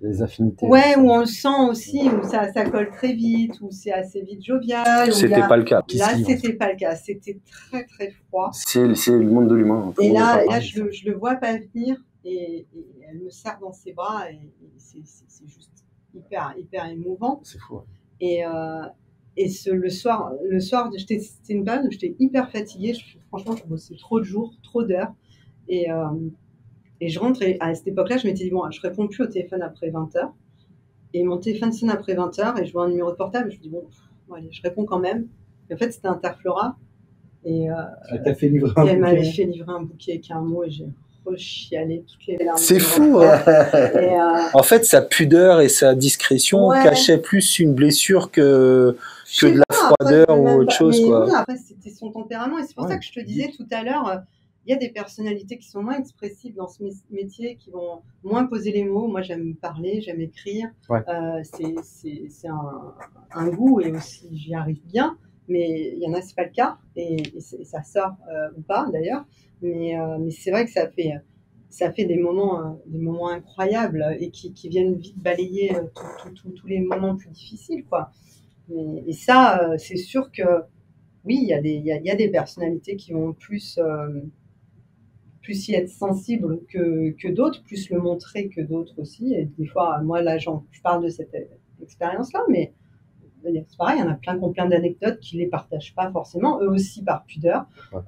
Les affinités.
Ouais, où on le sent aussi, où ça colle très vite, où c'est assez vite jovial.
C'était pas le cas.
Là, c'était pas le cas. C'était très, très froid.
C'est le monde de l'humain.
Et là, je le vois pas venir, et elle me serre dans ses bras, et c'est juste hyper émouvant.
C'est fou.
Et le soir, c'était une période où j'étais hyper fatiguée. Franchement, je bossais trop de jours, trop d'heures. Et je rentre, et à cette époque-là, je m'étais dit, bon, je réponds plus au téléphone après 20h. Et mon téléphone sonne après 20h, et je vois un numéro de portable, et je me dis, bon, allez, je réponds quand même. Et en fait, c'était Interflora. Et
elle t'a fait livrer un bouquet.
Elle m'avait fait livrer un bouquet avec un mot, et j'ai rechialé toutes les larmes.
C'est fou, En fait, sa pudeur et sa discrétion cachaient plus une blessure que de la froideur ou autre chose, quoi.
Oui, après, c'était son tempérament, et c'est pour ça que je te disais tout à l'heure, il y a des personnalités qui sont moins expressives dans ce métier, qui vont moins poser les mots. Moi, j'aime parler, j'aime écrire. C'est un goût, et aussi j'y arrive bien. Mais il y en a, c'est pas le cas, et ça sort ou pas d'ailleurs. Mais c'est vrai que ça fait des moments incroyables, et qui viennent vite balayer tous les moments plus difficiles, quoi. Et ça, c'est sûr que oui, il y a des personnalités qui vont plus y être sensibles que d'autres, plus le montrer que d'autres aussi. Et des fois, moi là, je parle de cette expérience-là, mais c'est pareil, il y en a plein qui ont plein d'anecdotes qui ne les partagent pas forcément, eux aussi par pudeur, pour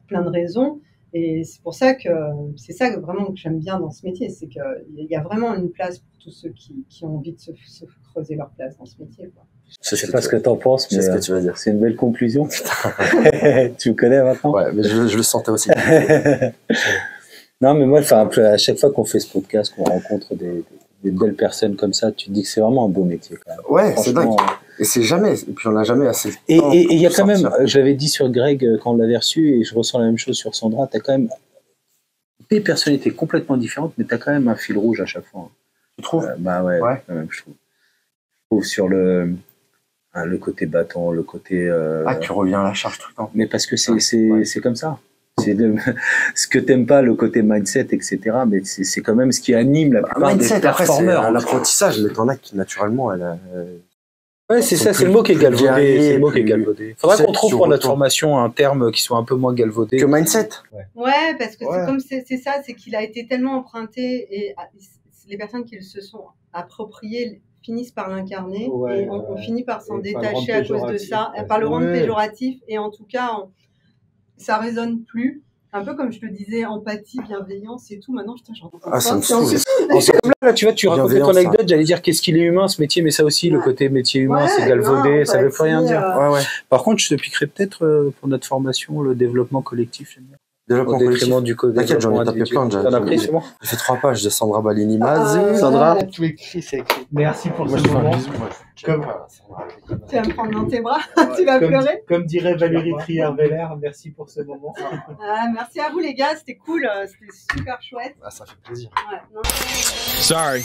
plein de raisons. Et c'est pour ça que c'est ça vraiment que j'aime bien dans ce métier, c'est qu'il y a vraiment une place pour tous ceux qui ont envie de se creuser leur place dans ce métier, quoi.
Je sais pas ce que t'en penses, mais
ce que tu vas dire.
C'est une belle conclusion. Tu me connais maintenant?
Ouais, mais je le sentais aussi.
Non, mais moi, à chaque fois qu'on fait ce podcast, qu'on rencontre des belles personnes comme ça, tu te dis que c'est vraiment un beau métier, quand même.
Ouais, c'est dingue. Et c'est jamais, et puis on n'a jamais assez.
Et il y a quand même, je l'avais dit sur Greg quand on l'avait reçu, et je ressens la même chose sur Sandra, t'as quand même des personnalités complètement différentes, mais t'as quand même un fil rouge à chaque fois.
Tu trouves?
Bah ouais, quand même, je trouve. Je trouve sur le côté battant, le côté...
tu reviens à la charge tout le temps.
Mais parce que c'est comme ça. C'est ce que t'aimes pas, le côté mindset, etc. Mais c'est quand même ce qui anime la plupart des performeurs.
C'est l'apprentissage, mais t'en as qui, naturellement,
ouais, c'est ça, c'est le mot qui est galvaudé. C'est le mot qui est galvaudé. Faudrait qu'on trouve pour notre formation un terme qui soit un peu moins galvaudé.
Que mindset.
Ouais, parce que c'est comme c'est ça, c'est qu'il a été tellement emprunté, et les personnes qui se sont appropriées finissent par l'incarner, et on finit par s'en détacher à cause de ça, par le rendre péjoratif, et en tout cas, ça résonne plus. Un peu comme je te disais, empathie, bienveillance et tout. Maintenant, putain, j'entends
Ah, ça me
c'est en
saoule.
plus-
Là, tu vois, tu racontais ton
Bienveillance,
anecdote, j'allais dire qu'est-ce qu'il est humain ce métier, mais ça aussi, le
Ouais.
côté métier humain,
Ouais,
c'est galvaudé,
non,
ça veut plus rien
empathie,
dire.
Ouais, ouais.
Par contre, je te piquerai peut-être pour notre formation le développement collectif, j'aime bien.
Développement
Au détriment
collectif.
du code.
T'inquiète, j'en ai tapé plein déjà.
T'en as pris, c'est bon.
J'ai fait 3 pages de Sandra Balini Mazzi.
Sandra.
Tout écrit, c'est écrit. Merci pour
Moi,
ce
je fais un
moment.
bisou.
Comme-
Tu vas me prendre dans tes bras, tu vas pleurer.
Comme dirait Valérie Trier-Veller, merci pour ce moment.
Ah, merci à vous les gars, c'était cool, c'était super chouette.
Ah, ça fait plaisir.
Ouais, non.
Sorry.